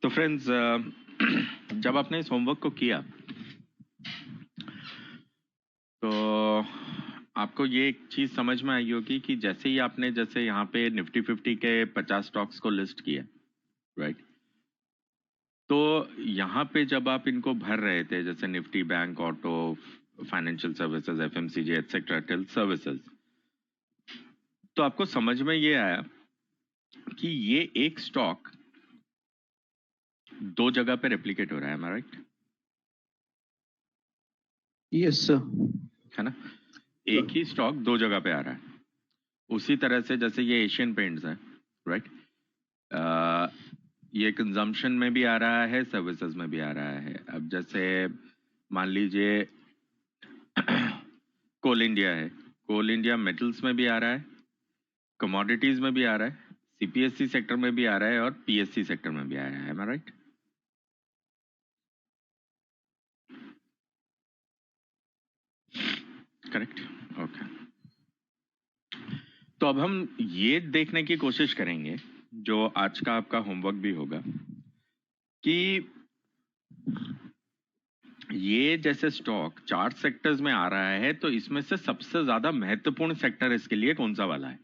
तो फ्रेंड्स, जब आपने इस होमवर्क को किया तो आपको ये एक चीज समझ में आई होगी कि जैसे ही आपने जैसे यहाँ पे निफ्टी 50 के 50 स्टॉक्स को लिस्ट किया, राइट? तो यहाँ पे जब आप इनको भर रहे थे, जैसे Nifty, bank, auto, financial services, FMCG etcetera, tell services, तो आपको समझ में ये आया कि ये एक स्टॉक दो जगह पे रेप्लिकेट हो रहा है, राइट? Yes sir. है ना? एक ही स्टॉक दो जगह पे आ रहा है। उसी तरह से जैसे ये एशियन पेंट्स है, राइट? ये कंजम्पशन में भी आ रहा है, सर्विसेज में भी आ रहा है। अब जैसे मान लीजिए कोल इंडिया है, कोल इंडिया मेटल्स में भी आ रहा है, कमोडिटीज में भी आ रहा है, सीपीएससी सेक्टर में भी आ रहा है और पीएससी सेक्टर में भी आ रहा है। M I right? Correct, okay. तो अब हम ये देखने की कोशिश करेंगे, जो आज का आपका होमवर्क भी होगा, कि ये जैसे स्टॉक चार सेक्टर्स में आ रहा है, तो इसमें से सबसे ज्यादा महत्वपूर्ण सेक्टर इसके लिए कौन सा वाला है?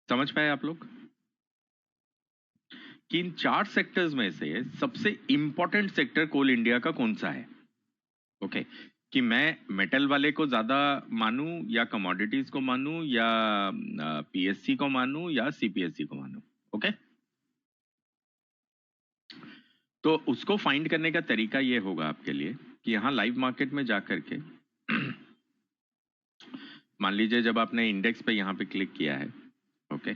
समझ पाए आप लोग कि इन चार सेक्टर्स में से सबसे इंपॉर्टेंट सेक्टर कोल इंडिया का कौन सा है? ओके, कि मैं मेटल वाले को ज्यादा मानूं या कमोडिटीज को मानूं या पीएससी को मानूं या सीपीएससी को मानूं? ओके, तो उसको फाइंड करने का तरीका ये होगा आपके लिए कि यहां लाइव मार्केट में जाकर के मान लीजिए जब आपने इंडेक्स पे यहां पे क्लिक किया है, ओके,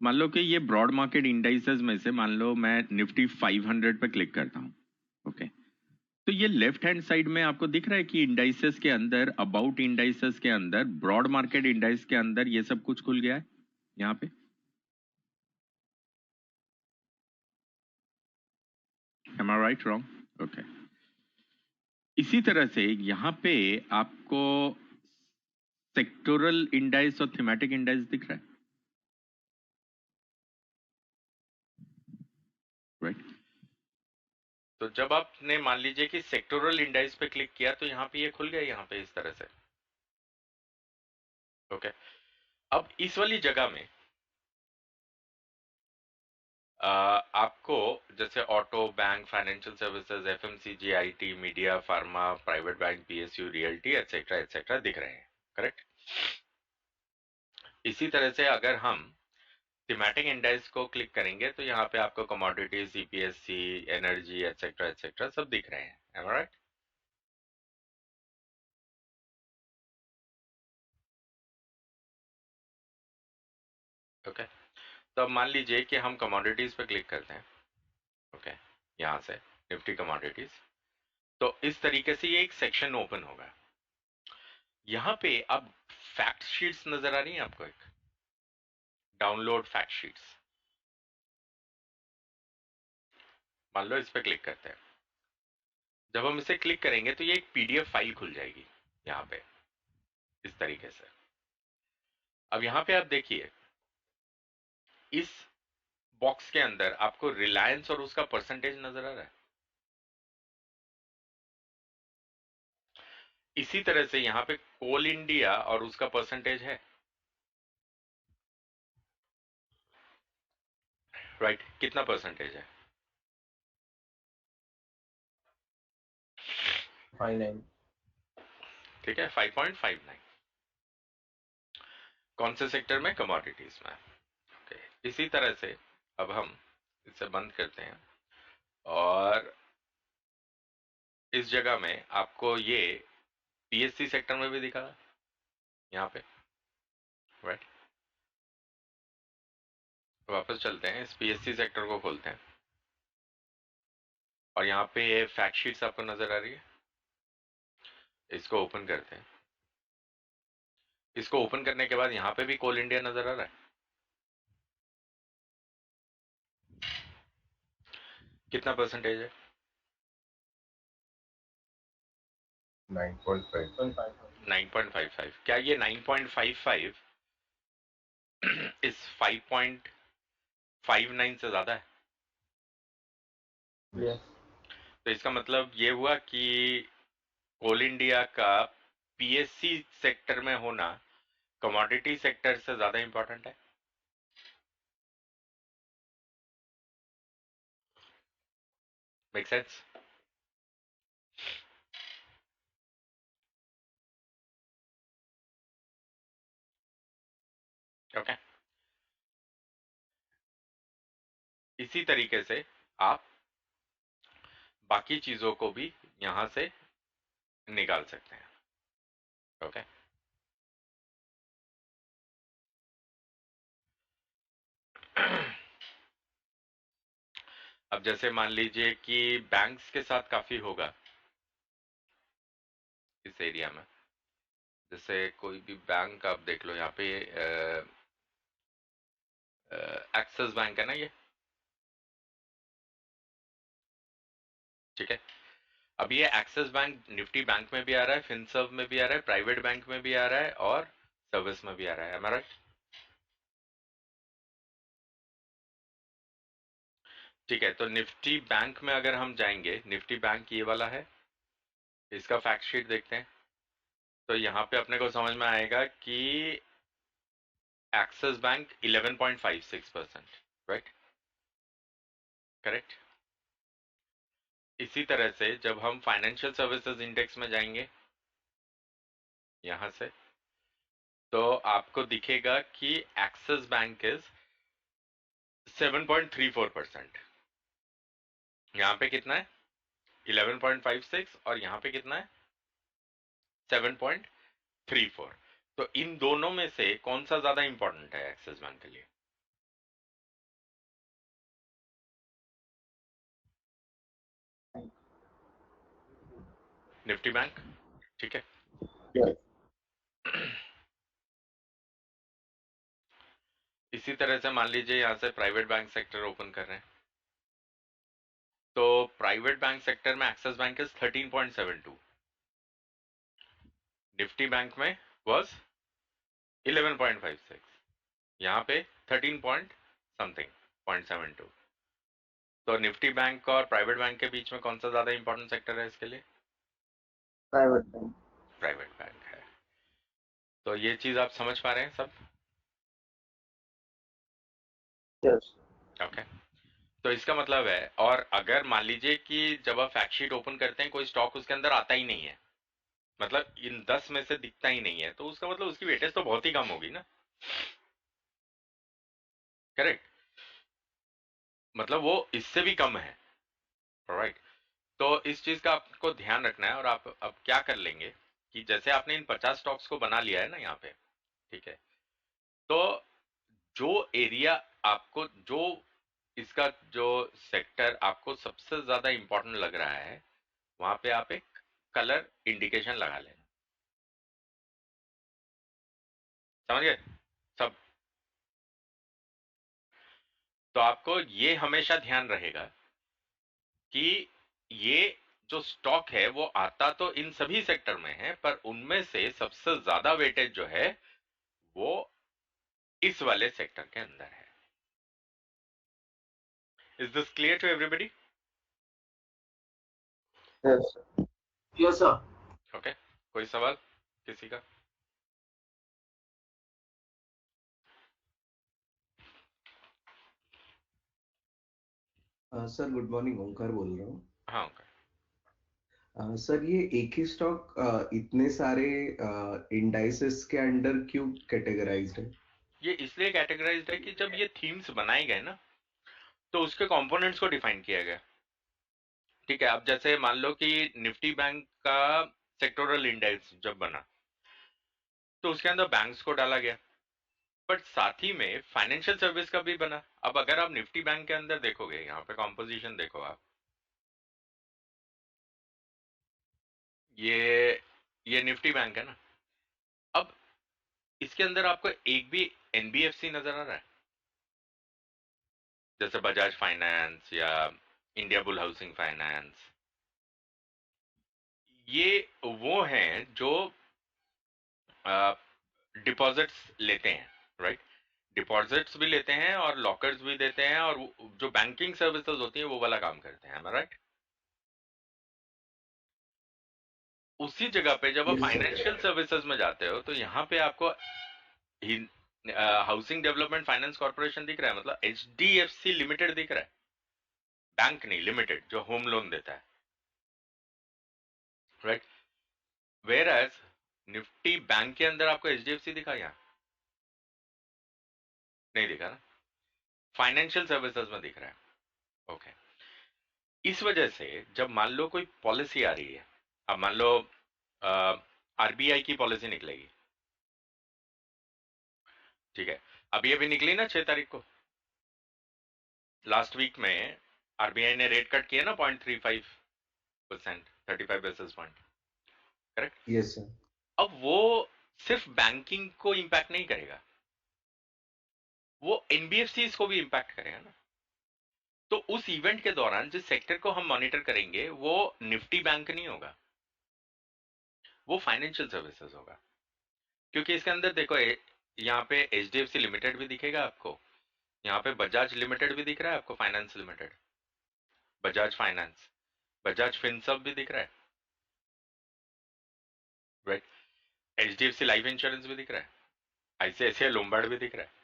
मान लो कि ये ब्रॉड मार्केट इंडाइसेस में से मान लो मैं निफ्टी 500 पे क्लिक करता हूं, ओके। तो ये लेफ्ट हैंड साइड में आपको दिख रहा है कि इंडाइसेस के अंदर, अबाउट इंडाइसेस के अंदर, ब्रॉड मार्केट इंडाइस के अंदर ये सब कुछ खुल गया है यहाँ पे। Am I right, wrong? Okay. इसी तरह से यहाँ पे आपको सेक्टोरल इंडाइस और थीमेटिक इंडाइस दिख रहा है, राइट? तो जब आपने मान लीजिए कि सेक्टोरल इंडाइस पे क्लिक किया तो यहाँ पे ये खुल गया, यहाँ पे इस तरह से, ओके। अब इस वाली जगह में आपको जैसे auto, bank, financial services, FMCG, IT, media, pharma, private bank, PSU, realty etcetera etcetera दिख रहे हैं, करेक्ट? इसी तरह से अगर हम थीमेटिक इंडेक्स को क्लिक करेंगे तो यहाँ पे आपको commodity, CPSC, energy etcetera etcetera सब दिख रहे हैं, एम आई राइट? ओके, तो अब मान लीजिए कि हम कमोडिटीज पे क्लिक करते हैं, ओके, यहाँ से निफ्टी कमोडिटीज, तो इस तरीके से ये एक सेक्शन ओपन होगा। यहाँ पे अब फैक्ट शीट्स नजर आ रही है आपको, एक डाउनलोड फैक्ट शीट्स, मान लो इस पे क्लिक करते हैं। जब हम इसे क्लिक करेंगे तो ये एक पीडीएफ फाइल खुल जाएगी यहाँ पे इस तरीके से। अब यहाँ पे आप देखिए, इस बॉक्स के अंदर आपको रिलायंस और उसका परसेंटेज नजर आ रहा है। इसी तरह से यहाँ पे कोल इंडिया और उसका परसेंटेज है, राइट? कितना परसेंटेज है? 59। ठीक है, 5.59। कौन से सेक्टर में? कमोडिटीज में। ओके, इसी तरह से अब हम इसे बंद करते हैं और इस जगह में आपको ये पीएससी सेक्टर में भी दिखा यहाँ पे, राइट? वापस चलते हैं, इस पीएससी सेक्टर को खोलते हैं और यहाँ पे ये फैक्ट शीट्स आपको नजर आ रही है, इसको ओपन करते हैं। इसको ओपन करने के बाद यहाँ पे भी कोल इंडिया नजर आ रहा है। कितना परसेंटेज है? 9.55। क्या ये 9.55 इस 5.59 59 से ज्यादा है। Yes. तो इसका मतलब ये हुआ कि कोल इंडिया का पीएससी सेक्टर में होना कमोडिटी सेक्टर से ज्यादा इंपॉर्टेंट है। Make sense? ओके। इसी तरीके से आप बाकी चीजों को भी यहां से निकाल सकते हैं। ओके। अब जैसे मान लीजिए कि बैंक्स के साथ काफी होगा इस एरिया में। जैसे कोई भी बैंक आप देख लो, यहाँ पे एक्सिस बैंक है ना ये, ठीक है। अब ये एक्सिस बैंक निफ्टी बैंक में भी आ रहा है, फिनसर्व में भी आ रहा है, प्राइवेट बैंक में भी आ रहा है और सर्विस में भी आ रहा है। am I right? ठीक है, तो निफ्टी बैंक में अगर हम जाएंगे, निफ्टी बैंक ये वाला है, इसका फैक्ट शीट देखते हैं। तो यहाँ पे अपने को समझ में आएगा कि एक्सिस बैंक 11.56%, राइट? करेक्ट। इसी तरह से जब हम फाइनेंशियल सर्विसेज इंडेक्स में जाएंगे यहां से, तो आपको दिखेगा कि एक्सिस बैंक इज 7.34%। यहाँ पे कितना है? 11.56, और यहाँ पे कितना है? 7.34। तो इन दोनों में से कौन सा ज्यादा इंपॉर्टेंट है एक्सिस बैंक के लिए? निफ्टी बैंक, ठीक है। Yes. इसी तरह से मान लीजिए यहां से प्राइवेट बैंक सेक्टर ओपन कर रहे हैं, तो प्राइवेट बैंक सेक्टर में axis bank is 13.72, Nifty bank में वाज 11.56, यहाँ पे 13 पॉइंट समथिंग, 0.72। तो निफ्टी बैंक और प्राइवेट बैंक के बीच में कौन सा ज्यादा इंपॉर्टेंट सेक्टर है इसके लिए? Private bank. प्राइवेट बैंक है। तो ये चीज आप समझ पा रहे हैं सब? Yes. ओके। तो इसका मतलब है, और अगर मान लीजिए कि जब आप फैक्ट शीट ओपन करते हैं कोई स्टॉक उसके अंदर आता ही नहीं है, मतलब इन 10 में से दिखता ही नहीं है, तो उसका मतलब उसकी वेटेज तो बहुत ही कम होगी ना। करेक्ट। मतलब वो इससे भी कम है। राइट। तो इस चीज का आपको ध्यान रखना है। और आप अब क्या कर लेंगे कि जैसे आपने इन 50 स्टॉक्स को बना लिया है ना यहाँ पे, ठीक है, तो जो एरिया आपको, जो इसका जो सेक्टर आपको सबसे ज्यादा इंपॉर्टेंट लग रहा है, वहां पे आप एक कलर इंडिकेशन लगा लेना। समझ गए सब? तो आपको ये हमेशा ध्यान रहेगा कि ये जो स्टॉक है वो आता तो इन सभी सेक्टर में है, पर उनमें से सबसे ज्यादा वेटेज जो है वो इस वाले सेक्टर के अंदर है। Is this clear to everybody? Yes. Yes, sir. Okay. कोई सवाल किसी का? सर गुड मॉर्निंग, ओंकार बोल रहा हूँ। हाँ ओके। सर ये एक ही स्टॉक इतने सारे इंडाइसेस के अंडर क्यों कैटेगराइज्ड है? ये इसलिए कैटेगराइज्ड है कि जब ये थीम्स बनाए गए ना, तो उसके कंपोनेंट्स को डिफाइन किया गया। ठीक है। अब जैसे मान लो कि निफ्टी बैंक का सेक्टोरल इंडेक्स जब बना, तो उसके अंदर बैंक्स को डाला गया, बट साथ ही में फाइनेंशियल सर्विस का भी बना। अब अगर आप निफ्टी बैंक के अंदर देखोगे, यहाँ पे कॉम्पोजिशन देखो आप, ये निफ्टी बैंक है ना। अब इसके अंदर आपको एक भी एनबीएफसी नजर आ रहा है? जैसे बजाज फाइनेंस या इंडिया बुल हाउसिंग फाइनेंस, ये वो हैं जो डिपॉजिट्स लेते हैं, राइट? डिपॉजिट्स भी लेते हैं और लॉकर्स भी देते हैं, और जो बैंकिंग सर्विसेज होती है वो वाला काम करते हैं, राइट? उसी जगह पे जब आप यस सर। फाइनेंशियल सर्विसेज में जाते हो तो यहाँ पे आपको हाउसिंग डेवलपमेंट फाइनेंस कॉर्पोरेशन दिख रहा है, मतलब HDFC लिमिटेड दिख रहा है, बैंक नहीं, लिमिटेड, जो होम लोन देता है, right? Where as Nifty bank के अंदर आपको HDFC दिखा? यहाँ नहीं दिखा ना, फाइनेंशियल सर्विसेज में दिख रहा है। ओके, इस वजह से जब मान लो कोई पॉलिसी आ रही है, अब मान लो RBI की पॉलिसी निकलेगी, ठीक है, अभी अभी निकली ना 6 तारीख को, लास्ट वीक में RBI ने रेट कट किया ना 0.35%, 35 basis point, correct? Yes sir. अब वो सिर्फ बैंकिंग को इंपैक्ट नहीं करेगा, वो NBFCs को भी इंपैक्ट करेगा ना। तो उस इवेंट के दौरान जिस सेक्टर को हम मॉनिटर करेंगे वो निफ्टी बैंक नहीं होगा, वो फाइनेंशियल सर्विसेज होगा, क्योंकि इसके अंदर देखो यहाँ पे HDFC लिमिटेड भी दिखेगा आपको, यहाँ पे बजाज लिमिटेड भी दिख रहा है आपको, finance limited, Bajaj finance, Bajaj Finserv भी दिख रहा है, राइट? HDFC लाइफ इंश्योरेंस भी दिख रहा है, ICICI लोम्बार्ड भी दिख रहा है।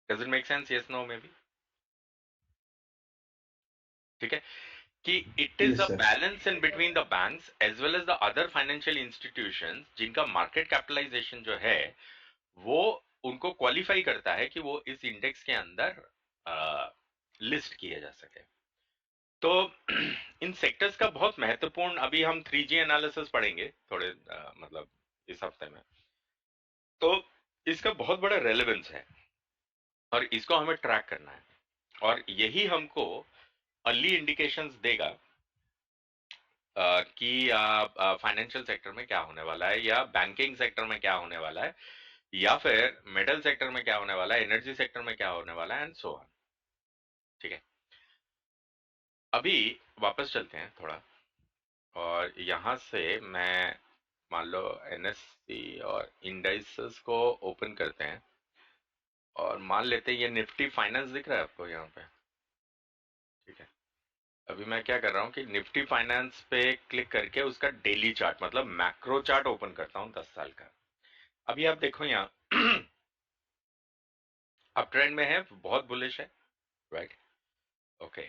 Does it make sense? Yes, no, maybe? ठीक है, कि it is a yes sir. Balance in between the banks as well as the other financial institutions, जिनका मार्केट कैपिटलाइजेशन जो है वो उनको क्वालिफाई करता है कि वो इस इंडेक्स के अंदर लिस्ट किए जा सके। तो इन सेक्टर्स का बहुत महत्वपूर्ण, अभी हम 3G एनालिसिस पढ़ेंगे थोड़े मतलब इस हफ्ते में, तो इसका बहुत बड़ा रेलेवेंस है और इसको हमें ट्रैक करना है, और यही हमको अर्ली इंडिकेशंस देगा कि फाइनेंशियल सेक्टर में क्या होने वाला है, या बैंकिंग सेक्टर में क्या होने वाला है, या फिर मेटल सेक्टर में क्या होने वाला है, एनर्जी सेक्टर में क्या होने वाला है, एंड सो ऑन। ठीक है, अभी वापस चलते हैं थोड़ा, और यहां से मैं मान लो NSE और इंडाइसेस को ओपन करते हैं, और मान लेते हैं ये निफ्टी फाइनेंस दिख रहा है आपको यहाँ पे, ठीक है? अभी मैं क्या कर रहा हूँ कि निफ्टी फाइनेंस पे क्लिक करके उसका डेली चार्ट, मतलब मैक्रो चार्ट ओपन करता हूँ 10 साल का। अभी आप देखो यहाँ अप ट्रेंड में है, बहुत बुलिश है, राइट? ओके,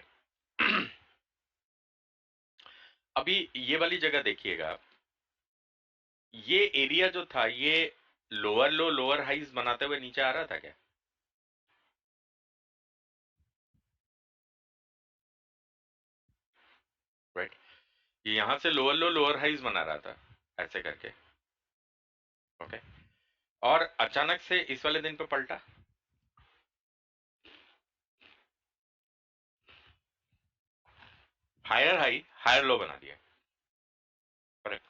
अभी ये वाली जगह देखिएगा, ये एरिया जो था ये लोअर लो लोअर हाइज बनाते हुए नीचे आ रहा था क्या? राइट, ये यहां से लोअर लो लोअर हाइज बना रहा था ऐसे करके, ओके, और अचानक से इस वाले दिन पे पलटा, हायर हाई हायर लो बना दिया, करेक्ट?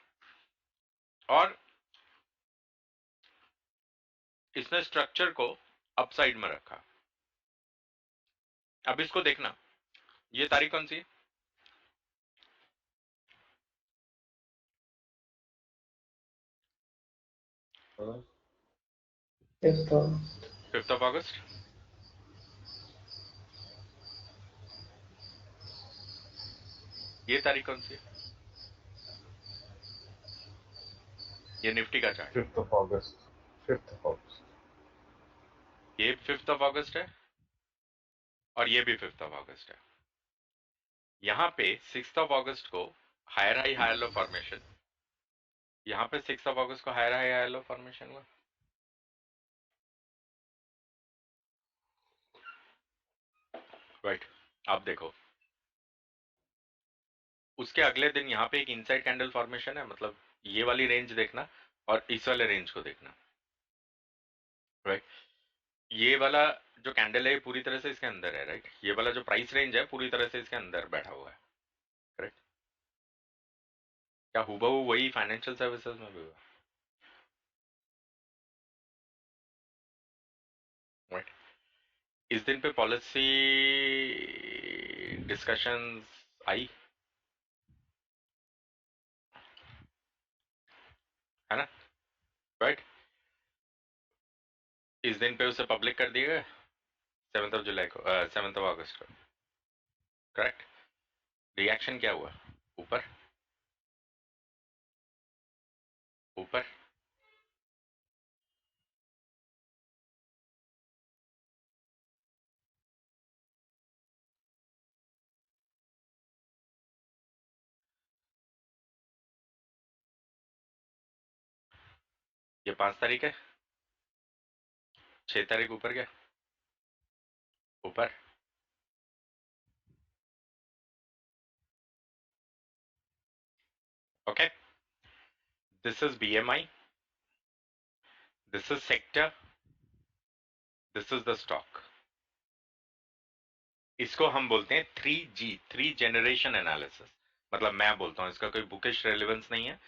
और इसने स्ट्रक्चर को अपसाइड में रखा। अब इसको देखना, ये तारीख कौन सी है? Fifth of 5 अगस्त। ये तारीख कौन सी है? ये निफ्टी का chart, 5th of August. 5th of August. ये 5 अगस्त है, और ये भी 5 अगस्त है। यहाँ पे 6 अगस्त को higher high higher low formation, यहाँ पे 6 अगस्त को higher high higher low formation हुआ, राइट? आप देखो उसके अगले दिन यहाँ पे एक इनसाइड कैंडल फॉर्मेशन है, मतलब ये वाली रेंज देखना और इस वाले रेंज को देखना, राइट? ये वाला जो कैंडल है पूरी तरह से इसके अंदर है, राइट? ये वाला जो प्राइस रेंज है पूरी तरह से इसके अंदर बैठा हुआ है, करेक्ट? क्या हूबहू वही फाइनेंशियल सर्विसेज में भी हुआ, राइट? इस दिन पे पॉलिसी डिस्कशंस आई, है ना, राइट? इस दिन पे उसे पब्लिक कर दिया गया 7 जुलाई को, 7 अगस्त को, करेक्ट। रिएक्शन क्या हुआ? ऊपर ऊपर। ये 5 तारीख है, 6 तारीख ऊपर गया, ऊपर। Okay, this is BMI, this is sector, this is the stock. इसको हम बोलते हैं 3G, 3 जनरेशन एनालिसिस। मतलब मैं बोलता हूं, इसका कोई बुकिश रेलेवेंस नहीं है।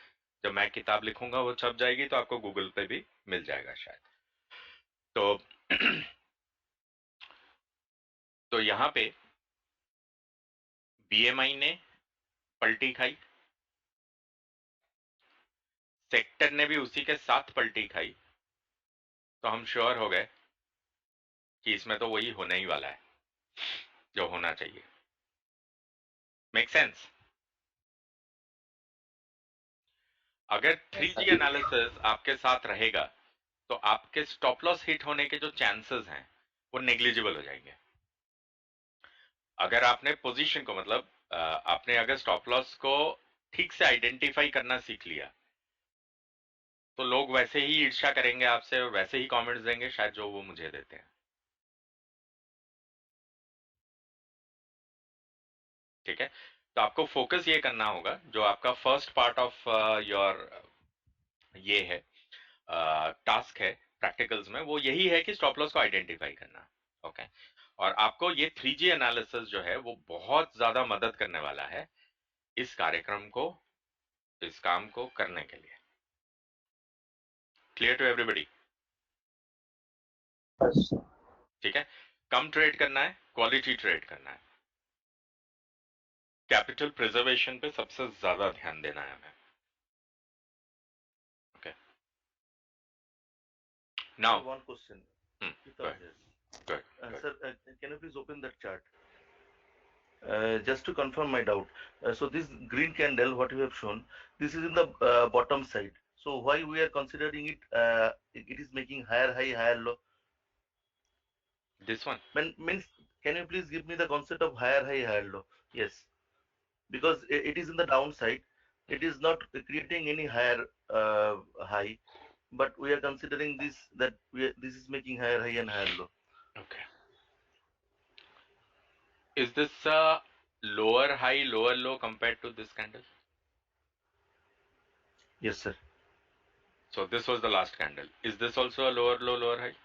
जब मैं किताब लिखूंगा वो छप जाएगी तो आपको गूगल पे भी मिल जाएगा शायद। तो तो यहां पे BMI ने पलटी खाई, सेक्टर ने भी उसी के साथ पलटी खाई, तो हम श्योर हो गए कि इसमें तो वही होने ही वाला है जो होना चाहिए। Make sense? अगर 3G एनालिसिस आपके साथ रहेगा तो आपके स्टॉप लॉस हिट होने के जो चांसेस हैं वो नेग्लिजिबल हो जाएंगे। अगर आपने पोजीशन को, मतलब आपने अगर स्टॉप लॉस को ठीक से आइडेंटिफाई करना सीख लिया तो लोग वैसे ही ईर्ष्या करेंगे आपसे और वैसे ही कमेंट्स देंगे शायद जो वो मुझे देते हैं। ठीक है, तो आपको फोकस ये करना होगा, जो आपका फर्स्ट पार्ट ऑफ योर ये है टास्क है प्रैक्टिकल्स में, वो यही है कि स्टॉप लॉस को आइडेंटिफाई करना। ओके, और आपको ये 3G एनालिसिस जो है वो बहुत ज्यादा मदद करने वाला है इस कार्यक्रम को, इस काम को करने के लिए। Clear to everybody? Yes. ठीक है, कम ट्रेड करना है, क्वालिटी ट्रेड करना है, कैपिटल प्रिजर्वेशन पे सबसे ज्यादा ध्यान देना है हमें। Okay, now One question. go ahead, go ahead, go ahead. Sir, can you please open that chart? Just to confirm my doubt. So this green candle, what you have shown, this is in the bottom side. So why we are considering it? It is making higher high, higher low. This one? Means, can you please give me the concept of higher high, higher low? Yes, because it is in the downside. It is not creating any higher high, but we are considering this that this is making higher high and higher low. Okay. Is this a lower high, lower low compared to this candle? Yes, sir. So this was the last candle. Is this also a lower low, lower high?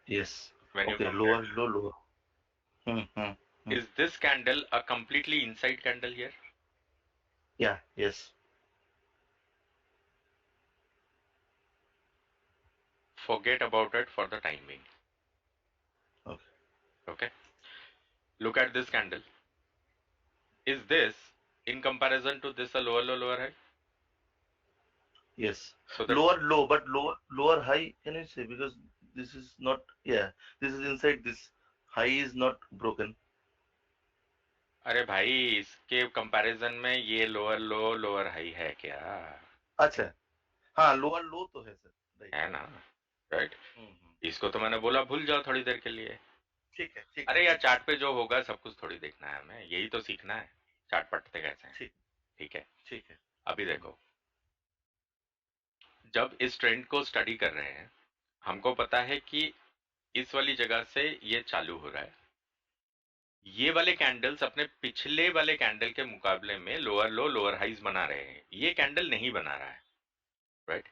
Yes. When you Okay, compare lower, low, lower. Is this candle a completely inside candle here? Yeah, yes. Forget about it for the time being. Okay. Okay. Look at this candle. Is this in comparison to this a lower low, lower high? Yes. So the Lower, low, but lower high, can you say? Because this is not, yeah, this is inside this. High is not broken. अरे भाई, इसके comparison में ये lower लो lower high है क्या? अच्छा, हाँ, lower लो तो है सर, राइट है ना, राइट। हम्म, इसको तो मैंने बोला भूल जाओ थोड़ी देर के लिए। ठीक है, ठीक अरे है, यार, चार्ट पे जो होगा सब कुछ थोड़ी देखना है हमें, यही तो सीखना है, चार्ट पढ़ते कैसे हैं। ठीक, ठीक है, ठीक है। अभी देखो, जब इस ट्रेंड को स्टडी कर रहे हैं, हमको पता है कि इस वाली जगह से ये चालू हो रहा है। ये वाले कैंडल्स अपने पिछले वाले कैंडल के मुकाबले में लोअर लो लोअर हाइज बना रहे हैं, ये कैंडल नहीं बना रहा है, राइट?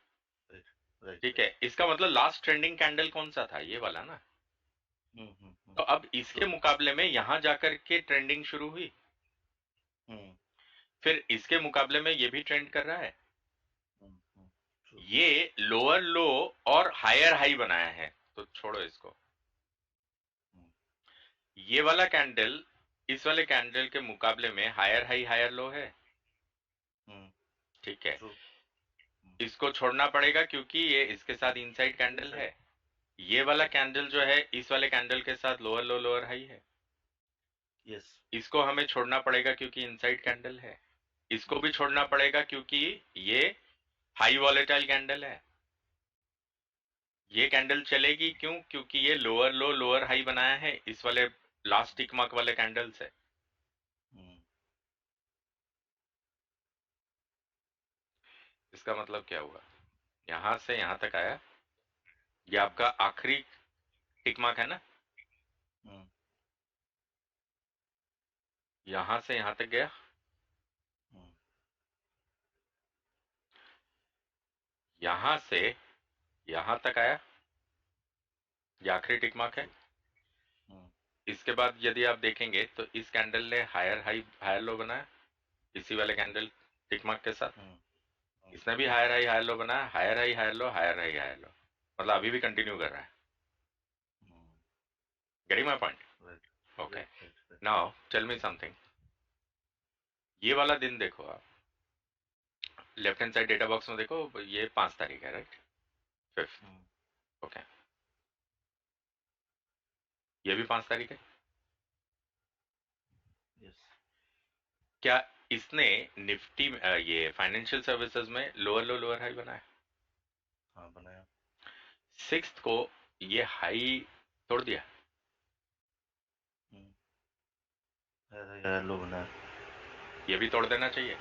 राइट, ठीक है, इसका मतलब लास्ट ट्रेंडिंग कैंडल कौन सा था? ये वाला ना। तो अब इसके मुकाबले में यहां जाकर के ट्रेंडिंग शुरू हुई, फिर इसके मुकाबले में ये भी ट्रेंड कर रहा है। ये लोअर लो और हायर हाई बनाया है, तो छोड़ो इसको। ये वाला कैंडल इस वाले कैंडल के मुकाबले में हायर हाई हायर लो है, ठीक है। इसको छोड़ना पड़ेगा क्योंकि ये इसके साथ इनसाइड कैंडल है। ये वाला कैंडल जो है इस वाले कैंडल के साथ लोअर लो लोअर हाई है। Yes. इसको हमें छोड़ना पड़ेगा क्योंकि इनसाइड कैंडल है। इसको भी छोड़ना पड़ेगा क्योंकि ये हाई वॉलेटाइल कैंडल है। ये कैंडल चलेगी क्यों? क्योंकि ये लोअर लो लोअर हाई बनाया है इस वाले लास्ट टिक मार्क वाले कैंडल से। इसका मतलब क्या हुआ? यहां से यहां तक आया, ये आपका आखिरी टिक मार्क है ना, यहां से यहां तक गया, यहां से यहां तक आया, ये आखिरी टिक मार्क है। इसके बाद यदि आप देखेंगे तो इस कैंडल ने हायर हाई हायर लो बनाया इसी वाले कैंडल टिक मार्क के साथ। इसने भी हायर हाई हायर लो बनाया, higher high higher low, higher high higher low, मतलब अभी भी कंटिन्यू कर रहा है। Getting my point? Okay, now tell me something. ये वाला दिन देखो आप, left hand side data box में देखो, ये 5 तारीख है, राइट? 5th, okay. ये भी 5 तारीख है। क्या इसने निफ्टी ये फाइनेंशियल सर्विसेज में लोअर लो लोअर हाई बनाया? हाँ, बनाया। 6th को ये हाई तोड़ दिया। लो बनाया। ये भी तोड़ देना चाहिए।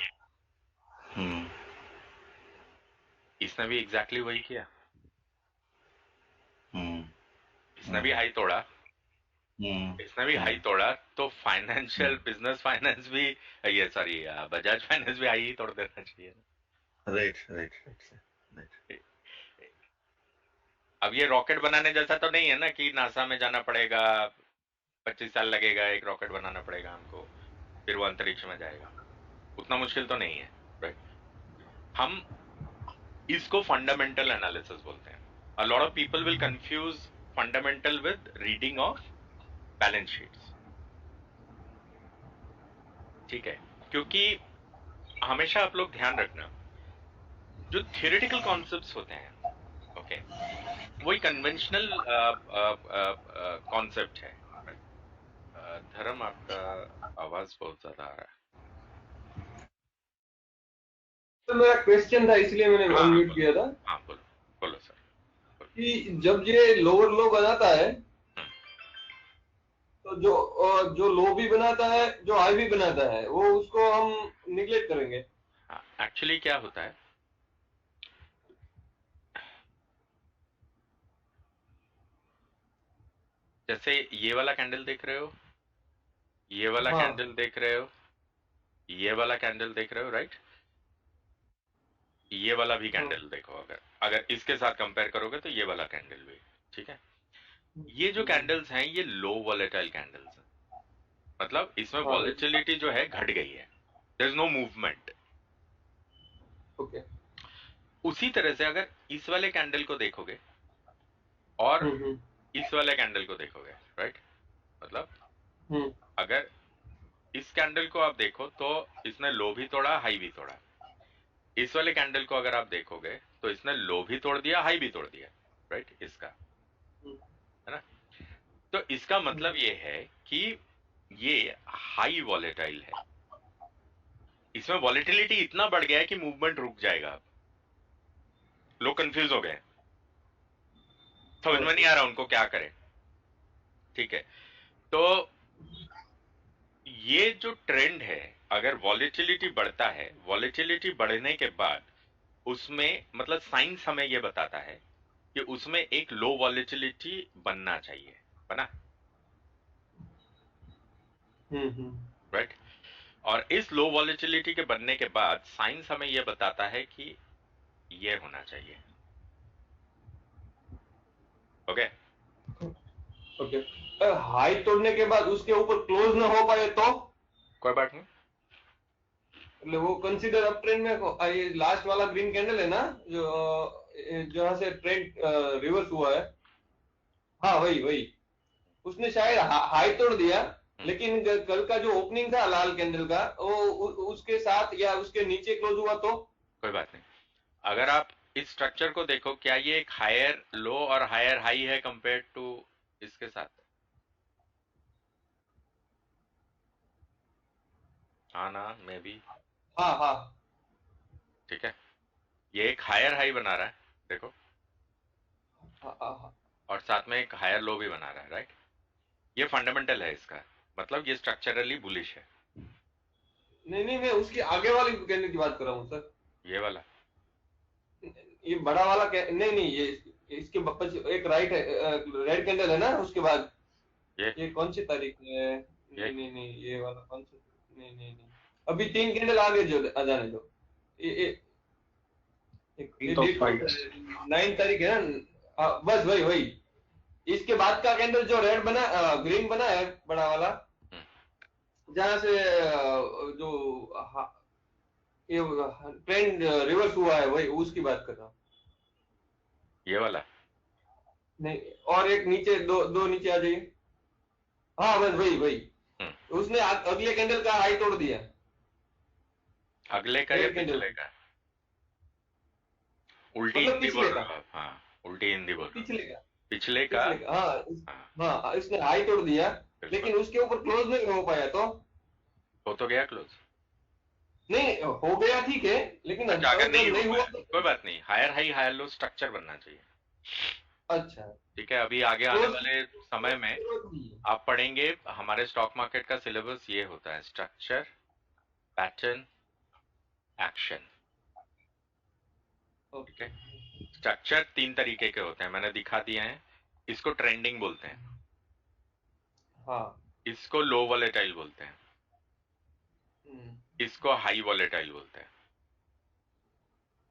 इसने भी एग्जैक्टली वही किया। इसने भी हाई तोड़ा, इसने भी हाई तोड़ा, तो फाइनेंशियल बिजनेस फाइनेंस भी, ये सॉरी बजाज फाइनेंस भी हाई ही तोड़ देना चाहिए। राइट। अब ये रॉकेट बनाने जैसा तो नहीं है ना कि नासा में जाना पड़ेगा, 25 साल लगेगा, एक रॉकेट बनाना पड़ेगा हमको, फिर वो अंतरिक्ष में जाएगा। उतना मुश्किल तो नहीं है, राइट? हम इसको फंडामेंटल एनालिसिस बोलते हैं। A lot of people will confuse fundamental with reading of balance sheets, ठीक है? क्योंकि हमेशा आप लोग ध्यान रखना, जो थियोरेटिकल कॉन्सेप्ट्स होते हैं, ओके, वही कन्वेंशनल कॉन्सेप्ट है। धर्म, आपका आवाज बहुत ज्यादा आ रहा है। तो मेरा क्वेश्चन था इसलिए मैंने हाँ, अनम्यूट किया था हाँ, बोलो बोलो सर। कि जब ये लोअर लो बनाता है तो जो लो भी बनाता है, जो हाई भी बनाता है, वो उसको हम निगलेक्ट करेंगे। हाँ, एक्चुअली क्या होता है, जैसे ये वाला कैंडल देख रहे हो, ये वाला हाँ। कैंडल देख रहे हो, ये वाला कैंडल देख रहे हो, राइट? ये वाला भी कैंडल देखो, अगर इसके साथ कंपेयर करोगे तो ये वाला कैंडल भी, ठीक है? ये जो कैंडल्स हैं ये लो वॉलेटाइल कैंडल्स हैं, मतलब इसमें हाँ। वॉलेटिलिटी जो है घट गई है, there is no movement. Okay. उसी तरह से अगर इस वाले कैंडल को देखोगे और इस वाले कैंडल को देखोगे, राइट, मतलब अगर इस कैंडल को आप देखो तो इसने लो भी तोड़ा, हाई भी तोड़ा। इस वाले कैंडल को अगर आप देखोगे तो इसने लो भी तोड़ दिया, हाई भी तोड़ दिया, राइट? इसका है ना? तो इसका मतलब ये है कि ये हाई वॉलेटाइल है, इसमें वॉलेटिलिटी इतना बढ़ गया है कि मूवमेंट रुक जाएगा। अब लोग कंफ्यूज हो गए, समझ में नहीं आ रहा उनको क्या करें, ठीक है? तो ये जो ट्रेंड है, अगर वॉलेटिलिटी बढ़ता है, वॉलेटिलिटी बढ़ने के बाद उसमें, मतलब साइंस हमें ये बताता है कि उसमें एक लो वॉलेटिलिटी बनना चाहिए, बना, राइट? और इस लो वॉलेटिलिटी के बनने के बाद साइंस हमें ये बताता है कि ये होना चाहिए, ओके? ओके। हाई तोड़ने के बाद उसके ऊपर क्लोज ना हो पाए तो कोई बात नहीं, मतलब वो कंसीडर अप ट्रेंड में ये लास्ट वाला ग्रीन कैंडल है ना, जो जहां से ट्रेंड रिवर्स हुआ है, हाँ वही उसने शायद हाई तोड़ दिया, लेकिन कल का जो ओपनिंग था लाल कैंडल का, वो उसके साथ या उसके नीचे क्लोज हुआ तो कोई बात नहीं। अगर आप इस स्ट्रक्चर को देखो, क्या ये एक हायर लो और हायर हाई है कंपेयर टू इसके साथ? हाँ ना, मे बी। हाँ हाँ ठीक है, ये एक हायर हाई बना रहा है, देखो, हाँ हाँ। और साथ में एक हायर लो भी बना रहा है, राइट? ये फंडामेंटल है इसका, मतलब ये स्ट्रक्चरली बुलिश है। नहीं नहीं, मैं उसकी आगे वाली कैंडल की बात कर रहा हूँ सर। ये वाला ये बड़ा वाला नहीं नहीं, ये इसके एक राइट है, रेड कैंडल है ना उसके बाद। ये ये कौन सी तारीख है? ये नहीं नहीं नहीं, ये वाला कौन सी? नहीं नहीं नहीं, अभी 3 कैंडल आगे जो आ जाने दो। ये ये Eight of डेट Spikes. 9 तारीख है ना? बस वही वही। इसके बाद का कैंडल जो रेड बना, ग्रीन बना है बड़ा वाला, जहां से जो ये ट्रेंड रिवर्स हुआ है, वही उसकी बात कर रहा हूँ। ये वाला नहीं, और एक नीचे, दो दो नीचे आ जाइए। हाँ बस वही वही। उसने अगले कैंडल का हाई तोड़ दिया। अगले का या रेड कैंडल, पिछले का? उल्टी मतलब हिंदी पिछले बोल का। रहा हूँ, हाँ, उल्टी हिंदी बोल रहा हूँ। पिछले का, पिछले का, पिछले का, हाँ हाँ, हाँ, इसने हाई तोड़ दिया, बिल्कुल। लेकिन उसके ऊपर क्लोज नहीं हो पाया। तो हो तो गया क्लोज। नहीं हो गया, ठीक है, लेकिन अच्छा, अगर नहीं नहीं हो हुआ पाया, कोई बात नहीं, higher high higher low structure बनना चाहिए। अच्छा, ठीक है, अभी आगे आने वाले समय में आप पढ़ेंगे, हमारे स्टॉक मार्केट का सिलेबस ये होता है, स्ट्रक्चर, पैटर्न, एक्शन। ठीक है, स्ट्रक्चर 3 तरीके के होते हैं, मैंने दिखा दिए हैं। इसको ट्रेंडिंग बोलते हैं, हाँ, इसको लो वॉलेटाइल बोलते हैं, इसको हाई वॉलेटाइल बोलते हैं।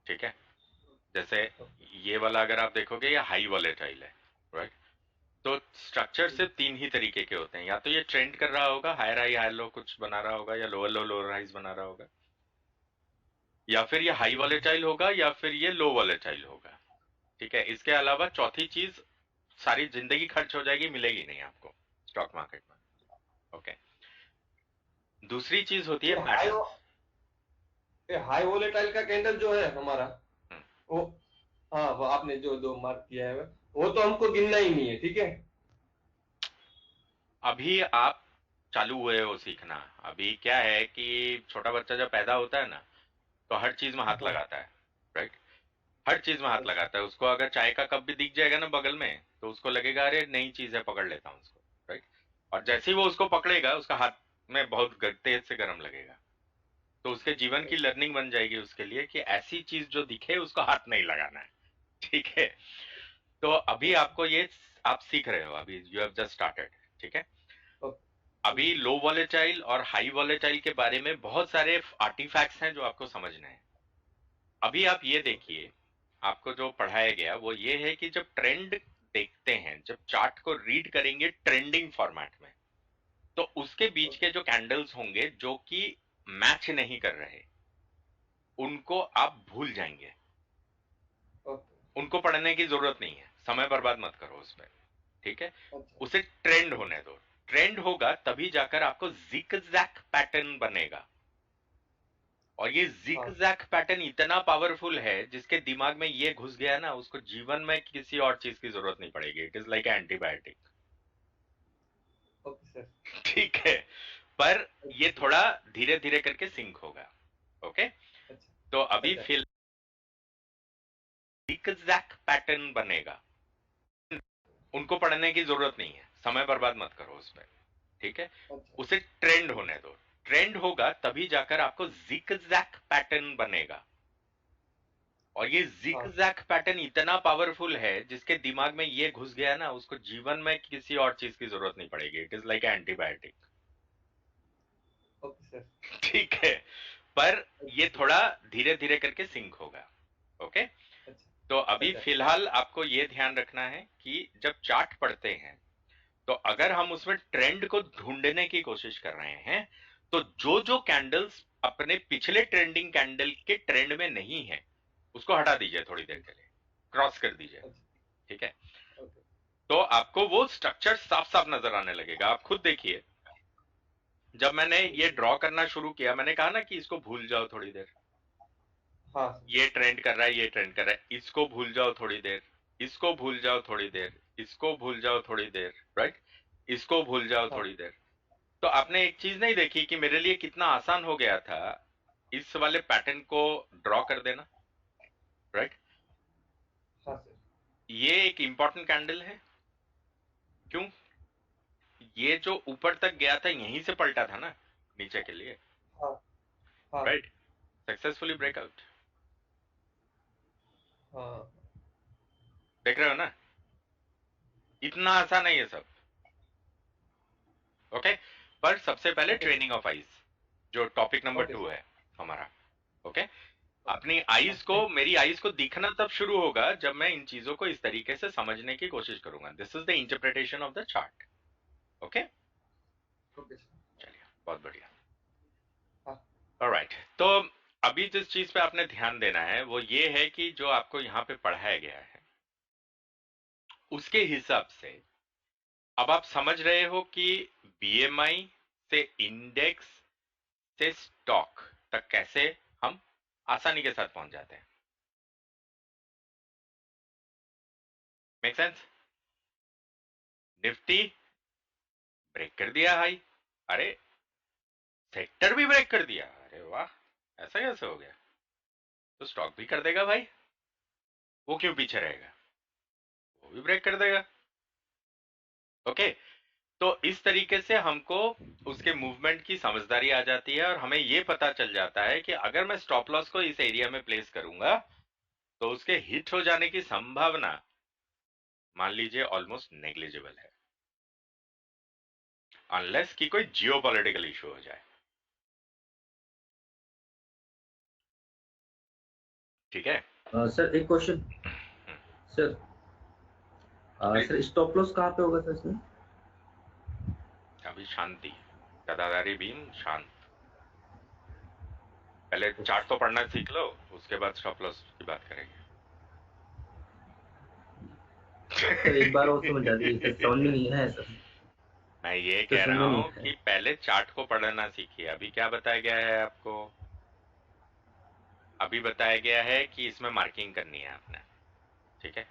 ठीक है, जैसे ये वाला अगर आप देखोगे, ये हाई वॉलेटाइल है, राइट? तो स्ट्रक्चर सिर्फ 3 ही तरीके के होते हैं, या तो ये ट्रेंड कर रहा होगा, हायर हाई हायर लो कुछ बना रहा होगा, या लोअर लो लोअर हाइज बना रहा होगा, या फिर ये हाई वॉलेटाइल होगा, या फिर ये लो वॉलेटाइल होगा। ठीक है, इसके अलावा चौथी चीज सारी जिंदगी खर्च हो जाएगी, मिलेगी नहीं आपको स्टॉक मार्केट में। ओके, दूसरी चीज होती है पैटर्न। हाई वोलेटाइल का कैंडल जो है हमारा, हम्म। वो, हाँ, वो आपने जो दो मार्क किया है वो तो हमको गिनना ही नहीं है, ठीक है? अभी आप चालू हुए हो सीखना। अभी क्या है कि छोटा बच्चा जब पैदा होता है ना, तो हर चीज में हाथ हाँ। लगाता है, राइट? हर चीज में हाथ लगाता है। उसको अगर चाय का कप भी दिख जाएगा ना बगल में, तो उसको लगेगा अरे नई चीज है, पकड़ लेता हूँ उसको, राइट? और जैसे ही वो उसको पकड़ेगा, उसका हाथ में बहुत तेज से गर्म लगेगा। तो उसके जीवन की लर्निंग बन जाएगी उसके लिए कि ऐसी चीज जो दिखे उसको हाथ नहीं लगाना है। ठीक है, तो अभी आपको ये आप सीख रहे हो, अभी यू हैव जस्ट स्टार्टेड। ठीक है, अभी लो वॉलेटाइल और हाई वॉलेटाइल के बारे में बहुत सारे आर्टिफैक्ट्स हैं जो आपको समझने हैं। अभी आप ये देखिए, आपको जो पढ़ाया गया वो ये है कि जब ट्रेंड देखते हैं, जब चार्ट को रीड करेंगे ट्रेंडिंग फॉर्मेट में, तो उसके बीच के जो कैंडल्स होंगे जो कि मैच नहीं कर रहे, उनको आप भूल जाएंगे, उनको पढ़ने की जरूरत नहीं है, समय बर्बाद मत करो उस पर। ठीक है, उसे ट्रेंड होने दो। ट्रेंड होगा तभी जाकर आपको जिगजैग पैटर्न बनेगा, और ये जिगजैग पैटर्न इतना पावरफुल है, जिसके दिमाग में ये घुस गया ना, उसको जीवन में किसी और चीज की जरूरत नहीं पड़ेगी। It is like antibiotic. ठीक है, पर ये थोड़ा धीरे धीरे करके सिंक होगा। ओके, तो अभी फिलहाल जिगजैग पैटर्न बनेगा, उनको पढ़ने की जरूरत नहीं है, समय बर्बाद मत करो उस पर। ठीक है, उसे ट्रेंड होने दो। ट्रेंड होगा तभी जाकर आपको जिगजैग पैटर्न बनेगा, और ये जिगजैग पैटर्न इतना पावरफुल है, जिसके दिमाग में ये घुस गया ना, उसको जीवन में किसी और चीज की जरूरत नहीं पड़ेगी। It is like antibiotic. ठीक है, पर ये थोड़ा धीरे धीरे करके सिंक होगा। ओके, तो अभी फिलहाल आपको ये ध्यान रखना है कि जब चार्ट पढ़ते हैं, तो अगर हम उसमें ट्रेंड को ढूंढने की कोशिश कर रहे हैं, तो जो जो कैंडल्स अपने पिछले ट्रेंडिंग कैंडल के ट्रेंड में नहीं है, उसको हटा दीजिए, थोड़ी देर के लिए क्रॉस कर दीजिए। ठीक है, तो आपको वो स्ट्रक्चर साफ साफ नजर आने लगेगा। आप खुद देखिए, जब मैंने ये ड्रॉ करना शुरू किया, मैंने कहा ना कि इसको भूल जाओ थोड़ी देर, हाँ ये ट्रेंड कर रहा है, ये ट्रेंड कर रहा है, इसको भूल जाओ थोड़ी देर, इसको भूल जाओ थोड़ी देर, इसको भूल जाओ थोड़ी देर, राइट, इसको भूल जाओ हाँ थोड़ी देर। तो आपने एक चीज नहीं देखी कि मेरे लिए कितना आसान हो गया था इस वाले पैटर्न को ड्रॉ कर देना, राइट। हाँ सर। ये एक इंपॉर्टेंट कैंडल है, क्यों? ये जो ऊपर तक गया था यहीं से पलटा था ना नीचे के लिए, हाँ हाँ राइट, सक्सेसफुली ब्रेकआउट। हाँ देख रहे हो ना, इतना आसान है ये सब, ओके। पर सबसे पहले ओके ट्रेनिंग ऑफ आईज, जो टॉपिक नंबर ओके 2 सर। है हमारा, ओके। अपनी आईज को, मेरी आईज को दिखना तब शुरू होगा जब मैं इन चीजों को इस तरीके से समझने की कोशिश करूंगा। This is the interpretation of the chart, okay. Okay sir. चलिए, बहुत बढ़िया। हाँ ऑलराइट, तो अभी जिस चीज पे आपने ध्यान देना है वो ये है कि जो आपको यहाँ पे पढ़ाया गया है उसके हिसाब से अब आप समझ रहे हो कि बीएमआई से इंडेक्स से स्टॉक तक कैसे हम आसानी के साथ पहुंच जाते हैं। Make sense? निफ्टी ब्रेक कर दिया हाई, अरे सेक्टर भी ब्रेक कर दिया, अरे वाह, ऐसा कैसे हो गया? तो स्टॉक भी कर देगा भाई, वो क्यों पीछे रहेगा, वो भी ब्रेक कर देगा, ओके। तो इस तरीके से हमको उसके मूवमेंट की समझदारी आ जाती है और हमें ये पता चल जाता है कि अगर मैं स्टॉप लॉस को इस एरिया में प्लेस करूंगा तो उसके हिट हो जाने की संभावना मान लीजिए ऑलमोस्ट नेग्लिजिबल है, अनलेस कि कोई जियोपॉलिटिकल इशू हो जाए, ठीक है। सर एक question sir. Sir stop loss कहाँ पे होगा सर इसमें? अभी शांति, गदाधारी बीम शांत, पहले चार्ट तो पढ़ना सीख लो, उसके बाद स्टॉप लॉस की बात करेंगे। सर एक बार और समझा दीजिए सर, समझ में नहीं आया सर। मैं ये तो कह रहा समझ में हूँ नहीं कि आया। पहले चार्ट को पढ़ना सीखिए। अभी क्या बताया गया है आपको? अभी बताया गया है कि इसमें मार्किंग करनी है आपने, ठीक है।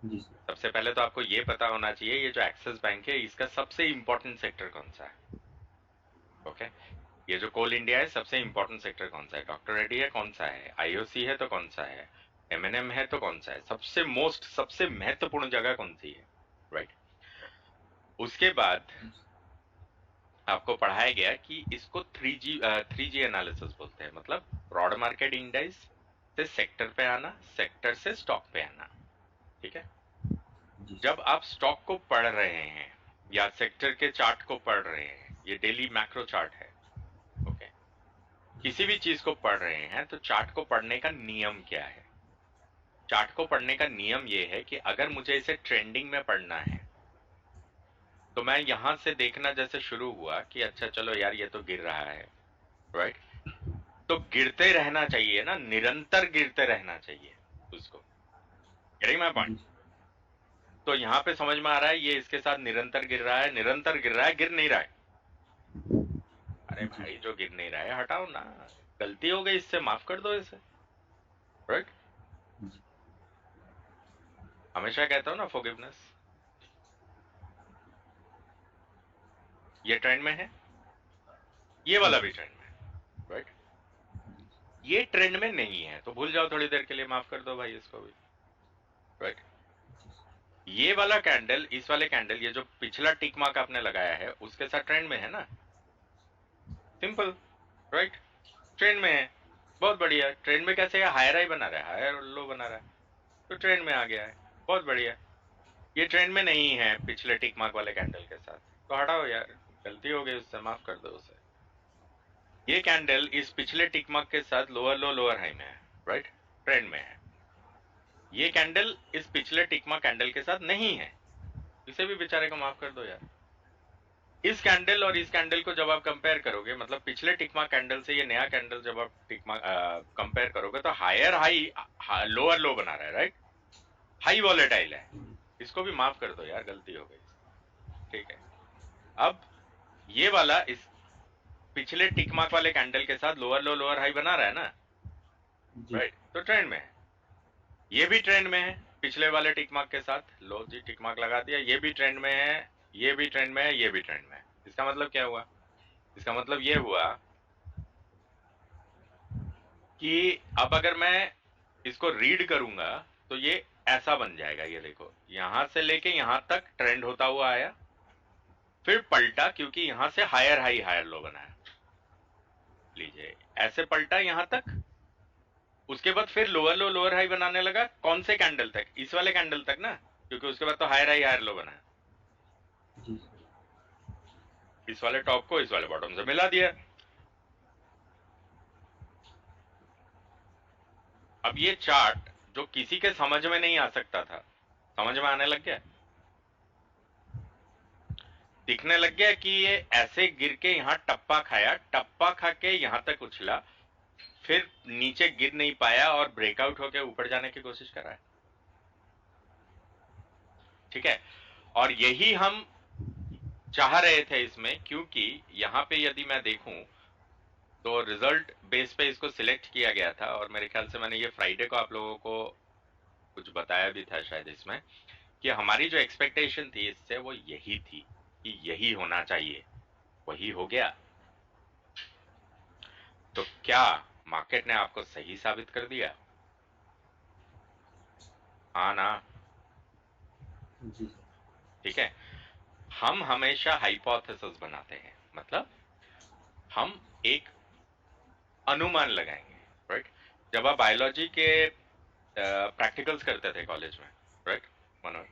जी सर। सबसे पहले तो आपको ये पता होना चाहिए ये जो एक्सिस बैंक है इसका सबसे इंपॉर्टेंट सेक्टर कौन सा है, ओके। ये जो कोल इंडिया है सबसे इंपॉर्टेंट सेक्टर कौन सा है? डॉक्टर रेड्डी है, कौन सा है? आईओसी है तो कौन सा है? एमएनएम है तो कौन सा है? सबसे महत्वपूर्ण जगह कौन सी है, राइट। उसके बाद आपको पढ़ाया गया कि इसको 3G एनालिसिस बोलते हैं, मतलब ब्रॉड मार्केट इंडेक्स से सेक्टर पे आना, सेक्टर से स्टॉक पे आना, ठीक है। जी सर। जब आप स्टॉक को पढ़ रहे हैं या सेक्टर के चार्ट को पढ़ रहे हैं, ये डेली मैक्रो चार्ट है, ओके। किसी भी चीज को पढ़ रहे हैं तो चार्ट को पढ़ने का नियम क्या है? चार्ट को पढ़ने का नियम ये है कि अगर मुझे इसे ट्रेंडिंग में पढ़ना है तो मैं यहां से देखना जैसे शुरू हुआ कि अच्छा चलो यार ये तो गिर रहा है, राइट, तो गिरते रहना चाहिए ना, निरंतर गिरते रहना चाहिए उसको, गेटिंग माय पॉइंट? तो यहाँ पे समझ में आ रहा है ये इसके साथ निरंतर गिर रहा है, निरंतर गिर रहा है, गिर नहीं रहा है। अरे भाई जो गिर नहीं रहा है हटाओ ना, गलती हो गई इससे माफ कर दो इसे, राइट। हमेशा कहता हूं ना फॉरगिवनेस। ये ट्रेंड में है, ये वाला भी ट्रेंड में है, राइट। ये ट्रेंड में नहीं है तो भूल जाओ थोड़ी देर के लिए, माफ कर दो भाई इसको भी, राइट। ये वाला कैंडल, इस वाले कैंडल, ये जो पिछला टिक मार्क आपने लगाया है उसके साथ ट्रेंड में है ना, सिंपल, राइट। ट्रेंड में है, बहुत बढ़िया। ट्रेंड में कैसे है? हायर हाई बना रहा है, हायर लो बना रहा है, तो ट्रेंड में आ गया है, बहुत बढ़िया। ये ट्रेंड में नहीं है पिछले टिक मार्क वाले कैंडल के साथ, तो हटाओ यार, गलती हो गई उससे, माफ कर दो उसे। ये कैंडल इस पिछले टिक मार्क के साथ लोअर लो लोअर हाई में है, राइट, ट्रेंड में है। ये कैंडल इस पिछले टिक मार्क कैंडल के साथ नहीं है, इसे भी बेचारे को माफ कर दो यार। इस कैंडल और इस कैंडल को जब आप कंपेयर करोगे, मतलब पिछले टिक मार्क कैंडल से ये नया कैंडल जब आप टिक मार्क कंपेयर करोगे तो हायर हाई लोअर लो बना रहा है, राइट, हाई वॉलेटाइल है, इसको भी माफ कर दो यार, गलती हो गई, ठीक है। अब ये वाला इस पिछले टिक मार्क वाले कैंडल के साथ लोअर लो लोअर हाई बना रहा है ना, जी राइट, तो ट्रेंड में है, ये भी ट्रेंड में है पिछले वाले टिक मार्क के साथ, लो जी टिक मार्क लगा दिया, ये भी ट्रेंड में है, ये भी ट्रेंड में है, ये भी ट्रेंड में है। इसका मतलब क्या हुआ? इसका मतलब ये हुआ कि अब अगर मैं इसको रीड करूंगा तो ये ऐसा बन जाएगा, ये देखो यहां से लेके यहां तक ट्रेंड होता हुआ आया, फिर पलटा क्योंकि यहां से हायर हाई हायर लो बनाया, लीजिए ऐसे पलटा यहां तक, उसके बाद फिर लोअर हाई बनाने लगा, कौन से कैंडल तक? इस वाले कैंडल तक ना, क्योंकि उसके बाद तो हायर हाई हायर लो बनाया, जी इस वाले टॉप को इस वाले बॉटम से मिला दिया। अब ये चार्ट जो किसी के समझ में नहीं आ सकता था, समझ में आने लग गया, दिखने लग गया कि ये ऐसे गिर के यहाँ टप्पा खाया, टप्पा खा के यहाँ तक उछला, फिर नीचे गिर नहीं पाया और ब्रेकआउट होके ऊपर जाने की कोशिश कर रहा है। ठीक है, और यही हम चाह रहे थे इसमें, क्योंकि यहाँ पे यदि मैं देखूं तो रिजल्ट बेस पे इसको सिलेक्ट किया गया था, और मेरे ख्याल से मैंने ये फ्राइडे को आप लोगों को कुछ बताया भी था शायद इसमें, कि हमारी जो एक्सपेक्टेशन थी इससे वो यही थी कि यही होना चाहिए, वही हो गया। तो क्या मार्केट ने आपको सही साबित कर दिया? हाँ ना? जी ठीक है, हम हमेशा हाइपोथेसिस बनाते हैं, मतलब हम एक अनुमान लगाएंगे, राइट? जब आप बायोलॉजी के प्रैक्टिकल्स करते थे कॉलेज में, राइट मनोज,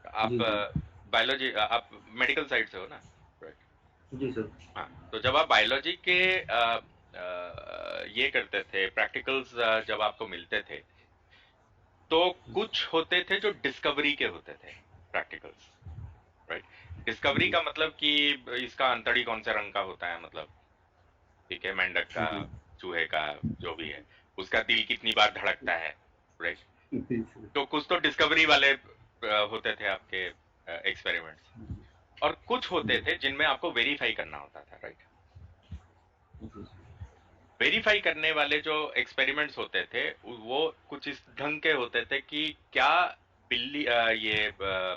आप जी जी बायोलॉजी, आप मेडिकल साइड से हो ना, राइट? जी सर हाँ, तो जब आप बायोलॉजी के ये करते थे प्रैक्टिकल्स, जब आपको मिलते थे तो कुछ होते थे जो डिस्कवरी के होते थे प्रैक्टिकल्स, राइट? डिस्कवरी जी का मतलब कि इसका अंतड़ी कौन से रंग का होता है, मतलब ठीक है, मेंढक का, जी चूहे का, जो भी है, उसका दिल कितनी बार धड़कता है, राइट? जी सर तो कुछ तो डिस्कवरी वाले होते थे आपके एक्सपेरिमेंट्स, और कुछ होते थे जिनमें आपको वेरीफाई करना होता था, राइट? जी वेरीफाई करने वाले जो एक्सपेरिमेंट्स होते थे वो कुछ इस ढंग के होते थे कि क्या बिल्ली ये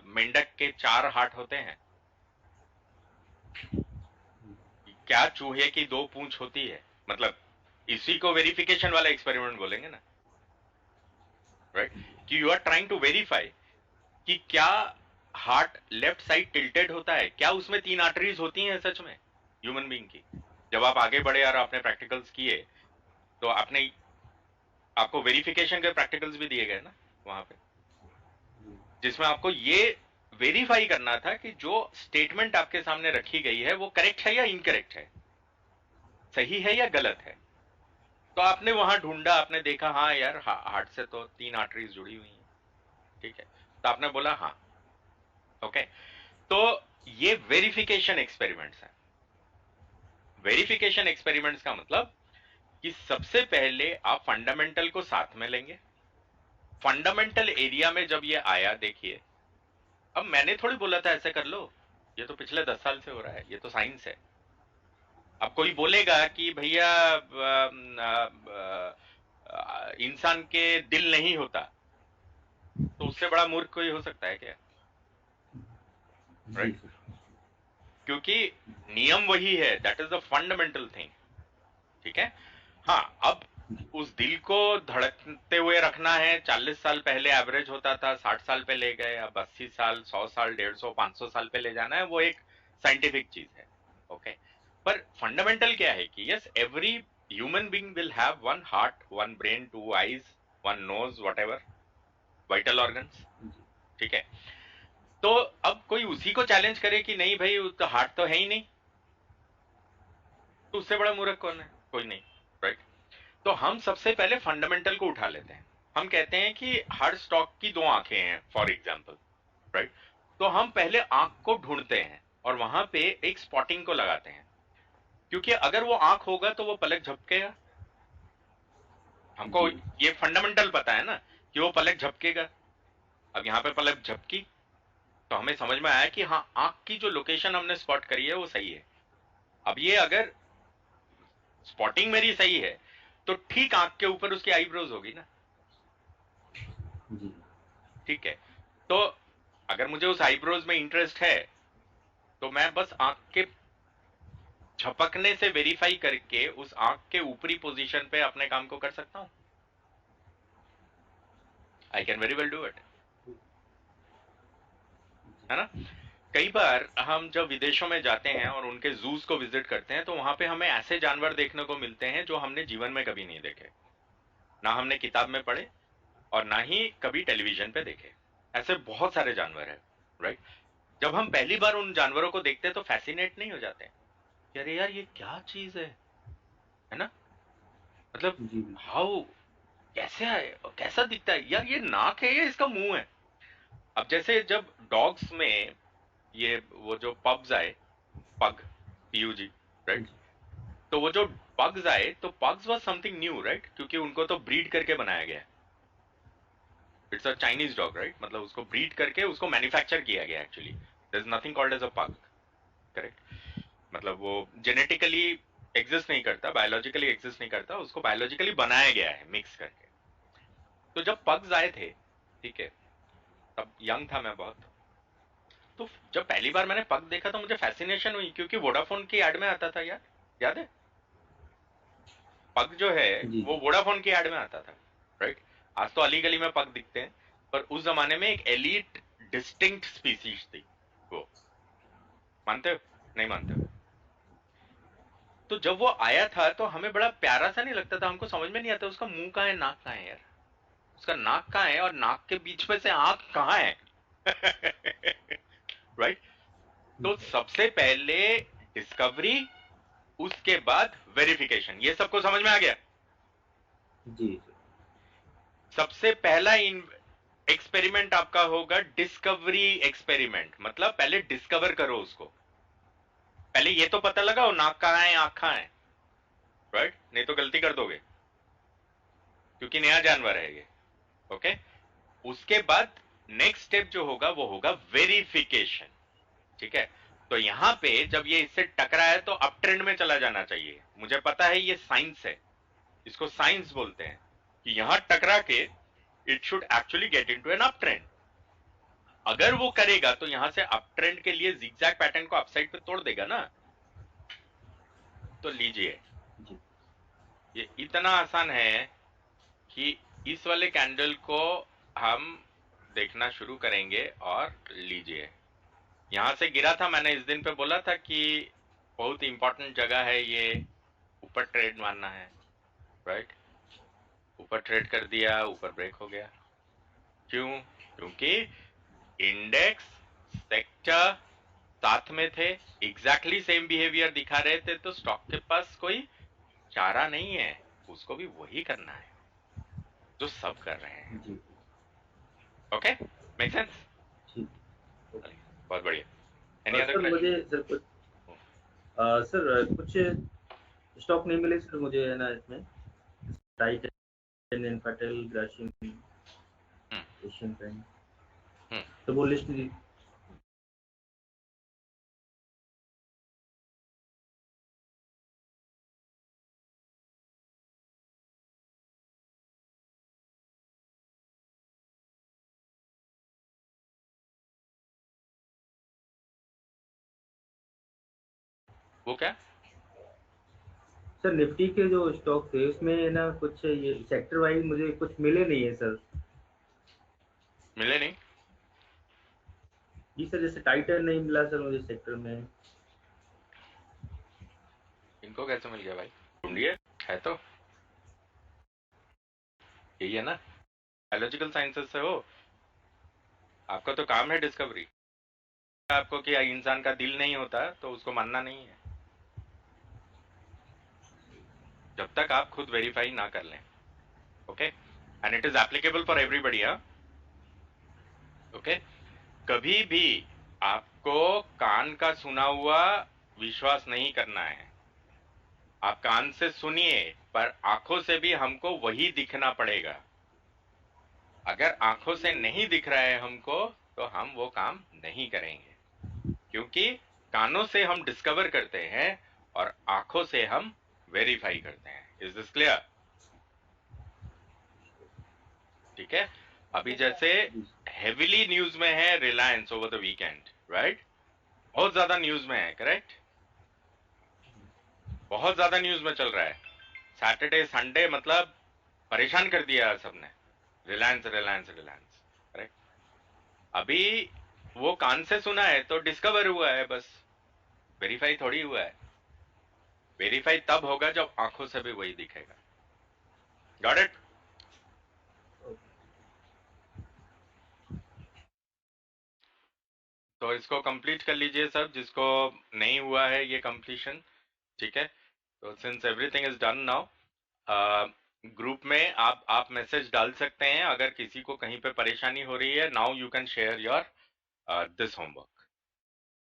मेंढक के 4 हाथ होते हैं, क्या चूहे की 2 पूंछ होती है, मतलब इसी को वेरिफिकेशन वाला एक्सपेरिमेंट बोलेंगे ना, राइट? कि you are trying to verify कि क्या हार्ट लेफ्ट साइड टिल्टेड होता है, क्या उसमें 3 आर्टरीज होती हैं सच में ह्यूमन बीइंग की। जब आप आगे बढ़े और आपने प्रैक्टिकल्स किए तो आपको वेरिफिकेशन के प्रैक्टिकल्स भी दिए गए ना वहां पे, जिसमें आपको ये वेरीफाई करना था कि जो स्टेटमेंट आपके सामने रखी गई है वो करेक्ट है या इनकरेक्ट है, सही है या गलत है। तो आपने वहां ढूंढा, आपने देखा हाँ यार हार्ट से तो 3 आर्टरीज जुड़ी हुई हैं, ठीक है, तो आपने बोला हाँ, ओके। तो ये वेरिफिकेशन एक्सपेरिमेंट्स हैं। वेरिफिकेशन एक्सपेरिमेंट्स का मतलब कि सबसे पहले आप फंडामेंटल को साथ में लेंगे। फंडामेंटल एरिया में जब ये आया, देखिए अब मैंने थोड़ी बोला था ऐसे कर लो, ये तो पिछले 10 साल से हो रहा है, ये तो साइंस है। अब कोई बोलेगा कि भैया इंसान के दिल नहीं होता, तो उससे बड़ा मूर्ख कोई हो सकता है क्या, जी राइट? सर क्योंकि नियम वही है, that is the fundamental thing, ठीक है। हाँ, अब उस दिल को धड़कते हुए रखना है, 40 साल पहले एवरेज होता था, 60 साल पे ले गए, अब 80 साल, 100 साल, 150, 500 साल पे ले जाना है, वो एक साइंटिफिक चीज है, ओके। पर फंडामेंटल क्या है कि yes, every human being will have 1 heart, 1 brain, 2 eyes, 1 nose, whatever vital organs, ठीक है। तो अब कोई उसी को चैलेंज करे कि नहीं भाई तो हार्ट तो है ही नहीं, तो उससे बड़ा मूर्ख कौन है? कोई नहीं, राइट? तो हम सबसे पहले फंडामेंटल को उठा लेते हैं। हम कहते हैं कि हर स्टॉक की 2 आंखें हैं, फॉर एग्जांपल, राइट? तो हम पहले आंख को ढूंढते हैं और वहां पे एक स्पॉटिंग को लगाते हैं, क्योंकि अगर वो आंख होगा तो वो पलक झपकेगा। हमको जी ये फंडामेंटल पता है ना कि वो पलक झपकेगा। अब यहाँ पे पलक झपकी तो हमें समझ में आया कि हाँ, आंख की जो लोकेशन हमने स्पॉट करी है वो सही है। अब ये अगर स्पॉटिंग मेरी सही है तो ठीक आंख के ऊपर उसकी आईब्रोज होगी ना, जी ठीक है। तो अगर मुझे उस आईब्रोज में इंटरेस्ट है तो मैं बस आंख के झपकने से वेरीफाई करके उस आंख के ऊपरी पोजीशन पे अपने काम को कर सकता हूं। I can very well do it, है ना। कई बार हम जब विदेशों में जाते हैं और उनके जूस को विजिट करते हैं तो वहां पे हमें ऐसे जानवर देखने को मिलते हैं जो हमने जीवन में कभी नहीं देखे, ना हमने किताब में पढ़े और ना ही कभी टेलीविजन पे देखे। ऐसे बहुत सारे जानवर हैं, राइट। जब हम पहली बार उन जानवरों को देखते हैं तो फैसिनेट नहीं हो जाते हैं कि अरे यार ये क्या चीज है ना, मतलब जी बिल्कुल। हाउ, कैसे है, कैसा दिखता है यार, ये नाक है या इसका मुंह है। अब जैसे जब डॉग्स में ये वो जो पग्स आए, पग PUG, राइट, तो वो जो पग्स आए तो pugs was something new, right, क्योंकि उनको तो ब्रीड करके बनाया गया है। It's a Chinese dog, right, मतलब उसको ब्रीड करके उसको मैन्युफैक्चर किया गया actually. There is nothing called as a pug, correct, मतलब वो जेनेटिकली एग्जिस्ट नहीं करता, बायोलॉजिकली एग्जिस्ट नहीं करता, उसको बायोलॉजिकली बनाया गया है मिक्स करके। तो जब पग्स आए थे, ठीक है, तब यंग था मैं बहुत, तो जब पहली बार मैंने पग देखा तो मुझे फैसिनेशन हुई, क्योंकि वोडाफोन की एड में आता था यार, याद है, पग जो है जी वो वोडाफोन की एड में आता था, राइट। आज तो अली गली में पग दिखते हैं, पर उस जमाने में एक एलीट डिस्टिंक्ट स्पीसीज थी वो, मानते हो नहीं मानते हो। तो जब वो आया था तो हमें बड़ा प्यारा सा नहीं लगता था, हमको समझ में नहीं आता उसका मुंह कहाँ है, नाक कहाँ है यार, उसका नाक कहाँ है और नाक के बीच में से आंख कहाँ है राइट। तो सबसे पहले डिस्कवरी, उसके बाद वेरिफिकेशन, ये सबको समझ में आ गया। जी जी सबसे पहला एक्सपेरिमेंट आपका होगा डिस्कवरी एक्सपेरिमेंट, मतलब पहले डिस्कवर करो उसको, पहले ये तो पता लगाओ नाक कहाँ है आंख कहाँ है, राइट, नहीं तो गलती कर दोगे क्योंकि नया जानवर है ये, ओके। उसके बाद नेक्स्ट स्टेप जो होगा वो होगा वेरिफिकेशन, ठीक है। तो यहां पे जब ये इससे टकरा है तो अप ट्रेंड में चला जाना चाहिए, मुझे पता है ये साइंस है, इसको साइंस बोलते हैं, कि यहां टकरा के it should actually get into an up trend. अगर वो करेगा तो यहां से अप ट्रेंड के लिए जिगजैग पैटर्न को अपसाइड पे तोड़ देगा ना। तो लीजिए, जी ये इतना आसान है कि इस वाले कैंडल को हम देखना शुरू करेंगे, और लीजिए यहां से गिरा था, मैंने इस दिन पे बोला था कि बहुत इंपॉर्टेंट जगह है ये, ऊपर ट्रेड मारना है, राइट। ऊपर ट्रेड कर दिया, ऊपर ब्रेक हो गया, क्यों, क्योंकि इंडेक्स सेक्टर साथ में थे, एग्जैक्टली सेम बिहेवियर दिखा रहे थे, तो स्टॉक के पास कोई चारा नहीं है, उसको भी वही करना है जो सब कर रहे हैं। जी ओके, मेक सेंस, ठीक ओके। बहुत बढ़िया। एनी अदर सर मुझे क्वेश्चन? सर कुछ सर कुछ स्टॉक नहीं मिले सर मुझे, है ना, इसमें टाइटन, इन्फाटेल, ग्रासिम, एशियन पेंट, तो वो लिस्ट वो क्या? सर निफ्टी के जो स्टॉक थे उसमें ना कुछ ये सेक्टर वाइज मुझे कुछ मिले नहीं है सर। मिले नहीं? जी सर, जैसे टाइटन नहीं मिला सर मुझे सेक्टर में। इनको कैसे मिल गया भाई? ढूंढिए, है तो यही है ना, बायोलॉजिकल साइंसेस से हो, आपका तो काम है डिस्कवरी। आपको कि इंसान का दिल नहीं होता तो उसको मानना नहीं है, जब तक आप खुद वेरीफाई ना कर लें, okay. And it is applicable for everybody, हाँ, ओके। कभी भी आपको कान का सुना हुआ विश्वास नहीं करना है, आप कान से सुनिए पर आंखों से भी हमको वही दिखना पड़ेगा। अगर आंखों से नहीं दिख रहा है हमको तो हम वो काम नहीं करेंगे, क्योंकि कानों से हम डिस्कवर करते हैं और आंखों से हम वेरीफाई करते हैं। Is this clear? ठीक है, अभी जैसे हेविली न्यूज में है Reliance over the weekend, right, बहुत ज्यादा न्यूज में है, करेक्ट, बहुत ज्यादा न्यूज में चल रहा है, सैटरडे संडे मतलब परेशान कर दिया सबने, रिलायंस रिलायंस रिलायंस, करेक्ट। अभी वो कान से सुना है तो डिस्कवर हुआ है, बस वेरीफाई थोड़ी हुआ है, वेरीफाई तब होगा जब आंखों से भी वही दिखेगा। Got it? तो इसको कंप्लीट कर लीजिए सब, जिसको नहीं हुआ है ये कंप्लीशन, ठीक है। तो since everything is done now, group में आप मैसेज डाल सकते हैं अगर किसी को कहीं पे परेशानी हो रही है। Now you can share your this homework,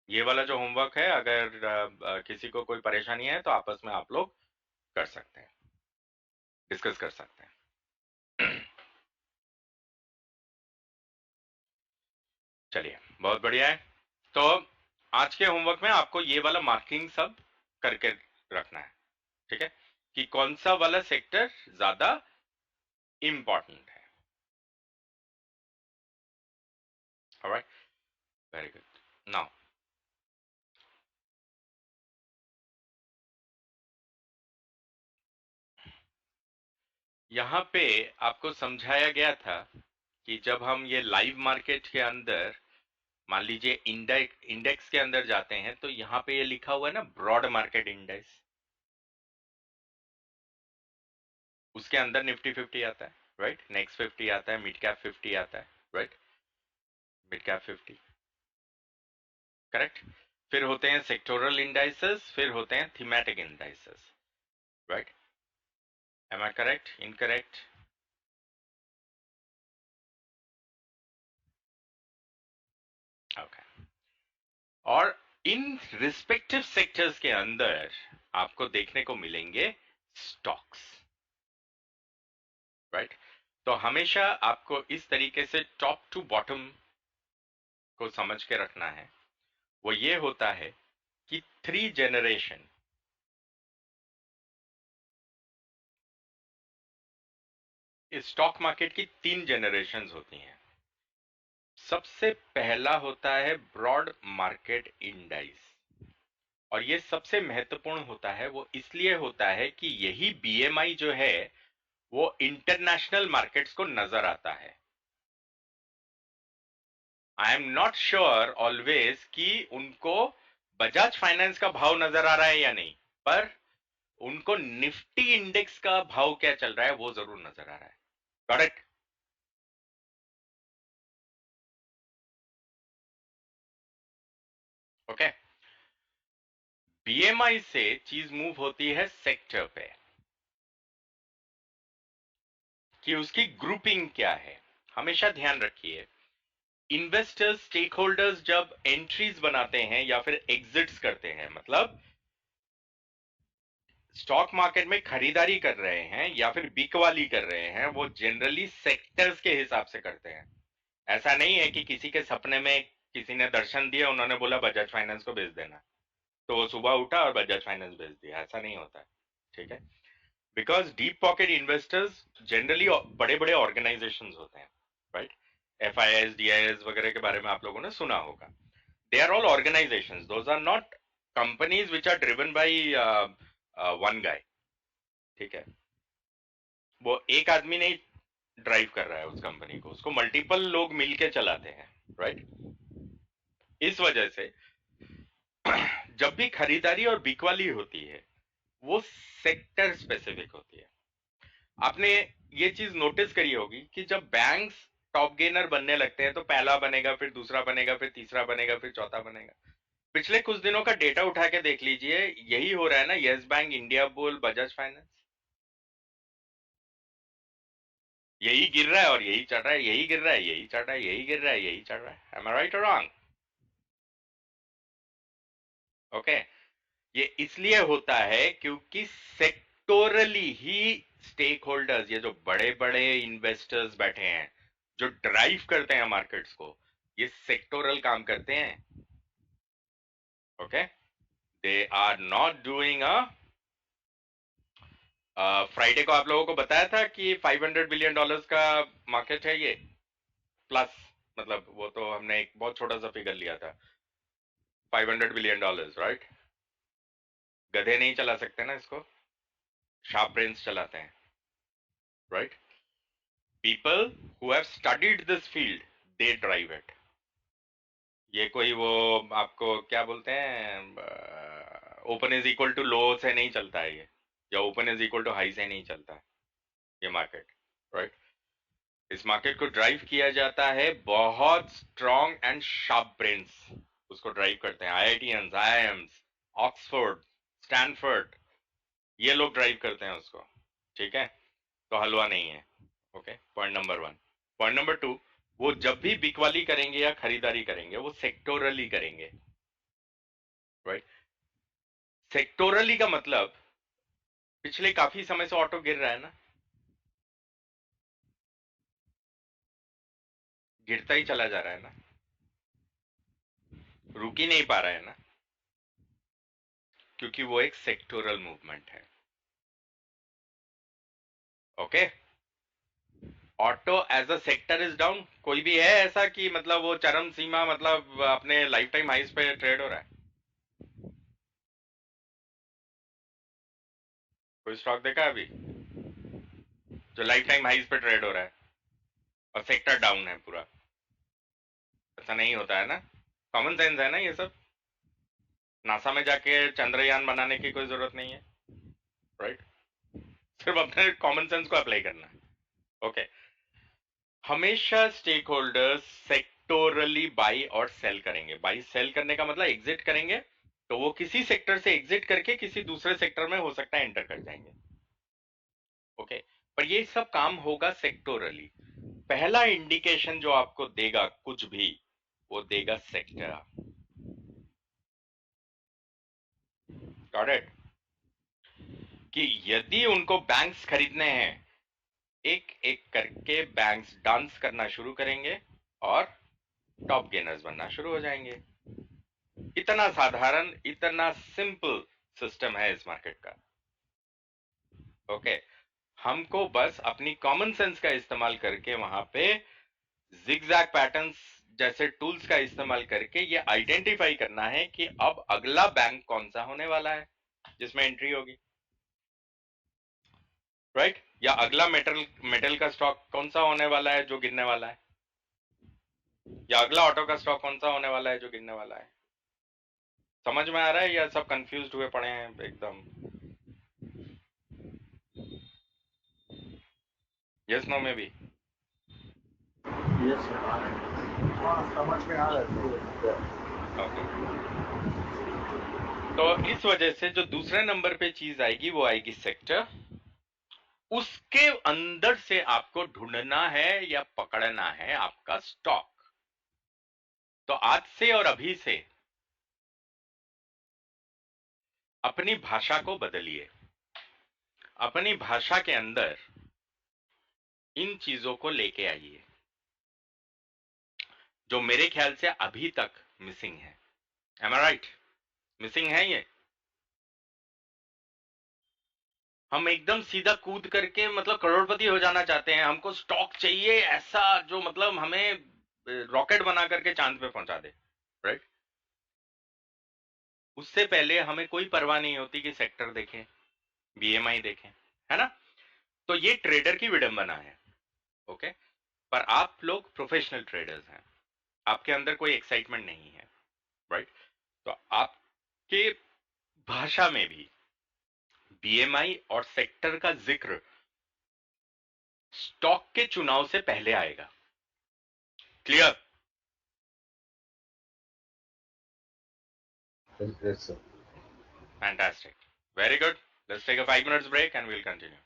ये वाला जो होमवर्क है, अगर किसी को कोई परेशानी है तो आपस में आप लोग कर सकते हैं, डिस्कस कर सकते हैं। चलिए, बहुत बढ़िया है। तो आज के होमवर्क में आपको ये वाला मार्किंग सब करके रखना है, ठीक है, कि कौन सा वाला सेक्टर ज्यादा इंपॉर्टेंट है। Alright, very good. नाउ यहाँ पे आपको समझाया गया था कि जब हम ये लाइव मार्केट के अंदर, मान लीजिए इंडेक्स के अंदर जाते हैं, तो यहाँ पे ये लिखा हुआ है ना, ब्रॉड मार्केट इंडेक्स, उसके अंदर निफ्टी 50 आता है, राइट, नेक्स्ट 50 आता है, मिड कैप 50 आता है, राइट, मिड कैप 50, करेक्ट। फिर होते हैं सेक्टोरल इंडाइसेस, फिर होते हैं thematic indices, right. Am I correct, incorrect? Okay. और इन रिस्पेक्टिव सेक्टर्स के अंदर आपको देखने को मिलेंगे स्टॉक्स, राइट। तो हमेशा आपको इस तरीके से टॉप टू बॉटम को समझ के रखना है। वो ये होता है कि 3 जनरेशन, इस स्टॉक मार्केट की 3 जनरेशन्स होती हैं। सबसे पहला होता है ब्रॉड मार्केट इंडाइस, और ये सबसे महत्वपूर्ण होता है। वो इसलिए होता है कि यही बीएमआई जो है वो इंटरनेशनल मार्केट्स को नजर आता है। आई एम नॉट श्योर ऑलवेज कि उनको बजाज फाइनेंस का भाव नजर आ रहा है या नहीं, पर उनको निफ्टी इंडेक्स का भाव क्या चल रहा है वो जरूर नजर आ रहा है। करेक्ट? ओके। बीएमआई से चीज मूव होती है सेक्टर पे, कि उसकी ग्रुपिंग क्या है। हमेशा ध्यान रखिए, इन्वेस्टर्स, स्टेक होल्डर्स जब एंट्रीज बनाते हैं या फिर एग्जिट्स करते हैं, मतलब स्टॉक मार्केट में खरीदारी कर रहे हैं या फिर बिकवाली कर रहे हैं, वो जनरली सेक्टर्स के हिसाब से करते हैं। ऐसा नहीं है कि किसी के सपने में किसी ने दर्शन दिया, उन्होंने बोला बजाज फाइनेंस को बेच देना, तो वो सुबह उठा और बजाज फाइनेंस बेच दिया, ऐसा नहीं होता है, ठीक है। Because deep pocket investors generally बड़े बड़े ऑर्गेनाइजेशन होते हैं, राइट। FIS, DIS वगैरह के बारे में आप लोगों ने सुना होगा। They are all organisations, those are not companies which are driven by one guy, ठीक है। वो एक आदमी नहीं ड्राइव कर रहा है उस कंपनी को, उसको मल्टीपल लोग मिलके चलाते हैं, राइट। इस वजह से जब भी खरीदारी और बिकवाली होती है वो सेक्टर स्पेसिफिक होती है। आपने ये चीज नोटिस करी होगी कि जब बैंक्स टॉप गेनर बनने लगते हैं तो पहला बनेगा, फिर दूसरा बनेगा, फिर तीसरा बनेगा, फिर चौथा बनेगा। पिछले कुछ दिनों का डेटा उठा के देख लीजिए, यही हो रहा है ना। Yes bank, India bull, Bajaj finance, यही गिर रहा है और यही चढ़ रहा है, यही गिर रहा है, यही चढ़ रहा है, यही गिर रहा है, यही चढ़ रहा है। एम आई राइट और रॉन्ग? ओके। ये इसलिए होता है क्योंकि सेक्टोरली ही स्टेक होल्डर्स, ये जो बड़े बड़े इन्वेस्टर्स बैठे हैं जो ड्राइव करते हैं मार्केट्स को, ये सेक्टोरल काम करते हैं। Okay, they are not doing a Friday को आप लोगों को बताया था कि $500 बिलियन का मार्केट है ये, प्लस मतलब वो तो हमने एक बहुत छोटा सा फिगर लिया था, $500 बिलियन, राइट। गधे नहीं चला सकते ना इसको, शार्प ब्रेन्स चलाते हैं, right. People who have studied this field, they drive it. ये कोई वो आपको क्या बोलते हैं, open is equal to low से नहीं चलता है ये, या open is equal to high से नहीं चलता है ये मार्केट, राइट। इस मार्केट को ड्राइव किया जाता है बहुत स्ट्रॉन्ग एंड शार्प ब्रेन्स उसको ड्राइव करते हैं, आईआईटीएंस, आईआईएम्स, ऑक्सफोर्ड, स्टैनफोर्ड, ये लोग ड्राइव करते हैं उसको, ठीक है। तो हलवा नहीं है, okay. Point number 1। Point number 2, वो जब भी बिकवाली करेंगे या खरीदारी करेंगे वो सेक्टोरली करेंगे, राइट। सेक्टोरली का मतलब पिछले काफी समय से ऑटो गिर रहा है ना, गिरता ही चला जा रहा है ना, रुक ही नहीं पा रहा है ना, क्योंकि वो एक सेक्टोरल मूवमेंट है, okay. Auto as a sector is down. कोई भी है ऐसा कि मतलब वो चरम सीमा मतलब अपने लाइफ टाइम हाइस पे ट्रेड हो रहा है? कोई स्टॉक देखा है अभी जो लाइफ टाइम हाइस पे ट्रेड हो रहा है और सेक्टर डाउन है पूरा? ऐसा नहीं होता है ना, कॉमन सेंस है ना ये सब। नासा में जाके चंद्रयान बनाने की कोई जरूरत नहीं है, राइट। सिर्फ अपने कॉमन सेंस को अप्लाई करना है, ओके। हमेशा स्टेक होल्डर्स सेक्टोरली बाई और सेल करेंगे। बाई सेल करने का मतलब एग्जिट करेंगे, तो वो किसी सेक्टर से एग्जिट करके किसी दूसरे सेक्टर में हो सकता है एंटर कर जाएंगे, ओके। पर ये सब काम होगा सेक्टोरली। पहला इंडिकेशन जो आपको देगा कुछ भी, वो देगा सेक्टर, गॉट इट। कि यदि उनको बैंक्स खरीदने हैं, एक एक करके बैंक्स डांस करना शुरू करेंगे और टॉप गेनर्स बनना शुरू हो जाएंगे। इतना साधारण, इतना सिंपल सिस्टम है इस मार्केट का, ओके। हमको बस अपनी कॉमन सेंस का इस्तेमाल करके वहां पे जिगजैग पैटर्न्स जैसे टूल्स का इस्तेमाल करके ये आइडेंटिफाई करना है कि अब अगला बैंक कौन सा होने वाला है जिसमें एंट्री होगी, राइट। या अगला मेटल मेटल का स्टॉक कौन सा होने वाला है जो गिरने वाला है, या अगला ऑटो का स्टॉक कौन सा होने वाला है जो गिरने वाला है। समझ में आ रहा है या सब कंफ्यूज हुए पड़े हैं एकदम? यस नो में भी यस सर, आ रहा है। हाँ, समझ में आ रहा है सर। ओके। तो इस वजह से जो दूसरे नंबर पे चीज आएगी वो आएगी सेक्टर। उसके अंदर से आपको ढूंढना है या पकड़ना है आपका स्टॉक। तो आज से और अभी से अपनी भाषा को बदलिए, अपनी भाषा के अंदर इन चीजों को लेके आइए जो मेरे ख्याल से अभी तक मिसिंग है। M I right? मिसिंग है ये। हम एकदम सीधा कूद करके मतलब करोड़पति हो जाना चाहते हैं, हमको स्टॉक चाहिए ऐसा जो मतलब हमें रॉकेट बना करके चांद पे पहुंचा दे, राइट। उससे पहले हमें कोई परवाह नहीं होती कि सेक्टर देखें, बीएमआई देखें, है ना। तो ये ट्रेडर की विडंबना है, ओके। पर आप लोग प्रोफेशनल ट्रेडर्स हैं, आपके अंदर कोई एक्साइटमेंट नहीं है, राइट। तो आपके भाषा में भी बीएमआई और सेक्टर का जिक्र स्टॉक के चुनाव से पहले आएगा। Clear? Yes, sir. Fantastic. Very good. Let's take a 5 minutes break and we'll continue.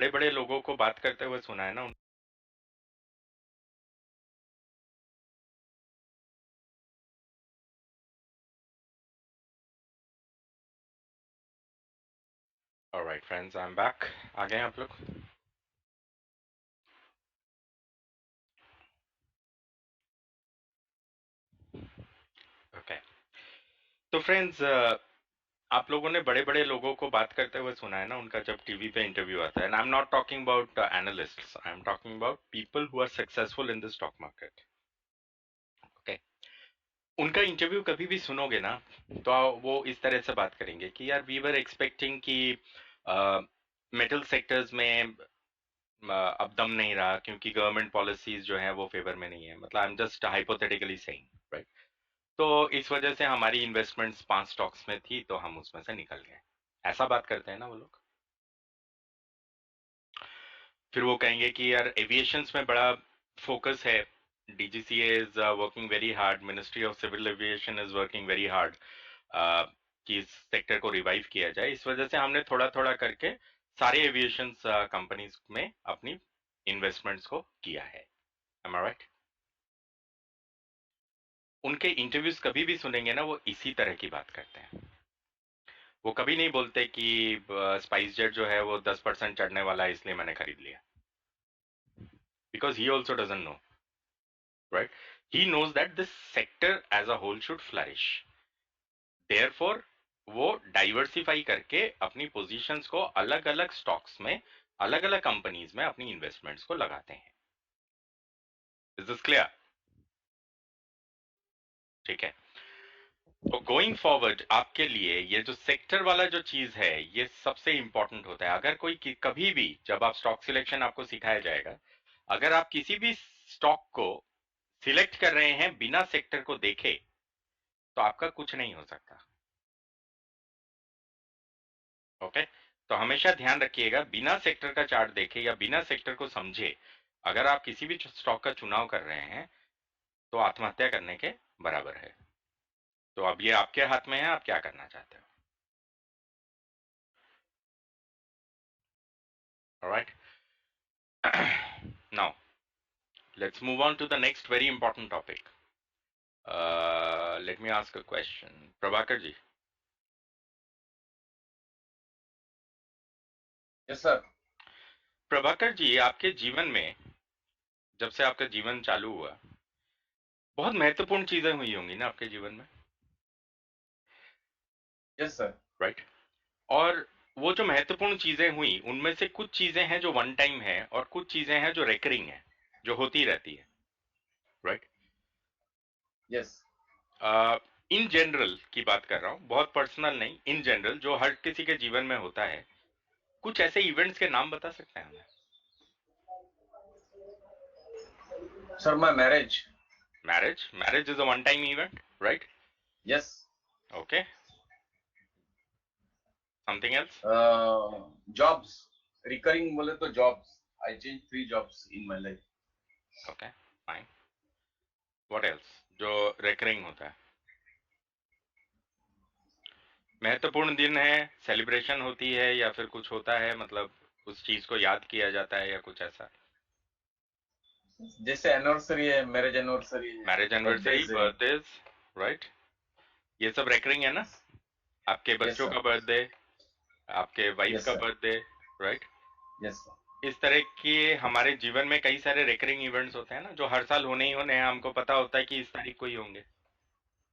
बड़े बड़े लोगों को बात करते हुए सुना है ना। Alright friends, I am back. आ गए आप लोग? ओके। तो फ्रेंड्स, आप लोगों ने बड़े बड़े लोगों को बात करते हुए सुना है ना, उनका जब टीवी पे इंटरव्यू आता है। And I am not talking about analysts, I am talking about people who are successful in the stock market. Okay. उनका इंटरव्यू कभी भी सुनोगे ना, तो वो इस तरह से बात करेंगे कि यार वी वर एक्सपेक्टिंग कि मेटल सेक्टर्स में अब दम नहीं रहा क्योंकि गवर्नमेंट पॉलिसीज जो है वो फेवर में नहीं है। मतलब I am just hypothetically saying, right. तो इस वजह से हमारी इन्वेस्टमेंट्स 5 स्टॉक्स में थी तो हम उसमें से निकल गए। ऐसा बात करते हैं ना वो लोग। फिर वो कहेंगे कि यार एविएशंस में बड़ा फोकस है, DGCA is working very hard, ministry of civil aviation is working very hard कि इस सेक्टर को रिवाइव किया जाए। इस वजह से हमने थोड़ा थोड़ा करके सारे एविएशन कंपनीज में अपनी इन्वेस्टमेंट्स को किया है। M I right? उनके इंटरव्यूज कभी भी सुनेंगे ना, वो इसी तरह की बात करते हैं। वो कभी नहीं बोलते कि स्पाइस जेट जो है वो 10% चढ़ने वाला है इसलिए मैंने खरीद लिया, because he also doesn't know, right? He knows that this sector as a whole should flourish. Therefore, वो डाइवर्सिफाई करके अपनी पोजीशंस को अलग अलग स्टॉक्स में, अलग अलग कंपनीज में अपनी इन्वेस्टमेंट्स को लगाते हैं। Is this clear? ठीक है। तो गोइंग फॉरवर्ड आपके लिए ये जो सेक्टर वाला जो चीज है ये सबसे इंपॉर्टेंट होता है। अगर कोई कभी भी जब आप स्टॉक सिलेक्शन आपको सिखाया जाएगा, अगर आप किसी भी स्टॉक को सिलेक्ट कर रहे हैं बिना सेक्टर को देखे तो आपका कुछ नहीं हो सकता। ओके। तो हमेशा ध्यान रखिएगा, बिना सेक्टर का चार्ट देखे या बिना सेक्टर को समझे अगर आप किसी भी स्टॉक का चुनाव कर रहे हैं तो आत्महत्या करने के बराबर है। तो अब ये आपके हाथ में है, आप क्या करना चाहते हो। Alright, now let's move on to the next very important topic. Let me ask a question. Prabhakar ji, yes sir. Prabhakar ji, आपके जीवन में जब से आपका जीवन चालू हुआ बहुत महत्वपूर्ण चीजें हुई होंगी ना आपके जीवन में, यस सर। राइट? और वो जो महत्वपूर्ण चीजें हुई उनमें से कुछ चीजें हैं जो वन टाइम है और कुछ चीजें हैं जो रेकरिंग है, जो होती रहती है, राइट? यस। इन जनरल की बात कर रहा हूँ, बहुत पर्सनल नहीं, इन जनरल जो हर किसी के जीवन में होता है। कुछ ऐसे इवेंट्स के नाम बता सकते हैं हमें? Sir my marriage. Marriage is a one time event, right? Yes. Okay, something else? Jobs, recurring बोले तो jobs. I change 3 jobs in my life. Okay, fine. What else जो रेकरिंग होता है? महत्वपूर्ण दिन है, सेलिब्रेशन होती है या फिर कुछ होता है, मतलब उस चीज को याद किया जाता है या कुछ ऐसा? जैसे एनिवर्सरी है, मैरिज एनिवर्सरी है, मैरिज एनिवर्सरी, birthdays है। Birthdays, right? ये सब रेकरिंग है ना? आपके यस बच्चों का सर। बर्थडे, आपके वाइफ यस का sir. Birthday, right? Yes sir. इस तरह के हमारे जीवन में कई सारे रेकरिंग इवेंट्स होते हैं ना, जो हर साल होने ही होने हैं। हमको पता होता है कि इस तारीख को ही होंगे।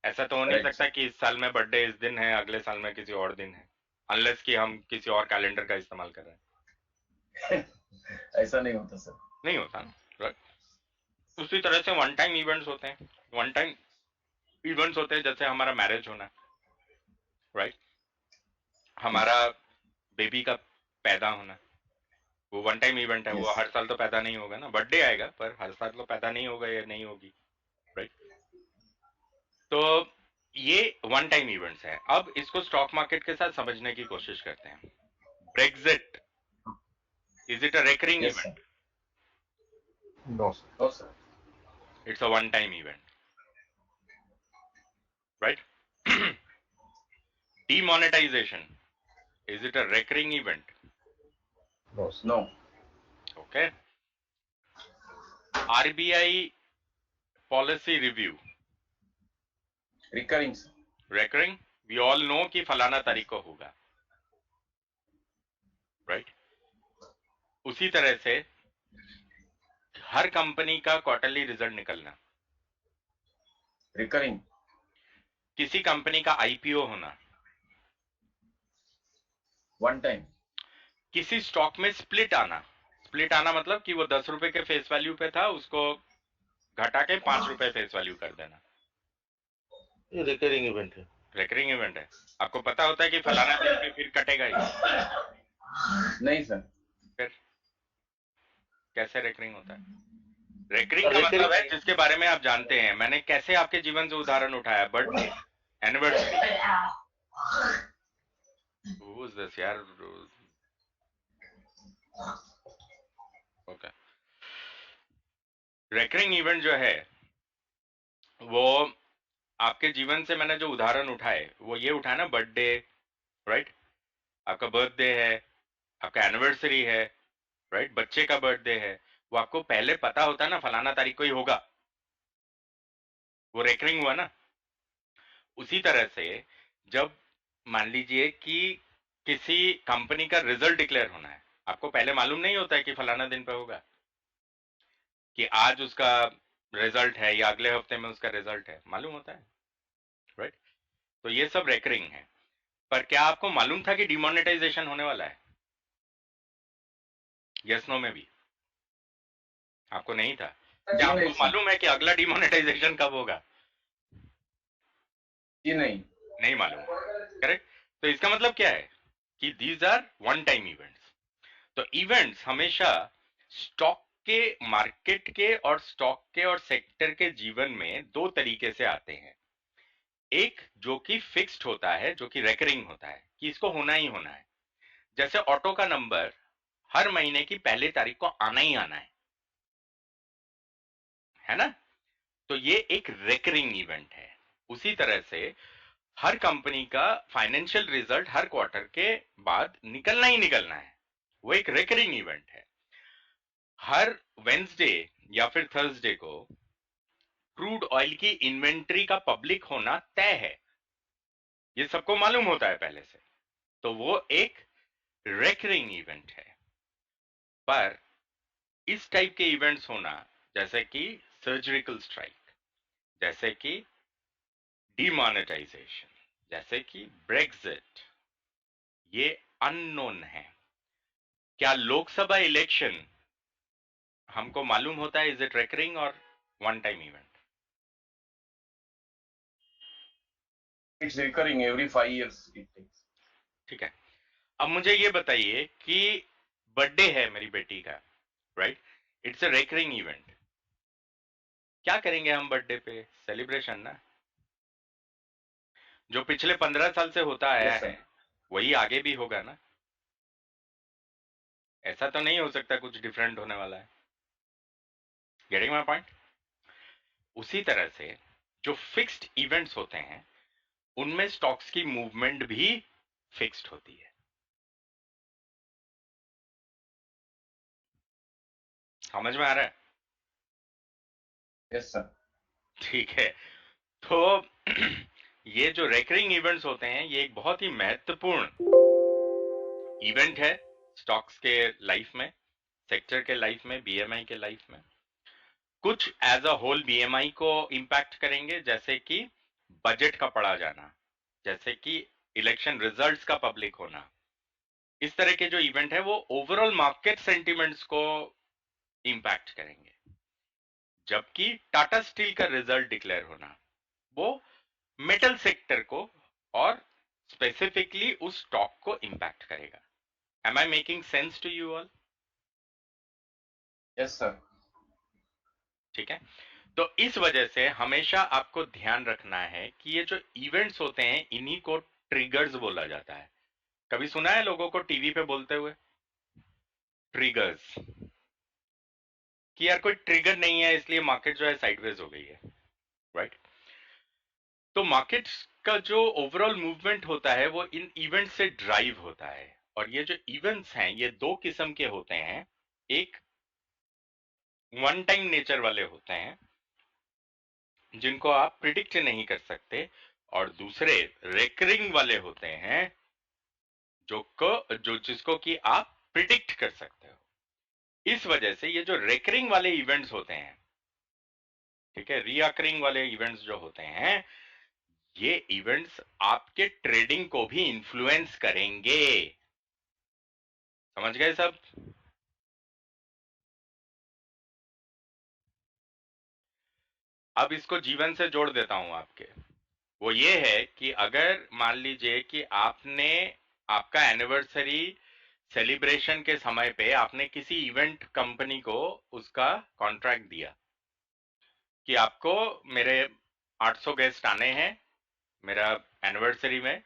ऐसा तो हो नहीं राइट सकता सर। कि इस साल में बर्थडे इस दिन है, अगले साल में किसी और दिन है, अनलेस कि हम किसी और कैलेंडर का इस्तेमाल कर रहे हैं। ऐसा नहीं होता सर। नहीं होता ना, राइट? उसी तरह से वन टाइम इवेंट्स होते हैं। वन टाइम इवेंट्स होते हैं जैसे हमारा मैरिज होना, राइट? हमारा बेबी का पैदा होना, वो वन टाइम इवेंट है। वो यस। हर साल तो पैदा नहीं होगा ना, बर्थडे आएगा पर हर साल तो पैदा नहीं होगा या नहीं होगी, राइट? तो ये वन टाइम इवेंट्स हैं। अब इसको स्टॉक मार्केट के साथ समझने की कोशिश करते हैं। Brexit, is it a recurring yes event? Sir. No, sir. No sir. It's a one time event, right? Demonetization, is it a recurring event? No, sir. No. Okay. RBI policy review, Recurring, sir. recurring. We all know कि फलाना तारीख को होगा, right? उसी तरह से हर company का quarterly result निकलना, Recurring. किसी कंपनी का आईपीओ होना, One time. किसी स्टॉक में स्प्लिट आना। स्प्लिट आना मतलब कि वो 10 रुपए के फेस वैल्यू पे था, उसको घटा के 5 रुपए फेस वैल्यू कर देना। ये रिकरिंग इवेंट है। रिकरिंग इवेंट है। आपको पता होता है कि फलाना दिन पे फिर कटेगा ही, नहीं सर। फिर कैसे रिकरिंग होता है? रिकरिंग का मतलब है जिसके बारे में आप जानते हैं। मैंने कैसे आपके जीवन से उदाहरण उठाया, birthday, anniversary. Who is this यार? ओके। रिकरिंग इवेंट जो है वो आपके जीवन से मैंने जो उदाहरण उठाए वो ये उठाया ना, बर्थडे, राइट? आपका बर्थडे है, आपका एनिवर्सरी है, राइट? बच्चे का बर्थडे है, वो आपको पहले पता होता है ना फलाना तारीख को ही होगा, वो रिकरिंग हुआ ना। उसी तरह से जब मान लीजिए कि किसी कंपनी का रिजल्ट डिक्लेयर होना है, आपको पहले मालूम नहीं होता है कि फलाना दिन पे होगा, कि आज उसका रिजल्ट है या अगले हफ्ते में उसका रिजल्ट है, मालूम होता है, राइट? तो ये सब रिकरिंग है। पर क्या आपको मालूम था कि डिमोनेटाइजेशन होने वाला है? यस नो में भी आपको नहीं था। क्या आपको मालूम है कि अगला डिमोनेटाइजेशन कब होगा? जी नहीं। नहीं मालूम, करेक्ट? तो इसका मतलब क्या है कि these are one time events. तो इवेंट्स हमेशा स्टॉक के, मार्केट के और स्टॉक के और सेक्टर के जीवन में दो तरीके से आते हैं। एक जो कि फिक्स्ड होता है, जो कि रेकरिंग होता है, कि इसको होना ही होना है। जैसे ऑटो का नंबर हर महीने की पहली तारीख को आना ही आना है ना? तो ये एक रेकरिंग इवेंट है। उसी तरह से हर कंपनी का फाइनेंशियल रिजल्ट हर क्वार्टर के बाद निकलना ही निकलना है, वो एक रेकरिंग इवेंट है। हर वेंसडे या फिर थर्सडे को क्रूड ऑयल की इन्वेंट्री का पब्लिक होना तय है, ये सबको मालूम होता है पहले से, तो वो एक रेकरिंग इवेंट है। पर इस टाइप के इवेंट्स होना, जैसे कि सर्जिकल स्ट्राइक, जैसे कि डिमोनेटाइजेशन, जैसे कि ब्रेक्सिट, ये अननोन है। क्या लोकसभा इलेक्शन हमको मालूम होता है, इज इट रेकरिंग और one time event? It's recurring every 5 years it takes. ठीक है। अब मुझे ये बताइए कि बर्थडे है मेरी बेटी का, right? It's a recurring event. क्या करेंगे हम बर्थडे पे? सेलिब्रेशन ना। जो पिछले 15 साल से होता आया Yes, sir. है वही आगे भी होगा ना। ऐसा तो नहीं हो सकता कुछ डिफरेंट होने वाला है। Getting my point? उसी तरह से जो फिक्स्ड इवेंट्स होते हैं उनमें स्टॉक्स की मूवमेंट भी फिक्स्ड होती है। समझ में आ रहा है? Yes, sir. ठीक है। तो ये जो रेकरिंग इवेंट्स होते हैं ये एक बहुत ही महत्वपूर्ण इवेंट है स्टॉक्स के लाइफ में, सेक्टर के लाइफ में, बीएमआई के लाइफ में। कुछ एज अ होल बीएमआई को इंपैक्ट करेंगे, जैसे कि बजट का पढ़ा जाना, जैसे कि इलेक्शन रिजल्ट्स का पब्लिक होना। इस तरह के जो इवेंट है वो ओवरऑल मार्केट सेंटिमेंट्स को इंपैक्ट करेंगे। जबकि टाटा स्टील का रिजल्ट डिक्लेयर होना वो मेटल सेक्टर को और स्पेसिफिकली उस स्टॉक को इंपैक्ट करेगा। Am I making sense to you all? Yes, sir. ठीक है। तो इस वजह से हमेशा आपको ध्यान रखना है कि ये जो इवेंट्स होते हैं इन्हीं को ट्रिगर्स बोला जाता है। कभी सुना है लोगों को टीवी पे बोलते हुए ट्रिगर्स, कि यार कोई ट्रिगर नहीं है इसलिए मार्केट जो है साइडवेज हो गई है, राइट? तो मार्केट का जो ओवरऑल मूवमेंट होता है वो इन इवेंट से ड्राइव होता है। और ये जो इवेंट्स हैं ये दो किस्म के होते हैं, एक वन टाइम नेचर वाले होते हैं जिनको आप प्रिडिक्ट नहीं कर सकते, और दूसरे रेकरिंग वाले होते हैं जो जिसको कि आप प्रिडिक्ट कर सकते हो। इस वजह से ये जो रेकरिंग वाले इवेंट्स होते हैं, ठीक है, रिकरिंग वाले इवेंट्स जो होते हैं, ये इवेंट्स आपके ट्रेडिंग को भी इन्फ्लुएंस करेंगे। समझ गए सब? अब इसको जीवन से जोड़ देता हूं आपके। वो ये है कि अगर मान लीजिए कि आपका एनिवर्सरी सेलिब्रेशन के समय पे आपने किसी इवेंट कंपनी को उसका कॉन्ट्रैक्ट दिया कि आपको मेरे 800 गेस्ट आने हैं मेरा एनिवर्सरी में,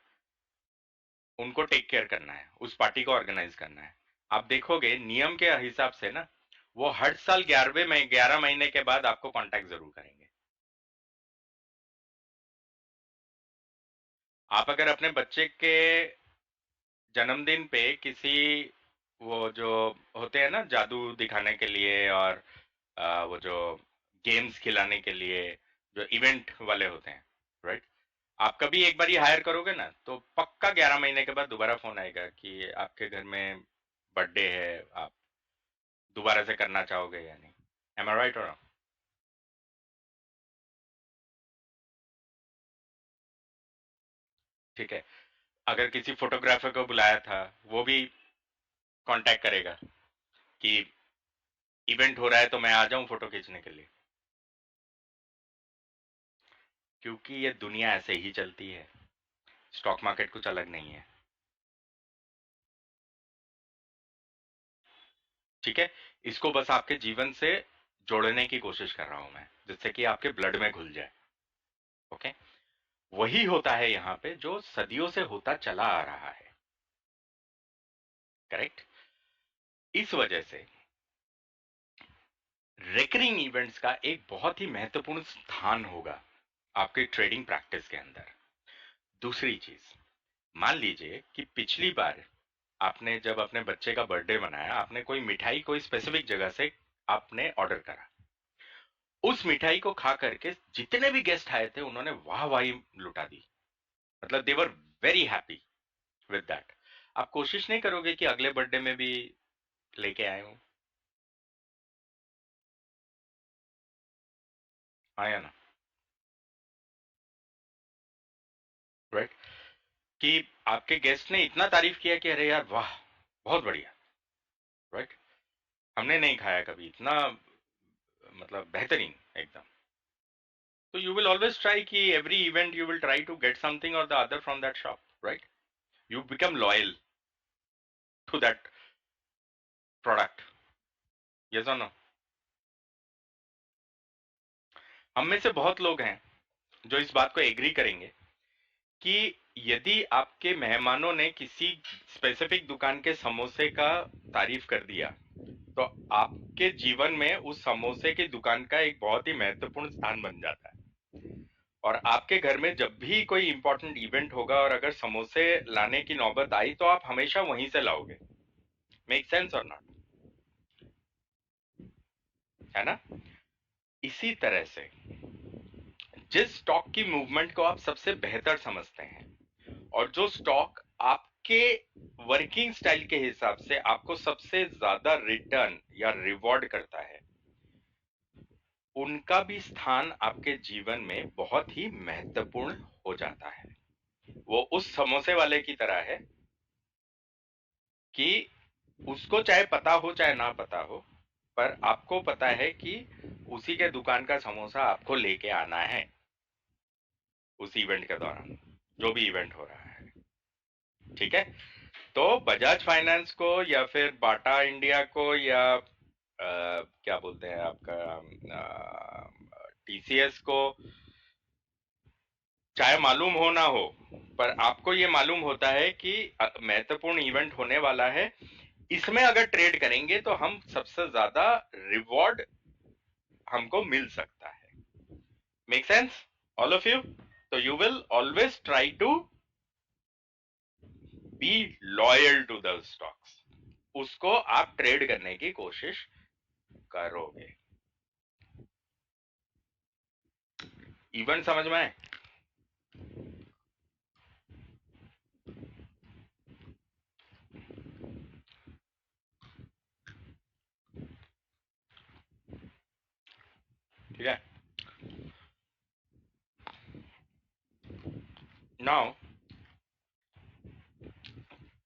उनको टेक केयर करना है, उस पार्टी को ऑर्गेनाइज करना है। आप देखोगे नियम के हिसाब से ना, वो हर साल 11 महीने के बाद आपको कांटेक्ट जरूर करेंगे। आप अगर अपने बच्चे के जन्मदिन पे किसी वो जो होते हैं ना जादू दिखाने के लिए और वो जो गेम्स खिलाने के लिए जो इवेंट वाले होते हैं, राइट, आप कभी एक बार ये हायर करोगे ना तो पक्का 11 महीने के बाद दोबारा फोन आएगा कि आपके घर में बर्थडे है, आप दोबारा से करना चाहोगे या नहीं। एम आई राइट और? ठीक है, अगर किसी फोटोग्राफर को बुलाया था वो भी कांटेक्ट करेगा कि इवेंट हो रहा है तो मैं आ जाऊं फोटो खींचने के लिए, क्योंकि ये दुनिया ऐसे ही चलती है। स्टॉक मार्केट कुछ अलग नहीं है। ठीक है, इसको बस आपके जीवन से जोड़ने की कोशिश कर रहा हूं मैं, जिससे कि आपके ब्लड में घुल जाए। ओके, वही होता है यहां पे जो सदियों से होता चला आ रहा है। करेक्ट? इस वजह से रेकरिंग इवेंट्स का एक बहुत ही महत्वपूर्ण स्थान होगा आपके ट्रेडिंग प्रैक्टिस के अंदर। दूसरी चीज, मान लीजिए कि पिछली बार आपने जब अपने बच्चे का बर्थडे मनाया, आपने कोई मिठाई कोई स्पेसिफिक जगह से आपने ऑर्डर करा, उस मिठाई को खा करके जितने भी गेस्ट आए थे उन्होंने वाह वाही लुटा दी, मतलब they were very happy with that. आप कोशिश नहीं करोगे कि अगले बर्थडे में भी लेके आए हो? आया ना? राइट, कि आपके गेस्ट ने इतना तारीफ किया कि अरे यार वाह बहुत बढ़िया, राइट, हमने नहीं खाया कभी इतना, मतलब बेहतरीन एकदम। तो you will always try कि every event you will try to get something or the other from that shop, right? You become loyal to that product. Yes or no? हम में से बहुत लोग हैं जो इस बात को एग्री करेंगे कि यदि आपके मेहमानों ने किसी स्पेसिफिक दुकान के समोसे का तारीफ कर दिया तो आपके जीवन में उस समोसे की दुकान का एक बहुत ही महत्वपूर्ण स्थान बन जाता है। और आपके घर में जब भी कोई इंपॉर्टेंट इवेंट होगा और अगर समोसे लाने की नौबत आई तो आप हमेशा वहीं से लाओगे। मेक सेंस और नॉट? है ना? इसी तरह से जिस स्टॉक की मूवमेंट को आप सबसे बेहतर समझते हैं और जो स्टॉक आपके वर्किंग स्टाइल के हिसाब से आपको सबसे ज्यादा रिटर्न या रिवॉर्ड करता है, उनका भी स्थान आपके जीवन में बहुत ही महत्वपूर्ण हो जाता है। वो उस समोसे वाले की तरह है कि उसको चाहे पता हो चाहे ना पता हो, पर आपको पता है कि उसी के दुकान का समोसा आपको लेके आना है उस इवेंट के दौरान, जो भी इवेंट हो रहा है। ठीक है, तो बजाज फाइनेंस को या फिर बाटा इंडिया को या क्या बोलते हैं आपका टीसीएस को, चाहे मालूम हो ना हो, पर आपको ये मालूम होता है कि महत्वपूर्ण इवेंट होने वाला है, इसमें अगर ट्रेड करेंगे तो हम सबसे ज्यादा रिवॉर्ड हमको मिल सकता है। Make sense all of you? तो you will always try to be loyal to the stocks, उसको आप ट्रेड करने की कोशिश करोगे। इवन समझ में आए? ठीक है। नाउ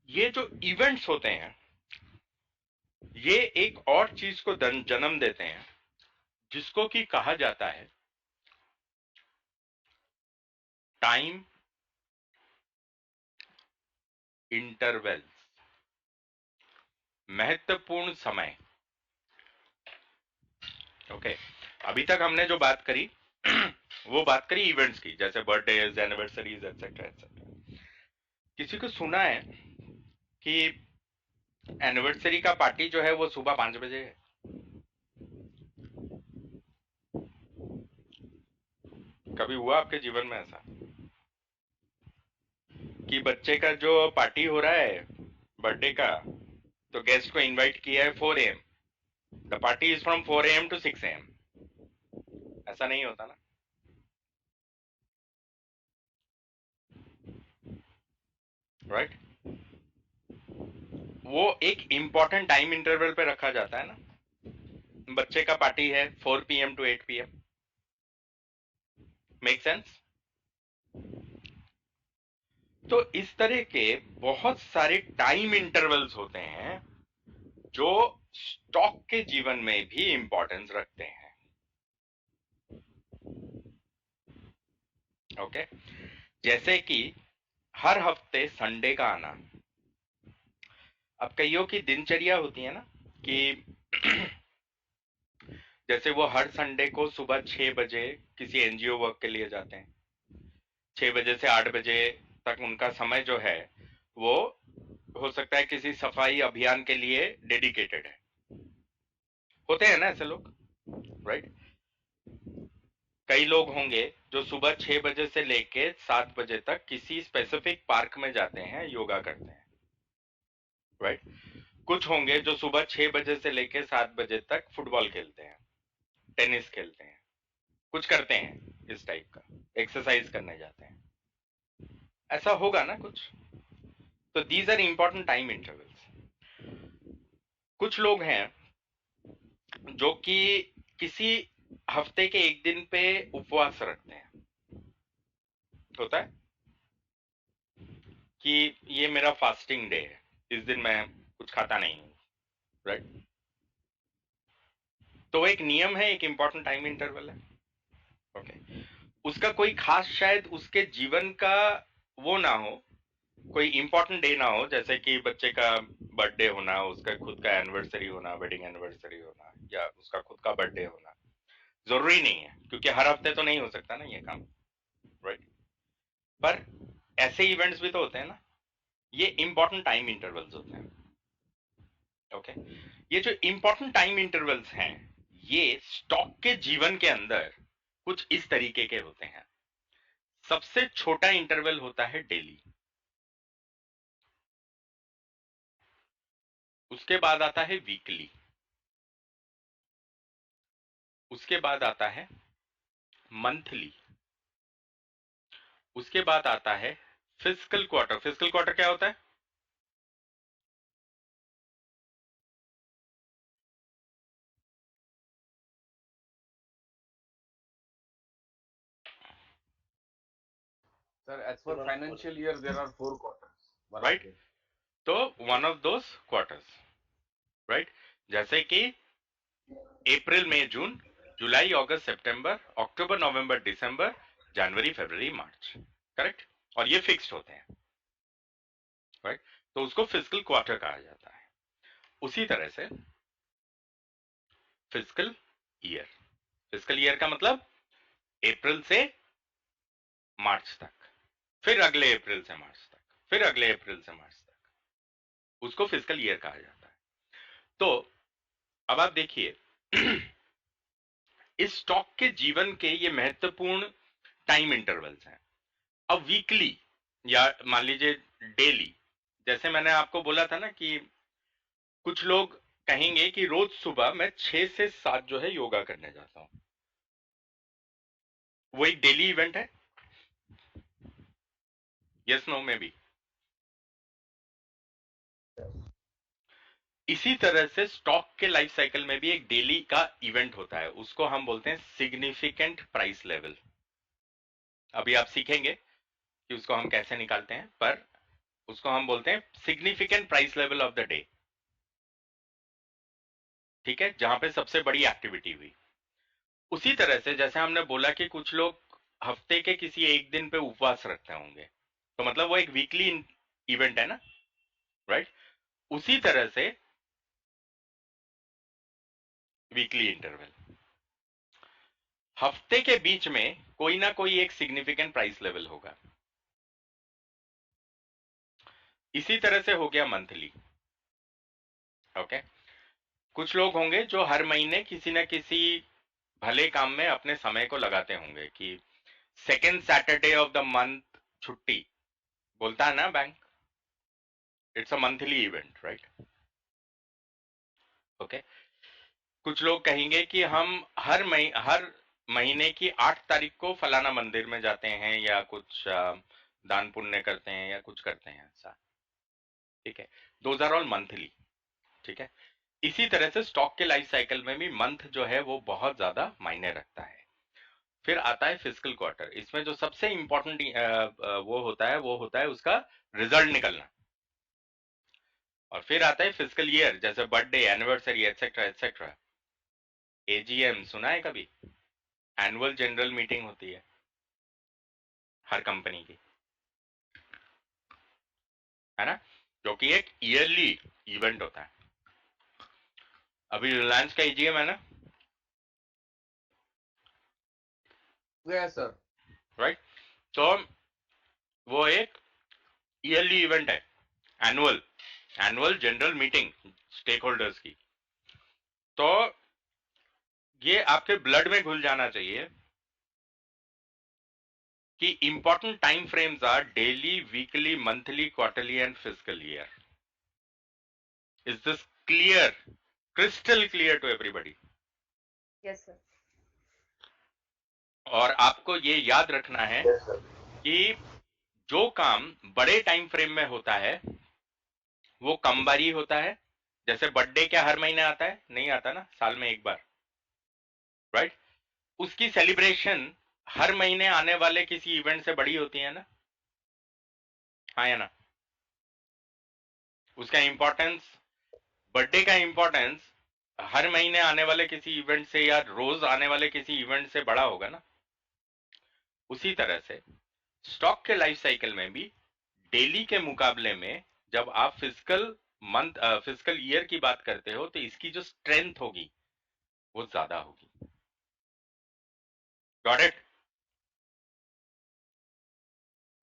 ये जो इवेंट्स होते हैं ये एक और चीज को जन्म देते हैं जिसको कि कहा जाता है टाइम इंटरवल, महत्वपूर्ण समय। ओके, अभी तक हमने जो बात करी वो बात करी इवेंट्स की, जैसे बर्थडेज, एनिवर्सरीज, एटसेट्रा एटसेट्रा। किसी को सुना है कि एनिवर्सरी का पार्टी जो है वो सुबह 5 बजे है? कभी हुआ आपके जीवन में ऐसा कि बच्चे का जो पार्टी हो रहा है बर्थडे का, तो गेस्ट को इनवाइट किया है 4 AM, the party is from 4 AM to 6 AM? ऐसा नहीं होता ना? राइट? वो एक इंपॉर्टेंट टाइम इंटरवल पे रखा जाता है ना। बच्चे का पार्टी है 4 PM to 8 PM। Make sense? तो इस तरह के बहुत सारे टाइम इंटरवल्स होते हैं जो स्टॉक के जीवन में भी इंपॉर्टेंस रखते हैं। ओके, जैसे कि हर हफ्ते संडे का आना। अब कईयों की दिनचर्या होती है ना कि जैसे वो हर संडे को सुबह 6 बजे किसी एनजीओ वर्क के लिए जाते हैं, 6 बजे से 8 बजे तक उनका समय जो है वो हो सकता है किसी सफाई अभियान के लिए डेडिकेटेड है। होते हैं ना ऐसे लोग, राइट? कई लोग होंगे जो सुबह 6 बजे से लेके 7 बजे तक किसी स्पेसिफिक पार्क में जाते हैं, योगा करते हैं, राइट? कुछ होंगे जो सुबह 6 बजे से लेके 7 बजे तक फुटबॉल खेलते हैं, टेनिस खेलते हैं, कुछ करते हैं इस टाइप का, एक्सरसाइज करने जाते हैं। ऐसा होगा ना कुछ? तो these are important time intervals. कुछ लोग हैं जो कि किसी हफ्ते के एक दिन पे उपवास रखते हैं। होता है कि ये मेरा फास्टिंग डे है, इस दिन मैं कुछ खाता नहीं हूं, राइट? तो एक नियम है, एक इंपॉर्टेंट टाइम इंटरवल है। ओके, उसका कोई खास शायद उसके जीवन का वो ना हो, कोई इंपॉर्टेंट डे ना हो, जैसे कि बच्चे का बर्थडे होना, उसका खुद का एनिवर्सरी होना, वेडिंग एनिवर्सरी होना, या उसका खुद का बर्थडे होना। जरूरी नहीं है, क्योंकि हर हफ्ते तो नहीं हो सकता ना ये काम, राइट? पर ऐसे इवेंट्स भी तो होते हैं ना, ये इंपॉर्टेंट टाइम इंटरवल्स होते हैं। ओके, ये जो इंपॉर्टेंट टाइम इंटरवल्स हैं ये स्टॉक के जीवन के अंदर कुछ इस तरीके के होते हैं। सबसे छोटा इंटरवल होता है डेली, उसके बाद आता है वीकली, उसके बाद आता है मंथली, उसके बाद आता है फिस्कल क्वार्टर। फिस्कल क्वार्टर क्या होता है? Sir, as per financial year, there are 4 quarters. One Right. of them. तो one of those quarters, right? जैसे कि अप्रैल, मई, जून, जुलाई, अगस्त, सितंबर, अक्टूबर, नवंबर, दिसंबर, जनवरी, फरवरी, मार्च, करेक्ट? और ये फिक्स्ड होते हैं, राइट? तो उसको फिस्कल क्वार्टर कहा जाता है। उसी तरह से फिस्कल ईयर, फिस्कल ईयर का मतलब अप्रैल से मार्च तक, फिर अगले अप्रैल से मार्च तक, फिर अगले अप्रैल से मार्च तक, उसको फिस्कल ईयर कहा जाता है। तो अब आप देखिए इस स्टॉक के जीवन के ये महत्वपूर्ण टाइम इंटरवल्स हैं। अब वीकली या मान लीजिए डेली, जैसे मैंने आपको बोला था ना कि कुछ लोग कहेंगे कि रोज सुबह मैं 6 से 7 जो है योगा करने जाता हूं, वो एक डेली इवेंट है? यस नो में भी। इसी तरह से स्टॉक के लाइफ साइकिल में भी एक डेली का इवेंट होता है, उसको हम बोलते हैं सिग्निफिकेंट प्राइस लेवल। अभी आप सीखेंगे कि उसको हम कैसे निकालते हैं, पर उसको हम बोलते हैं significant price level of the day. ठीक है, जहां पे सबसे बड़ी एक्टिविटी हुई। उसी तरह से जैसे हमने बोला कि कुछ लोग हफ्ते के किसी एक दिन पे उपवास रखते होंगे, तो मतलब वो एक वीकली इवेंट है ना, राइट? उसी तरह से वीकली इंटरवल, हफ्ते के बीच में कोई ना कोई एक सिग्निफिकेंट प्राइस लेवल होगा। इसी तरह से हो गया मंथली। ओके, कुछ लोग होंगे जो हर महीने किसी न किसी भले काम में अपने समय को लगाते होंगे कि second Saturday of the month छुट्टी बोलता है ना bank, it's a monthly event, right? Okay, कुछ लोग कहेंगे कि हम हर महीने की 8 तारीख को फलाना मंदिर में जाते हैं या कुछ दान पुण्य करते हैं या कुछ करते हैं ऐसा। ठीक है, दोज आर ऑल मंथली। ठीक है, इसी तरह से स्टॉक के लाइफ साइकिल में भी मंथ जो है वो बहुत ज्यादा मायने रखता है। फिर आता है फिस्कल क्वार्टर। इसमें जो सबसे इंपॉर्टेंट वो होता है उसका रिजल्ट निकलना। और फिर आता है फिस्कल ईयर, जैसे birthday, anniversary, etcetera etcetera. AGM सुना है कभी? एनुअल जनरल मीटिंग होती है हर कंपनी की, है ना, जो कि एक ईयरली इवेंट होता है। अभी रिलायंस का एजीएम है ना, गया सर। राइट? तो वो एक ईयरली इवेंट है, annual general meeting stakeholders की। तो ये आपके ब्लड में घुल जाना चाहिए कि important time frames are daily, weekly, monthly, quarterly and fiscal year. Is this clear, crystal clear to everybody? Yes sir. और आपको ये याद रखना है Yes, sir. कि जो काम बड़े टाइम फ्रेम में होता है वो कम बारी होता है। जैसे बर्थडे क्या हर महीने आता है? नहीं आता ना, साल में एक बार, राइट? उसकी सेलिब्रेशन हर महीने आने वाले किसी इवेंट से बड़ी होती है ना, हाँ या ना? उसका इंपॉर्टेंस, बर्थडे का इंपॉर्टेंस हर महीने आने वाले किसी इवेंट से या रोज आने वाले किसी इवेंट से बड़ा होगा ना। उसी तरह से स्टॉक के लाइफ साइकिल में भी डेली के मुकाबले में जब आप फिजिकल ईयर की बात करते हो तो इसकी जो स्ट्रेंथ होगी वो ज्यादा होगी। Got it?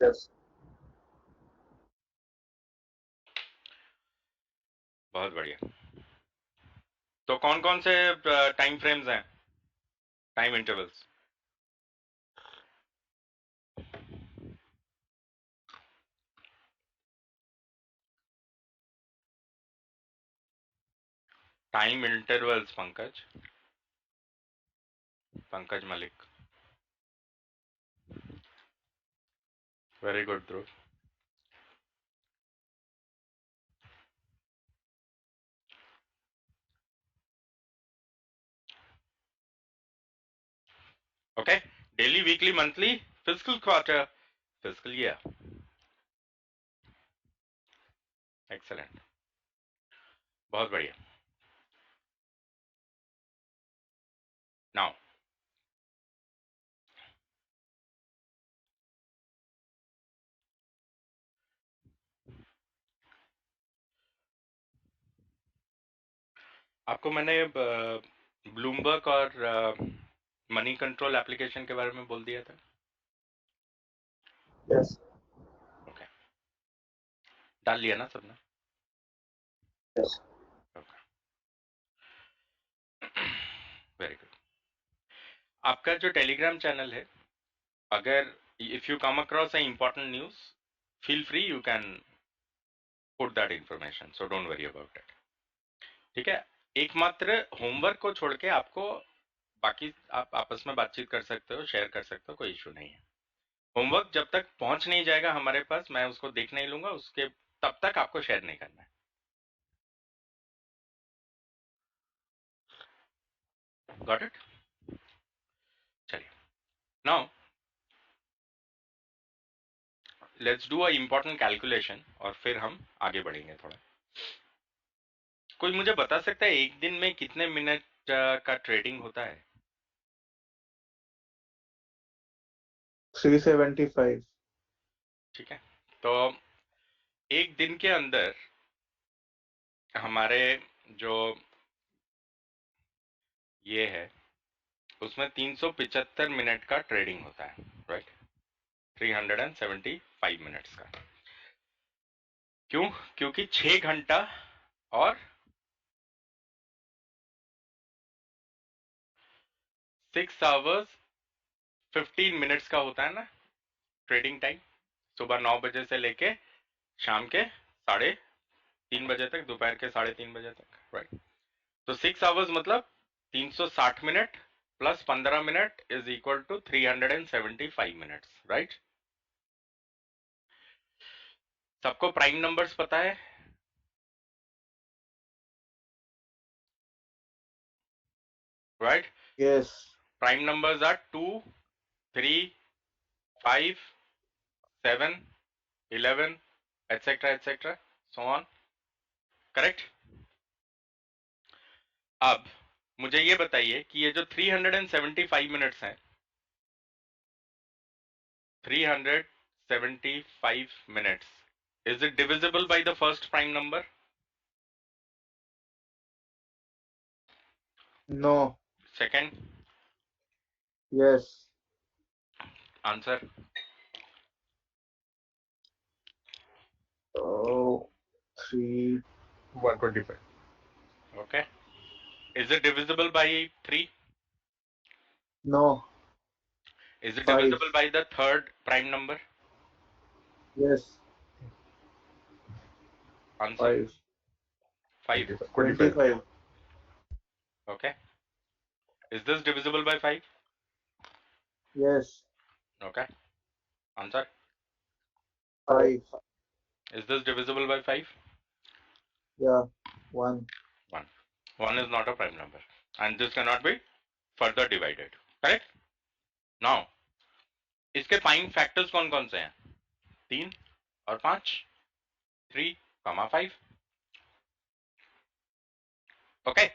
Yes. बहुत बढ़िया। तो कौन कौन से टाइम फ्रेम्स हैं, time intervals? Time intervals, Pankaj Malik, very good Dhruv. Okay, daily, weekly, monthly, fiscal quarter, fiscal year. Excellent, बहुत बढ़िया। नाउ आपको मैंने ब्लूमबर्ग और मनी कंट्रोल एप्लीकेशन के बारे में बोल दिया था। Yes. ओके, डाल लिया ना सबने? Yes. Very good. आपका जो टेलीग्राम चैनल है, अगर if you come across a important news, feel free, you can put that information, so don't worry about it. ठीक है, एकमात्र होमवर्क को छोड़ के आपको बाकी आप आपस में बातचीत कर सकते हो, शेयर कर सकते हो, कोई इशू नहीं है। होमवर्क जब तक पहुंच नहीं जाएगा हमारे पास, मैं उसको देख नहीं लूंगा, उसके तब तक आपको शेयर नहीं करना है। Got it? चलिए, now let's do a important calculation और फिर हम आगे बढ़ेंगे थोड़ा। कोई मुझे बता सकता है एक दिन में कितने मिनट का ट्रेडिंग होता है? 375। ठीक है, तो एक दिन के अंदर हमारे जो ये है उसमें 375 मिनट का ट्रेडिंग होता है, राइट? 375 मिनट्स का। क्यों? क्योंकि 6 घंटा और 6 आवर्स 15 मिनट्स का होता है ना ट्रेडिंग टाइम, सुबह 9 बजे से लेके शाम के 3:30 बजे तक, दोपहर के 3:30 बजे तक, राइट? तो 6 आवर्स मतलब 360 minute plus 15 minute is equal to 375 minutes, right? सबको प्राइम नंबर्स पता है? Right? Yes. Prime numbers are 2, 3, 5, 7, 11, etc., etc., so on. Correct? अब मुझे ये बताइए कि ये जो 375 मिनट्स हैं, 375 minutes, is it divisible by the first prime number? No. Second? Yes. Answer? Oh, 3. 125. Okay, is it divisible by 3? No. Is it 5. Divisible by the third prime number? Yes. Answer? 5. 5. 25. Okay. Is this divisible by 5? Yes. Okay. Answer? 5. Is this divisible by 5? Yeah. 1. 1. 1 is not a prime number. And this cannot be further divided. Correct? Now, इसके prime factors कौन कौन से हैं? 3 और 5. 3, 5. Okay.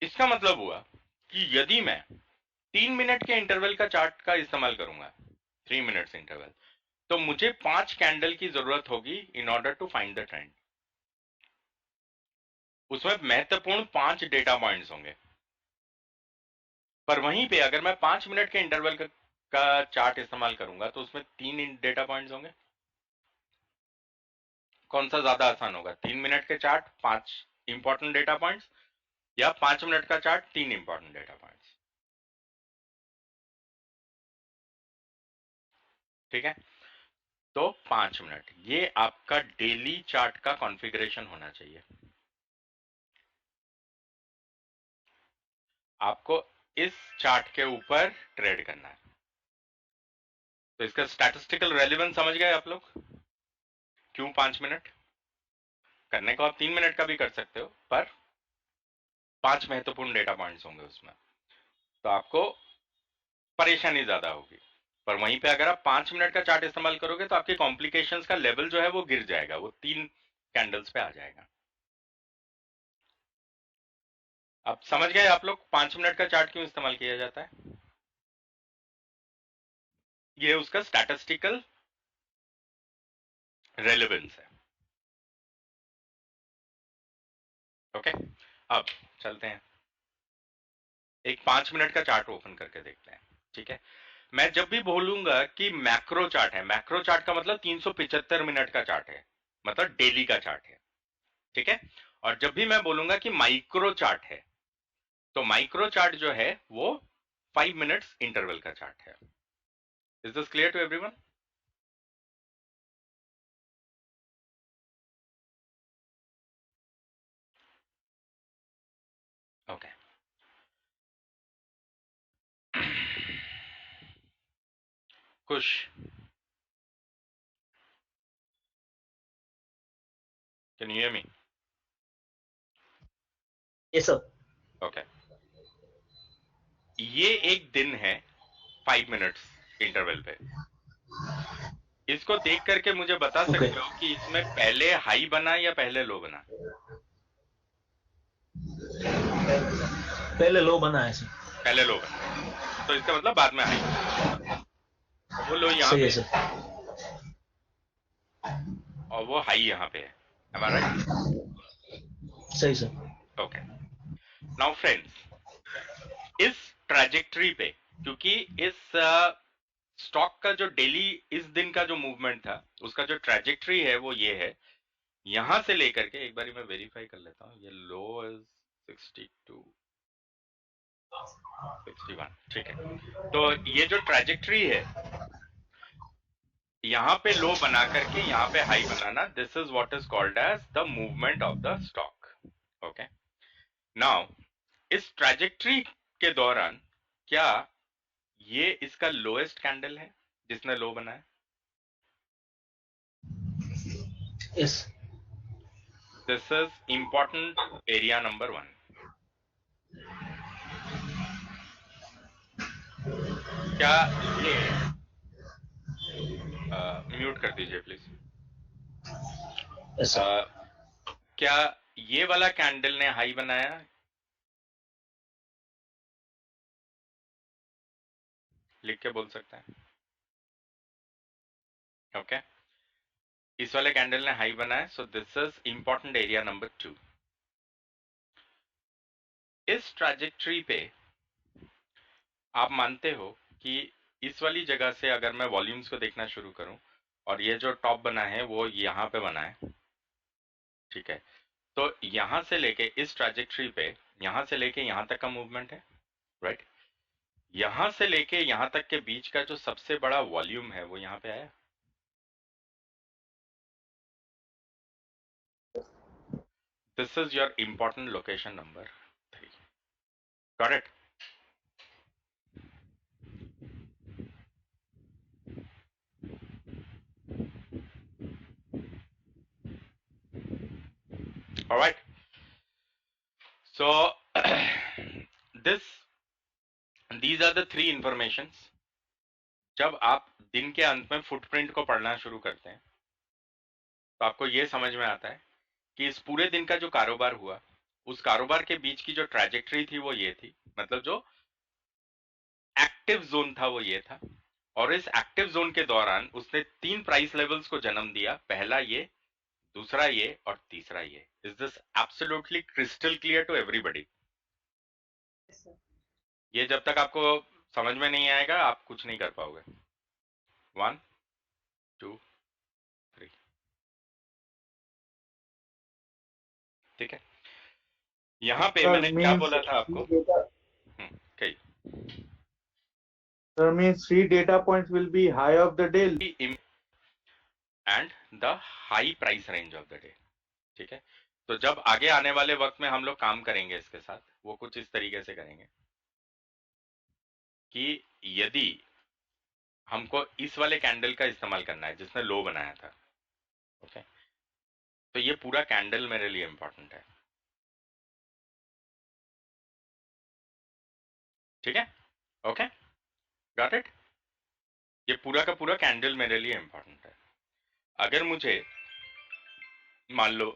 इसका मतलब हुआ कि यदि मैं 3 मिनट के इंटरवल का चार्ट का इस्तेमाल करूंगा, 3 मिनट्स इंटरवल, तो मुझे 5 कैंडल की जरूरत होगी in order to find the trend. उसमें महत्वपूर्ण 5 डेटा पॉइंट्स होंगे, पर वहीं पे अगर मैं 5 मिनट के इंटरवल का चार्ट इस्तेमाल करूंगा तो उसमें 3 डेटा पॉइंट्स होंगे। कौन सा ज्यादा आसान होगा? 3 मिनट के चार्ट 5 इंपॉर्टेंट डेटा पॉइंट्स, या 5 मिनट का चार्ट 3 इंपॉर्टेंट डेटा पॉइंट्स? ठीक है, तो 5 मिनट, ये आपका डेली चार्ट का कॉन्फ़िगरेशन होना चाहिए। आपको इस चार्ट के ऊपर ट्रेड करना है। तो इसका स्टैटिस्टिकल रेलेवेंस समझ गए आप लोग? क्यों 5 मिनट? करने को आप 3 मिनट का भी कर सकते हो, पर 5 महत्वपूर्ण डेटा पॉइंट्स होंगे उसमें, तो आपको परेशानी ज्यादा होगी। पर वहीं पे अगर आप 5 मिनट का चार्ट इस्तेमाल करोगे तो आपके कॉम्प्लिकेशंस का लेवल जो है वो गिर जाएगा, वो 3 कैंडल्स पे आ जाएगा। अब समझ गए आप लोग 5 मिनट का चार्ट क्यों इस्तेमाल किया जाता है? ये उसका स्टैटिस्टिकल रेलेवेंस है। ओके, अब चलते हैं, एक 5 मिनट का चार्ट ओपन करके देखते हैं। ठीक है, मैं जब भी बोलूंगा कि मैक्रो चार्ट है, मैक्रो चार्ट का मतलब 375 मिनट का चार्ट है, मतलब डेली का चार्ट है। ठीक है, और जब भी मैं बोलूंगा कि माइक्रो चार्ट है, तो माइक्रो चार्ट जो है वो 5 मिनट्स इंटरवल का चार्ट है। Is this clear to everyone? Okay Khush can you hear me? Yes, sir. Okay ये एक दिन है 5 मिनट्स इंटरवल पे। इसको देख करके मुझे बता सकते हो कि इसमें पहले हाई बना या पहले लो बना? पहले लो बना है सर। पहले लो बना, तो इसका मतलब बाद में हाई बना। वो लो यहाँ सही पे है सर। और वो हाई यहाँ पे है। Am I right? सही सर। ओके नाउ फ्रेंड्स, इस ट्रैजेक्टरी पे, क्योंकि इस स्टॉक का जो डेली इस दिन का जो मूवमेंट था उसका जो ट्रैजेक्टरी है वो ये है, यहां से लेकर के, एक बारी मैं वेरीफाई कर लेता हूँ, ये लो इज 62 61, ठीक है। तो ये जो ट्रैजेक्टरी है, यहाँ पे लो बना करके यहाँ पे हाई बनाना, this is what is called as the movement of the stock. Okay now इस ट्रैजेक्टरी के दौरान क्या ये इसका लोएस्ट कैंडल है जिसने लो बनाया? Yes. This is important area number 1। क्या ये म्यूट कर दीजिए प्लीज। Yes sir. क्या ये वाला कैंडल ने हाई बनाया? लिख के बोल सकते हैं। ओके इस वाले कैंडल ने हाई बनाया, so this is important area number 2। इस ट्रैजेक्टरी पे आप मानते हो कि इस वाली जगह से अगर मैं वॉल्यूम्स को देखना शुरू करूं और ये जो टॉप बना है वो यहां पे बना है, ठीक है, तो यहां से लेके इस ट्रैजेक्टरी पे यहां से लेके यहां तक का मूवमेंट है, राइट? यहां से लेके यहां तक के बीच का जो सबसे बड़ा वॉल्यूम है वो यहां पे आया। This is your important location number 3। Got it? Alright, so these are the 3 informations। जब आप दिन के अंत में फुटप्रिंट को पढ़ना शुरू करते हैं तो आपको यह समझ में आता है कि इस पूरे दिन का जो कारोबार हुआ उस कारोबार के बीच की जो ट्रैजेक्टरी थी वो ये थी, मतलब जो एक्टिव जोन था वो ये था, और इस एक्टिव जोन के दौरान उसने 3 प्राइस लेवल्स को जन्म दिया, पहला ये, दूसरा ये और तीसरा ये। Is this absolutely crystal clear to everybody? ये जब तक आपको समझ में नहीं आएगा आप कुछ नहीं कर पाओगे। 1 2 3, ठीक है। यहां पे मैंने क्या बोला था आपको? कही Sir, means 3 data points will be high of the day. And the high price range of the day, ठीक है। तो जब आगे आने वाले वक्त में हम लोग काम करेंगे इसके साथ, वो कुछ इस तरीके से करेंगे कि यदि हमको इस वाले कैंडल का इस्तेमाल करना है जिसने लो बनाया था, ओके, तो ये पूरा कैंडल मेरे लिए इंपॉर्टेंट है, ठीक है? Okay got it? ये पूरा का पूरा कैंडल मेरे लिए इंपॉर्टेंट है। अगर मुझे मान लो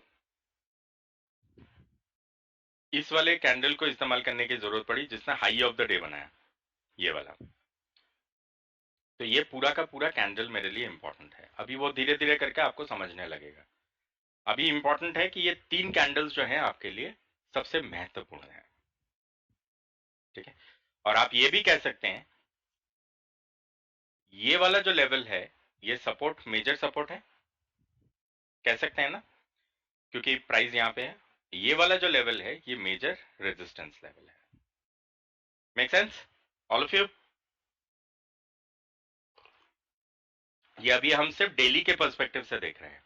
इस वाले कैंडल को इस्तेमाल करने की जरूरत पड़ी जिसने हाई ऑफ द डे बनाया, ये वाला, तो ये पूरा का पूरा कैंडल मेरे लिए इंपॉर्टेंट है। अभी वो धीरे धीरे करके आपको समझने लगेगा। अभी इंपॉर्टेंट है कि ये 3 कैंडल्स जो हैं आपके लिए सबसे महत्वपूर्ण है, ठीक है। और आप ये भी कह सकते हैं ये वाला जो लेवल है ये सपोर्ट, मेजर सपोर्ट है, कह सकते हैं ना, क्योंकि प्राइस यहां पे है। ये वाला जो लेवल है ये मेजर रेजिस्टेंस लेवल है। Make sense all of you? ये अभी हम सिर्फ डेली के पर्सपेक्टिव से देख रहे हैं,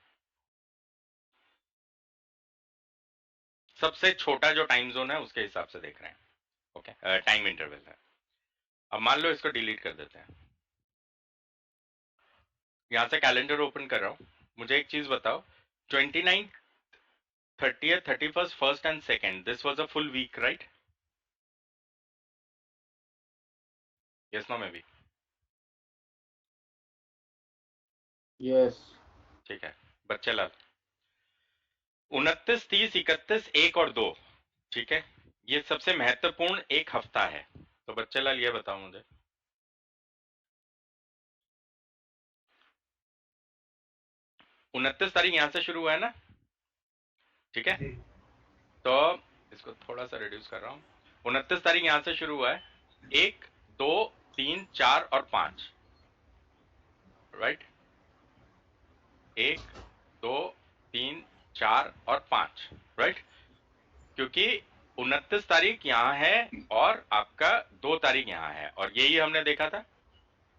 सबसे छोटा जो टाइम जोन है उसके हिसाब से देख रहे हैं। ओके, टाइम इंटरवल है। अब मान लो इसको डिलीट कर देते हैं। यहां से कैलेंडर ओपन कर रहा हूं। मुझे एक चीज बताओ, 29, 30th, 31st, 1st and 2nd, this was a full week, right? Yes, no, maybe. Yes. ठीक है बच्चे लाल, 29, 30, 31, 1 और 2, ठीक है, ये सबसे महत्वपूर्ण एक हफ्ता है। तो बच्चे लाल ये बताओ मुझे, 29 तारीख यहां से शुरू हुआ है ना, ठीक है, तो इसको थोड़ा सा रिड्यूस कर रहा हूं। 29 तारीख यहां से शुरू हुआ है, 1, 2, 3, 4 और 5, राइट, 1, 2, 3, 4 और 5, राइट, क्योंकि 29 तारीख यहाँ है और आपका 2 तारीख यहाँ है, और यही हमने देखा था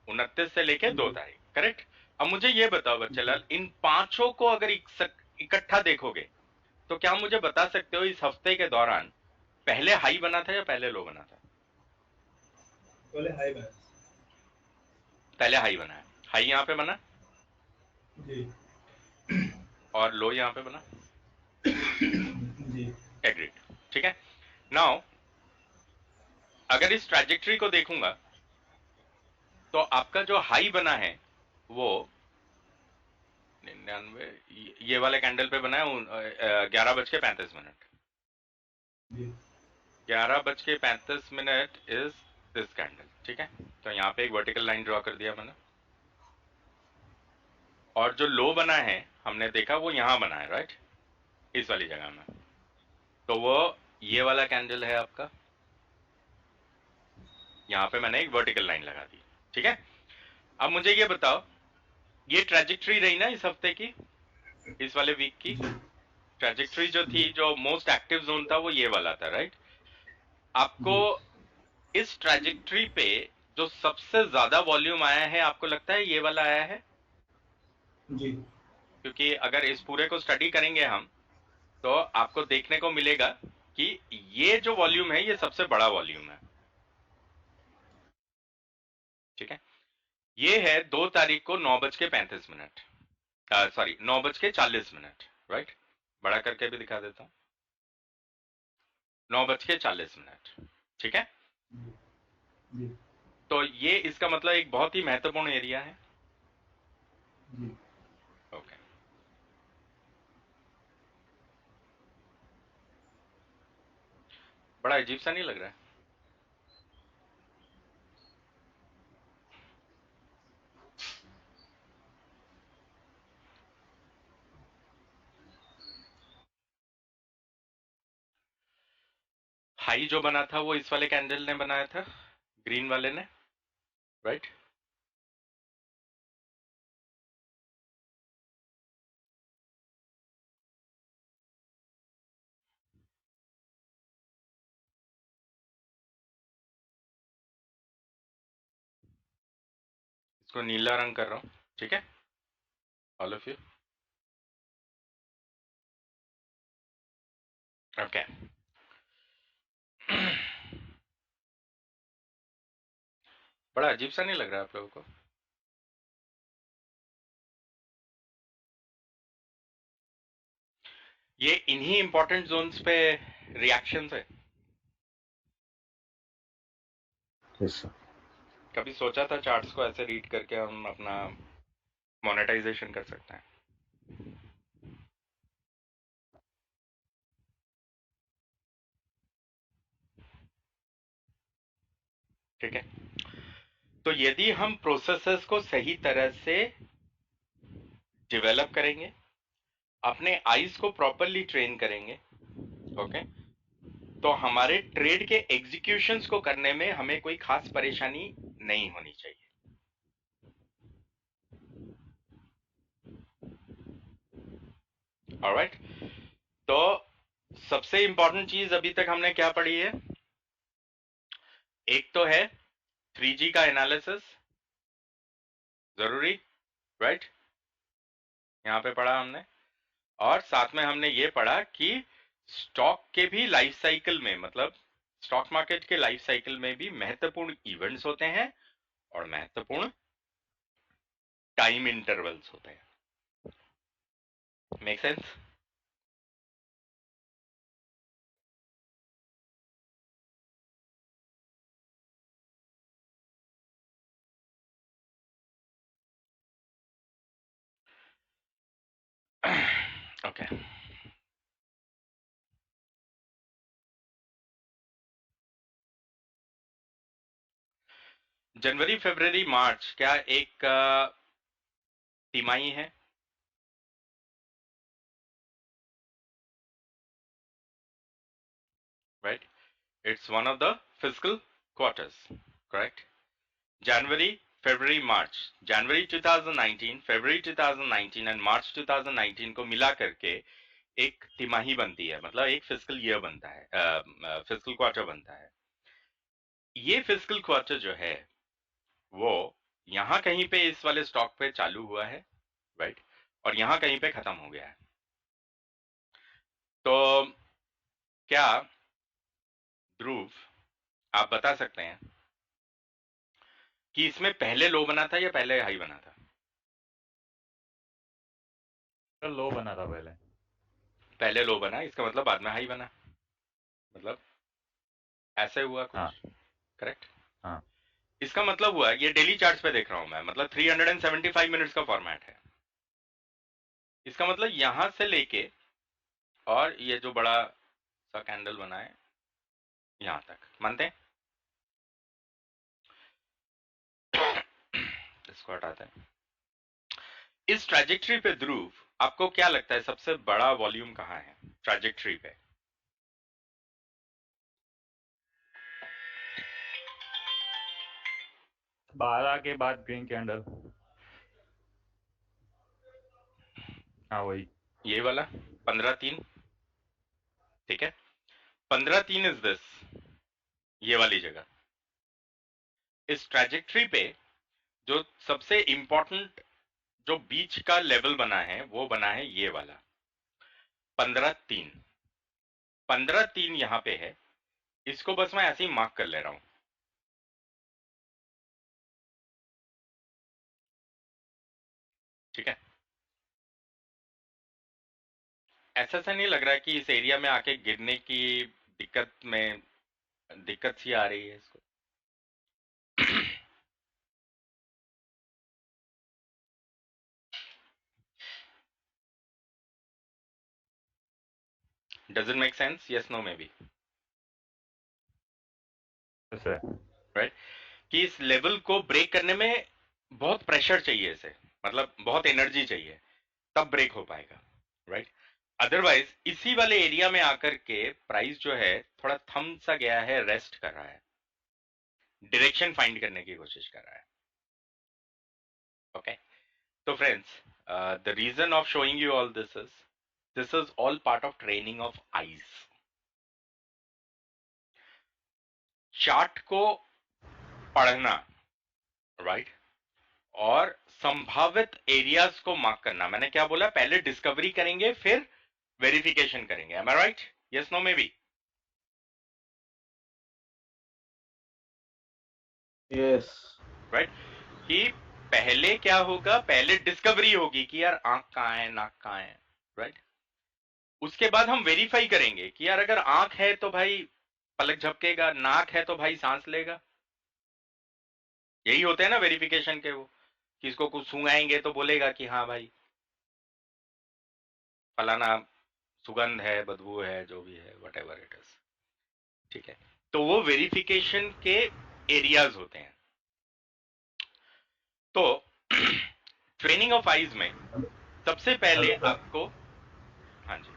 29 से लेके 2 तारीख, करेक्ट। अब मुझे ये बताओ बच्चे लाल, इन पांचों को अगर इकट्ठा देखोगे तो क्या मुझे बता सकते हो इस हफ्ते के दौरान पहले हाई बना था या पहले लो बना था? पहले हाई बना। पहले हाई बना है, हाई यहाँ पे बना जी, और लो यहाँ पे बना। जी, एग्रीड, ठीक है। नाउ अगर इस ट्रैजेक्टरी को देखूंगा तो आपका जो हाई बना है वो 99, ये वाले कैंडल पे बना है 11:35। 11:35 इज दिस कैंडल, ठीक है। तो यहाँ पे एक वर्टिकल लाइन ड्रॉ कर दिया मैंने, और जो लो बना है हमने देखा वो यहाँ बना है, राइट, इस वाली जगह में। तो वो ये वाला कैंडल है आपका, यहाँ पे मैंने एक वर्टिकल लाइन लगा दी, ठीक है। अब मुझे ये बताओ, ये ट्रैजेक्टरी रही ना इस हफ्ते की, इस वाले वीक की ट्रैजेक्टरी जो थी, जो मोस्ट एक्टिव जोन था वो ये वाला था, राइट। आपको इस ट्रैजेक्टरी पे जो सबसे ज्यादा वॉल्यूम आया है, आपको लगता है ये वाला आया है? जी, क्योंकि अगर इस पूरे को स्टडी करेंगे हम तो आपको देखने को मिलेगा कि ये जो वॉल्यूम है ये सबसे बड़ा वॉल्यूम है, ठीक है। ये है 2 तारीख को 9:35, सॉरी 9:40, राइट। बड़ा करके भी दिखा देता हूं, 9:40, ठीक है। जी, तो ये इसका मतलब एक बहुत ही महत्वपूर्ण एरिया है। जी। ओके, बड़ा अजीब सा नहीं लग रहा है? हाई जो बना था वो इस वाले कैंडल ने बनाया था, ग्रीन वाले ने, राइट। इसको नीला रंग कर रहा हूं, ठीक है, ऑल ऑफ यू। ओके, बड़ा अजीब सा नहीं लग रहा है आप लोगों को? ये इन्हीं इंपॉर्टेंट जोन्स पे रिएक्शंस है। Yes sir. कभी सोचा था चार्ट्स को ऐसे रीड करके हम अपना मोनेटाइजेशन कर सकते हैं? ठीक है, तो यदि हम प्रोसेसेस को सही तरह से डेवलप करेंगे, अपने आईज को प्रॉपरली ट्रेन करेंगे, ओके, तो हमारे ट्रेड के एग्जीक्यूशंस को करने में हमें कोई खास परेशानी नहीं होनी चाहिए। ऑलराइट, तो सबसे इंपॉर्टेंट चीज अभी तक हमने क्या पढ़ी है? एक तो है 3G का एनालिसिस, जरूरी, राइट, यहां पे पढ़ा हमने, और साथ में हमने ये पढ़ा कि स्टॉक के भी लाइफ साइकिल में, मतलब स्टॉक मार्केट के लाइफ साइकिल में भी महत्वपूर्ण इवेंट्स होते हैं और महत्वपूर्ण टाइम इंटरवल्स होते हैं। Make sense? ओके, जनवरी, फरवरी, मार्च क्या एक तिमाही है? Right, it's one of the fiscal quarters, correct? जनवरी, फरवरी, मार्च, जनवरी 2019, फरवरी 2019 एंड मार्च 2019 को मिला करके एक तिमाही बनती है, मतलब एक फिस्कल ईयर बनता है, फिस्कल क्वार्टर बनता है। ये फिस्कल क्वार्टर जो है वो यहाँ कहीं पे इस वाले स्टॉक पे चालू हुआ है, राइट, और यहाँ कहीं पे खत्म हो गया है। तो क्या ध्रुव आप बता सकते हैं कि इसमें पहले लो बना था या पहले हाई बना था? तो लो बना था पहले। पहले लो बना, इसका मतलब बाद में हाई बना, मतलब ऐसे हुआ कुछ। हाँ, करेक्ट? हाँ, इसका मतलब हुआ, ये डेली चार्ट्स पे देख रहा हूं मैं, मतलब 375 मिनट्स का फॉर्मेट है। इसका मतलब यहां से लेके और ये जो बड़ा सा कैंडल बना है यहां तक, मानते हैं? इसको हटाते हैं। इस ट्रैजेक्टरी पे ध्रुव आपको क्या लगता है सबसे बड़ा वॉल्यूम कहाँ है ट्रैजेक्टरी पे? बारह के बाद ग्रीन कैंडल। हाँ वही, ये वाला 15-3, ठीक है? 15-3 इज दिस, ये वाली जगह। इस ट्रैजेक्टरी पे जो सबसे इंपॉर्टेंट जो बीच का लेवल बना है वो बना है ये वाला 15-3। 15-3 यहां पे है, इसको बस मैं ऐसे ही मार्क कर ले रहा हूं, ठीक है? ऐसा सा नहीं लग रहा है कि इस एरिया में आके गिरने की दिक्कत सी आ रही है इसको? Does it make sense? Yes, no, maybe. Right, कि इस लेवल को ब्रेक करने में बहुत प्रेशर चाहिए इसे, मतलब बहुत एनर्जी चाहिए, तब ब्रेक हो पाएगा, राइट? अदरवाइज इसी वाले एरिया में आकर के प्राइस जो है थोड़ा थम सा गया है, रेस्ट कर रहा है, डायरेक्शन फाइंड करने की कोशिश कर रहा है। ओके, तो friends, the reason of showing you all this is all part of training of eyes. Chart को पढ़ना, राइट, और संभावित एरियाज को मार्क करना। मैंने क्या बोला, पहले डिस्कवरी करेंगे फिर वेरिफिकेशन करेंगे। Am I right? Yes, no, maybe? Yes, right, कि पहले क्या होगा, पहले डिस्कवरी होगी कि यार आंख कहाँ है, नाक कहाँ है, राइट? उसके बाद हम वेरीफाई करेंगे कि यार अगर आंख है तो भाई पलक झपकेगा, नाक है तो भाई सांस लेगा। यही होते हैं ना वेरिफिकेशन के वो, कि इसको कुछ सूंघाएंगे तो बोलेगा कि हाँ भाई फलाना सुगंध है, बदबू है, जो भी है, वट एवर इट इज, ठीक है? तो वो वेरिफिकेशन के एरियाज होते हैं। तो ट्रेनिंग ऑफ आईज में सबसे पहले आपको, हाँ जी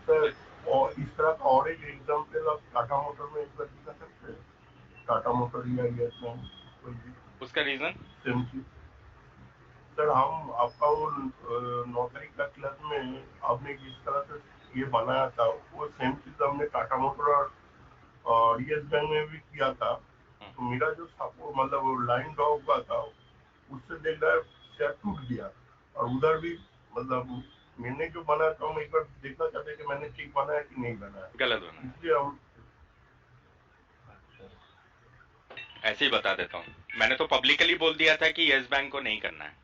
सर, और इस तरह का और एक एग्जाम्पल आप टाटा मोटर में एक बार दिखा सकते हैं? टाटा मोटर या यस मैम, कोई भी उसका रीजन? सेम चीज। सर, हम आपका वो 9 तारीख का क्लास में आपने जिस तरह से ये बनाया था वो सेम चीज हमने टाटा मोटर और यस बैंक में भी किया था। तो मेरा जो सपोर्ट मतलब लाइन ड्रॉ हुआ था उससे देख रहा है शेयर टूट गया, और उधर भी मतलब मैंने जो बनाया था हम एक बार देखना चाहते हैं कि मैंने ठीक बनाया कि नहीं बनाया, गलत बना, इसलिए हम ऐसे ही बता देता हूँ। मैंने तो पब्लिकली बोल दिया था कि यस बैंक को नहीं करना है।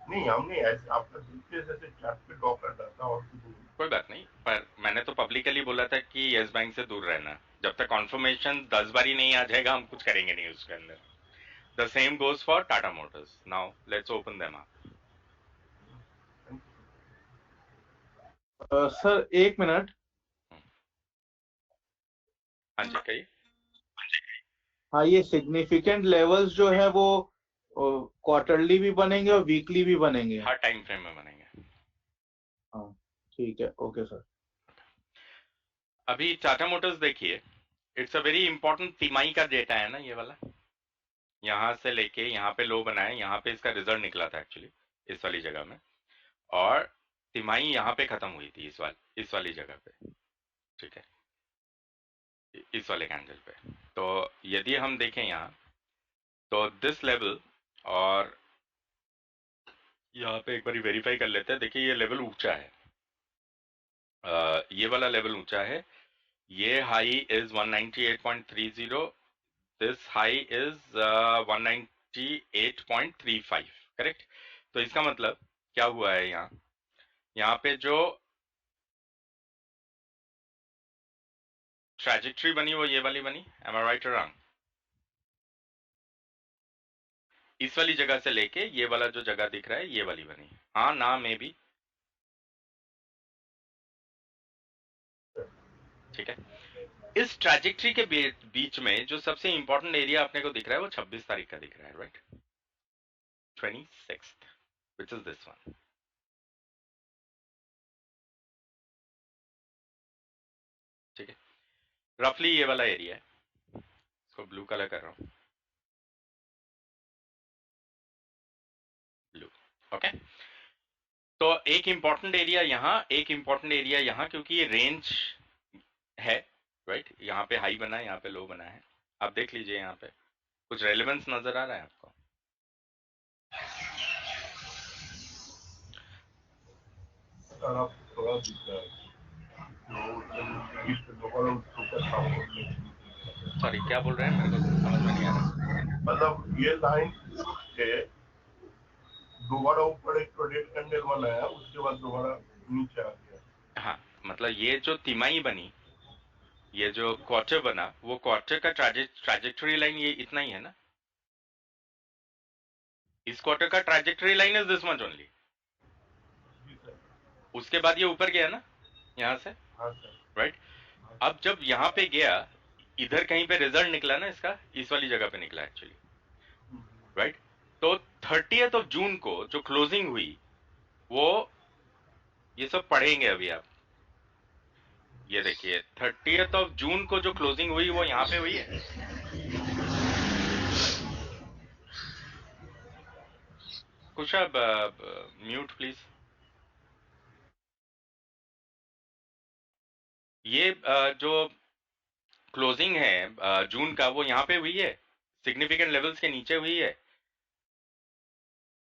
नहीं, हमने ऐसे आपका दूसरे जैसे चैट पे ड्रॉ कर रहा था और कुछ नहीं। कोई बात नहीं, पर मैंने तो पब्लिकली बोला था कि यस बैंक से दूर रहना। जब तक कॉन्फर्मेशन 10 बार ही नहीं आ जाएगा हम कुछ करेंगे नहीं उसके अंदर। The same goes for Tata Motors. Now let's open them up. Sir एक मिनट। हाँ जी कहिए। हाँ, ये सिग्निफिकेंट लेवल्स जो है वो क्वार्टरली भी बनेंगे और वीकली भी बनेंगे। हर टाइम फ्रेम में बनेंगे। हाँ ठीक है, ओके सर। अभी टाटा मोटर्स देखिए, इट्स अ वेरी इंपॉर्टेंट तिमाही का डेटा है ना ये वाला। यहाँ से लेके यहाँ पे लो बना है, यहाँ पे इसका रिजल्ट निकला था एक्चुअली इस वाली जगह में, और तिमाही यहाँ पे खत्म हुई थी इस वाली जगह पे, ठीक है, इस वाले कैंडल पे। तो यदि हम देखें यहाँ तो दिस लेवल, और यहाँ पे एक बार वेरीफाई कर लेते हैं। देखिए ये लेवल ऊंचा है, ये वाला लेवल ऊंचा है। ये high is 198.30, this high is 198.35, correct. तो इसका मतलब क्या हुआ है, यहाँ पे जो ट्रैजेक्टरी बनी वो ये वाली बनी। एम आई राइट और रॉन्ग? इस वाली जगह से लेके ये वाला जो जगह दिख रहा है ये वाली बनी। हाँ ना, मे बी, ठीक है। इस ट्रैजेक्टरी के बीच में जो सबसे इंपॉर्टेंट एरिया अपने को दिख रहा है वो 26 तारीख का दिख रहा है, right, 26th, which is this one। ठीक है, रफली ये वाला एरिया है। इसको ब्लू कलर कर रहा हूं, ब्लू, ओके। तो एक इंपॉर्टेंट एरिया यहाँ, एक इंपॉर्टेंट एरिया यहाँ, क्योंकि ये रेंज है, राइट। यहाँ पे हाई बना है, यहाँ पे लो बना है। आप देख लीजिए यहाँ पे कुछ रेलेवेंस नजर आ रहा है आपको? सर आप थोड़ा दिख रहा है सॉरी क्या बोल रहे हैं, मेरे को समझ में नहीं आ रहा। मतलब ये लाइन है, दोबारा ऊपर एक प्रोजेक्ट कैंडल बनाया, उसके बाद दोबारा नीचे आ गया। हाँ, मतलब ये जो तिमाही बनी, ये जो क्वार्टर बना, वो क्वार्टर का ट्रैजेक्टरी लाइन ये इतना ही है ना। इस क्वार्टर का trajectory line is this much only. उसके बाद ये ऊपर गया ना यहाँ से, राइट। अब जब यहाँ पे गया, इधर कहीं पे रिजल्ट निकला ना इसका, इस वाली जगह पे निकला एक्चुअली, राइट। तो 30th ऑफ जून को जो क्लोजिंग हुई वो, ये सब पढ़ेंगे अभी आप, ये देखिए 30th ऑफ जून को जो क्लोजिंग हुई वो यहाँ पे हुई है। कुछ अब म्यूट प्लीज। ये जो क्लोजिंग है जून का, वो यहाँ पे हुई है, सिग्निफिकेंट लेवल्स के नीचे हुई है,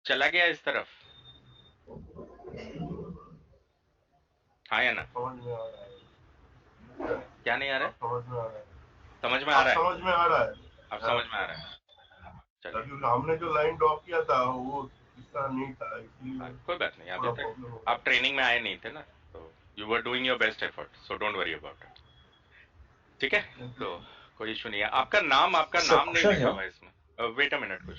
चला गया इस तरफ, हाँ या ना? समझ में आ रहा है, क्या नहीं आ रहा है? समझ में आ रहा है, समझ में आ रहा है, समझ में आ रहा है, अब समझ में आ रहा है। चलिए, क्योंकि हमने जो लाइन ड्रॉ किया था वो इस तरह नहीं था, इसलिए कोई बात नहीं। थोड़ा अभी प्रॉब्लम तक होगा। आप ट्रेनिंग में आए नहीं थे ना, तो you were doing your best effort, so don't worry about it, ठीक है। तो कोई इशू नहीं है। आपका नाम नहीं लिखा हुआ है इसमें। वेट अ मिनट, कुछ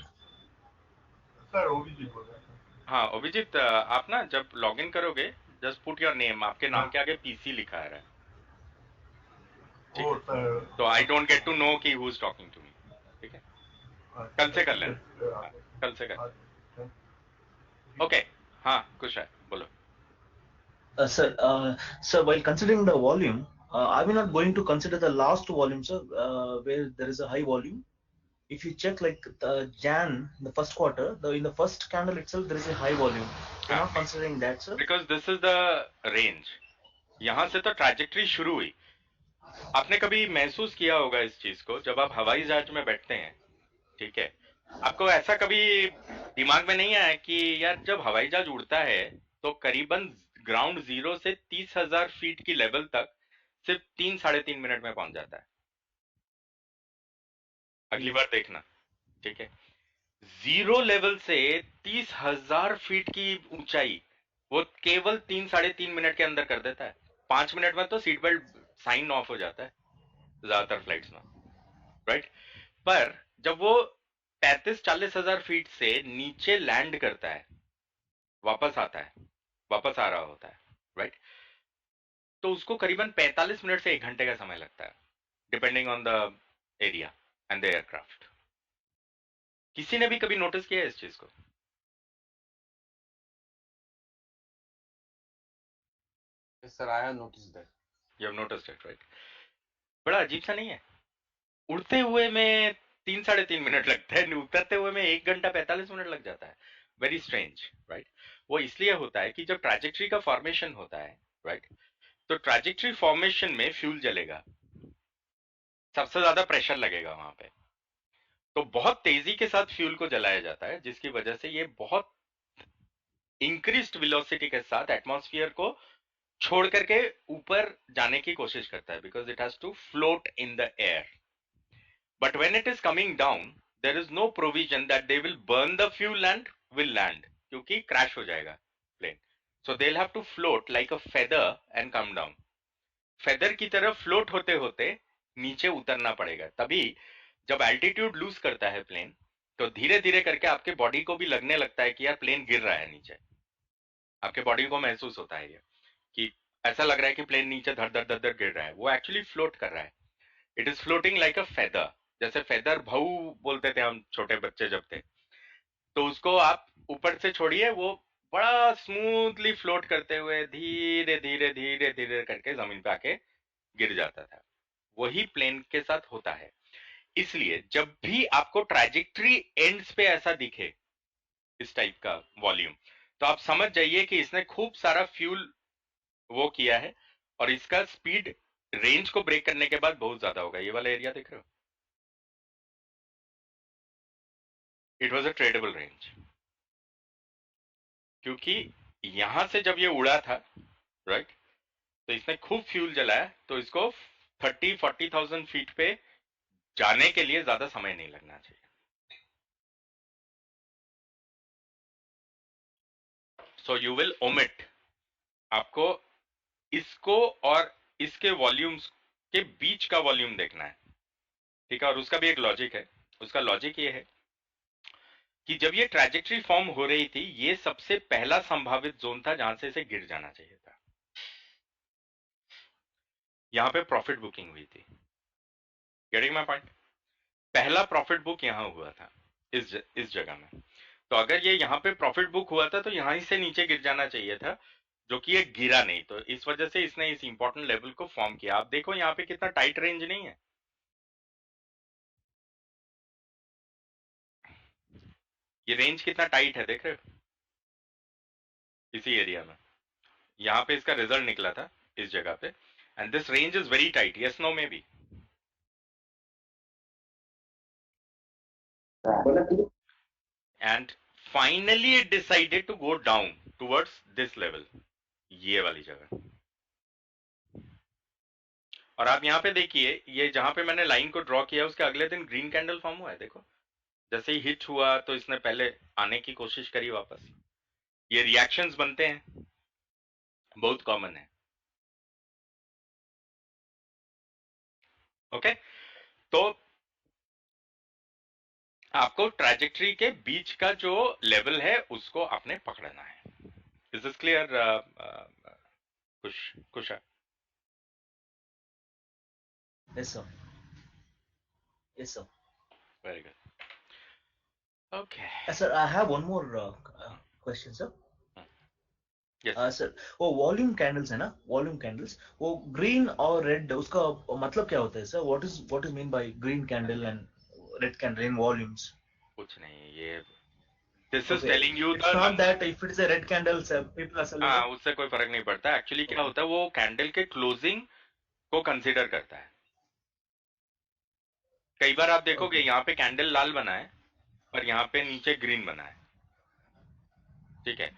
सर अभिजीत बोल रहा है। हाँ अभिजीत, आप ना जब लॉग इन करोगे, जस्ट पुट योर नेम, आपके नाम के आगे पीसी लिखा आ रहा है, ठीक ओ है। सर, तो I don't get to know कि who is talking to me, ठीक है। कल से कर लेना, हाँ, कल से कर, ओके। हाँ कुछ है, बोलो। Sir, while considering the volume, are we not going to consider the last volume, sir, where there is a high volume? If you check like the Jan, the first quarter, in the first candle itself, there is a high volume. We're not considering that, sir. Because this is the range. यहाँ से तो trajectory शुरू हुई। आपने कभी महसूस किया होगा इस चीज को, जब आप हवाई जहाज में बैठते हैं, ठीक है, आपको ऐसा कभी दिमाग में नहीं आया कि यार जब हवाई जहाज उड़ता है तो करीबन ग्राउंड जीरो से 30,000 फीट की लेवल तक सिर्फ 3-3.5 मिनट में पहुंच जाता है। अगली बार देखना, ठीक है। जीरो लेवल से 30,000 फीट की ऊंचाई वो केवल 3-3.5 मिनट के अंदर कर देता है। 5 मिनट में तो सीट बेल्ट साइन ऑफ हो जाता है ज्यादातर फ्लाइट्स में, राइट। पर जब वो 35-40 हजार फीट से नीचे लैंड करता है, वापस आता है, वापस आ रहा होता है, राइट, तो उसको करीबन 45 मिनट से 1 घंटे का समय लगता है, depending on the area and the aircraft. किसी ने भी कभी नोटिस किया है इस चीज को? Yes, sir, I have noticed that. You have noticed it, right? बड़ा अजीब सा नहीं है? उड़ते हुए में 3-3.5 मिनट लगता है, उतरते हुए में 1 घंटा 45 मिनट लग जाता है। Very strange, right. वो इसलिए होता है कि जब ट्रैजेक्टरी का फॉर्मेशन होता है, राइट, तो ट्रैजेक्टरी फॉर्मेशन में फ्यूल जलेगा, सबसे ज्यादा प्रेशर लगेगा वहां पे, तो बहुत तेजी के साथ फ्यूल को जलाया जाता है, जिसकी वजह से ये बहुत इंक्रीज्ड वेलोसिटी के साथ एटमॉस्फेयर को छोड़ करके ऊपर जाने की कोशिश करता है, because it has to float in the air. But when it is coming down, there is no provision that they will burn the fuel and will land, क्योंकि क्रैश हो जाएगा plane. So they will have to float like a feather and come down. Feather की तरह float होते होते नीचे उतरना पड़ेगा। तभी जब एल्टीट्यूड लूज करता है प्लेन, तो धीरे धीरे करके आपके बॉडी को भी लगने लगता है कि यार प्लेन गिर रहा है नीचे। आपके बॉडी को महसूस होता है ये कि ऐसा लग रहा है कि प्लेन नीचे धड़ धड़ धड़ धड़ गिर रहा है। वो एक्चुअली फ्लोट कर रहा है। It is floating like a feather. जैसे फेदर भाऊ बोलते थे हम छोटे बच्चे जब थे, तो उसको आप ऊपर से छोड़िए, वो बड़ा स्मूथली फ्लोट करते हुए धीरे धीरे धीरे धीरे करके जमीन पे आके गिर जाता था। वही प्लेन के साथ होता है। इसलिए जब भी आपको ट्रैजेक्टरी एंड्स पे ऐसा दिखे इस टाइप का वॉल्यूम, तो आप समझ जाइए कि इसने खूब सारा फ्यूल वो किया है और इसका स्पीड रेंज को ब्रेक करने के बाद बहुत ज्यादा होगा। ये वाला एरिया देख रहे हो, it was a tradable range, क्योंकि यहां से जब ये उड़ा था, राइट, तो इसने खूब फ्यूल जलाया, तो इसको 30-40,000 फीट पे जाने के लिए ज्यादा समय नहीं लगना चाहिए। सो यू विल ओमिट, आपको इसको और इसके वॉल्यूम्स के बीच का वॉल्यूम देखना है, ठीक है। और उसका भी एक लॉजिक है। उसका लॉजिक ये है कि जब ये ट्रैजेक्टरी फॉर्म हो रही थी, ये सबसे पहला संभावित जोन था जहां से इसे गिर जाना चाहिए था। यहां पे प्रॉफिट बुकिंग हुई थी। Getting my point? पहला प्रॉफिट बुक यहां हुआ था, इस जगह में। तो अगर ये यहाँ पे प्रॉफिट बुक हुआ था, तो यहां से नीचे गिर जाना चाहिए था, जो कि ये गिरा नहीं। तो इस वजह से इसने इस इंपॉर्टेंट लेवल को फॉर्म किया। आप देखो यहाँ पे कितना टाइट रेंज नहीं है। ये रेंज कितना टाइट है, देख रहे हो? इसी एरिया में यहाँ पे इसका रिजल्ट निकला था इस जगह पे, and this range is very tight. Yes no maybe? And finally it decided to go down towards this level, ये वाली जगह। और आप यहाँ पे देखिए, ये जहां पे मैंने लाइन को ड्रॉ किया, उसके अगले दिन ग्रीन कैंडल फॉर्म हुआ है। देखो, जैसे ही हिट हुआ तो इसने पहले आने की कोशिश करी वापस। ये रिएक्शंस बनते हैं, बहुत कॉमन है। ओके, तो आपको ट्रैजेक्टरी के बीच का जो लेवल है उसको आपने पकड़ना है। Is this clear Kusha? Yes, sir. Yes, sir. Very good. Okay. Sir, I have one more question, sir. Yes. Sir, वो वॉल्यूम कैंडल्स है ना, वॉल्यूम कैंडल्स, वो ग्रीन और रेड, उसका मतलब क्या होता है sir? What is mean by green candle and red candle in volumes? कुछ नहीं, ये this is telling you that not that if it is a red candle people are selling. हाँ, उससे कोई फर्क नहीं पड़ता। एक्चुअली क्या होता है, वो कैंडल के क्लोजिंग को कंसीडर करता है। कई बार आप देखोगे यहाँ पे कैंडल लाल बना है और यहाँ पे नीचे ग्रीन बना है, ठीक है।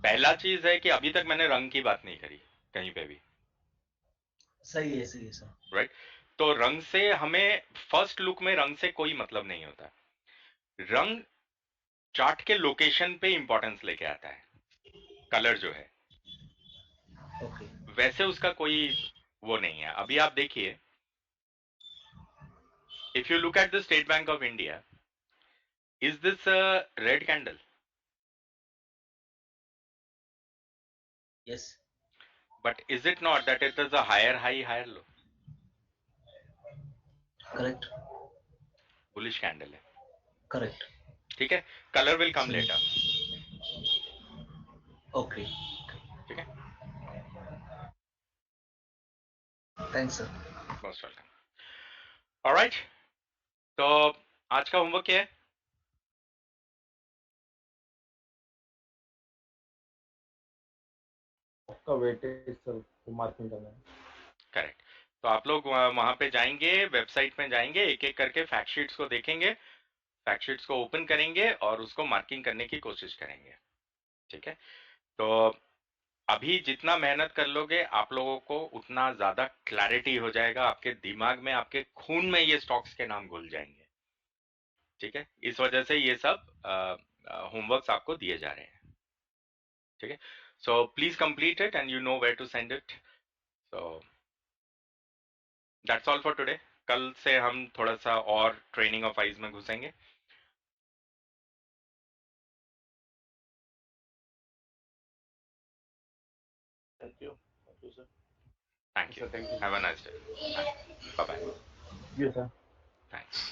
पहला चीज है कि अभी तक मैंने रंग की बात नहीं करी कहीं पे भी, सही है सर। राइट? तो रंग से हमें फर्स्ट लुक में रंग से कोई मतलब नहीं होता। रंग चार्ट के लोकेशन पे इंपॉर्टेंस लेके आता है, कलर जो है ओके वैसे उसका कोई वो नहीं है। अभी आप देखिए, if you look at the state bank of India, is this a red candle? Yes But is it not that it is a higher high, higher low? Correct Bullish candle है, करेक्ट ठीक है? Color will come later, okay ठीक है? Thanks sir. Most welcome. All right. तो आज का homework क्या है? आपका वेटेज सर को मार्किंग करना है। करेक्ट। तो आप लोग वहां पे जाएंगे, वेबसाइट में जाएंगे, एक एक करके फैक्ट शीट्स को देखेंगे, फैक्ट शीट्स को ओपन करेंगे और उसको मार्किंग करने की कोशिश करेंगे, ठीक है? तो अभी जितना मेहनत कर लोगे आप लोगों को उतना ज्यादा क्लैरिटी हो जाएगा, आपके दिमाग में, आपके खून में ये स्टॉक्स के नाम घुल जाएंगे, ठीक है? इस वजह से ये सब होमवर्क्स आपको दिए जा रहे हैं, ठीक है? So please complete it and you know where to send it. So that's all for today. कल से हम थोड़ा सा और ट्रेनिंग ऑफ आइज में घुसेंगे। Thank you. Thank you, sir. Thank you, Sir, thank you. Have a nice day, bye bye, जी sir. Thanks.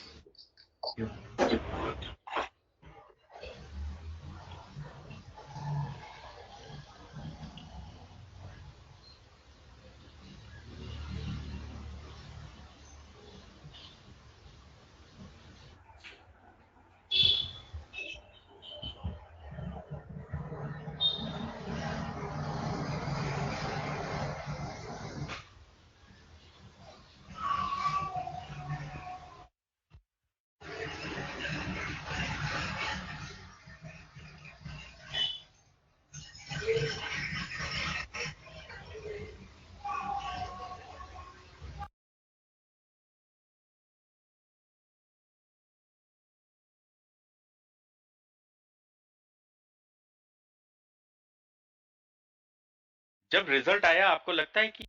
जब रिजल्ट आया आपको लगता है कि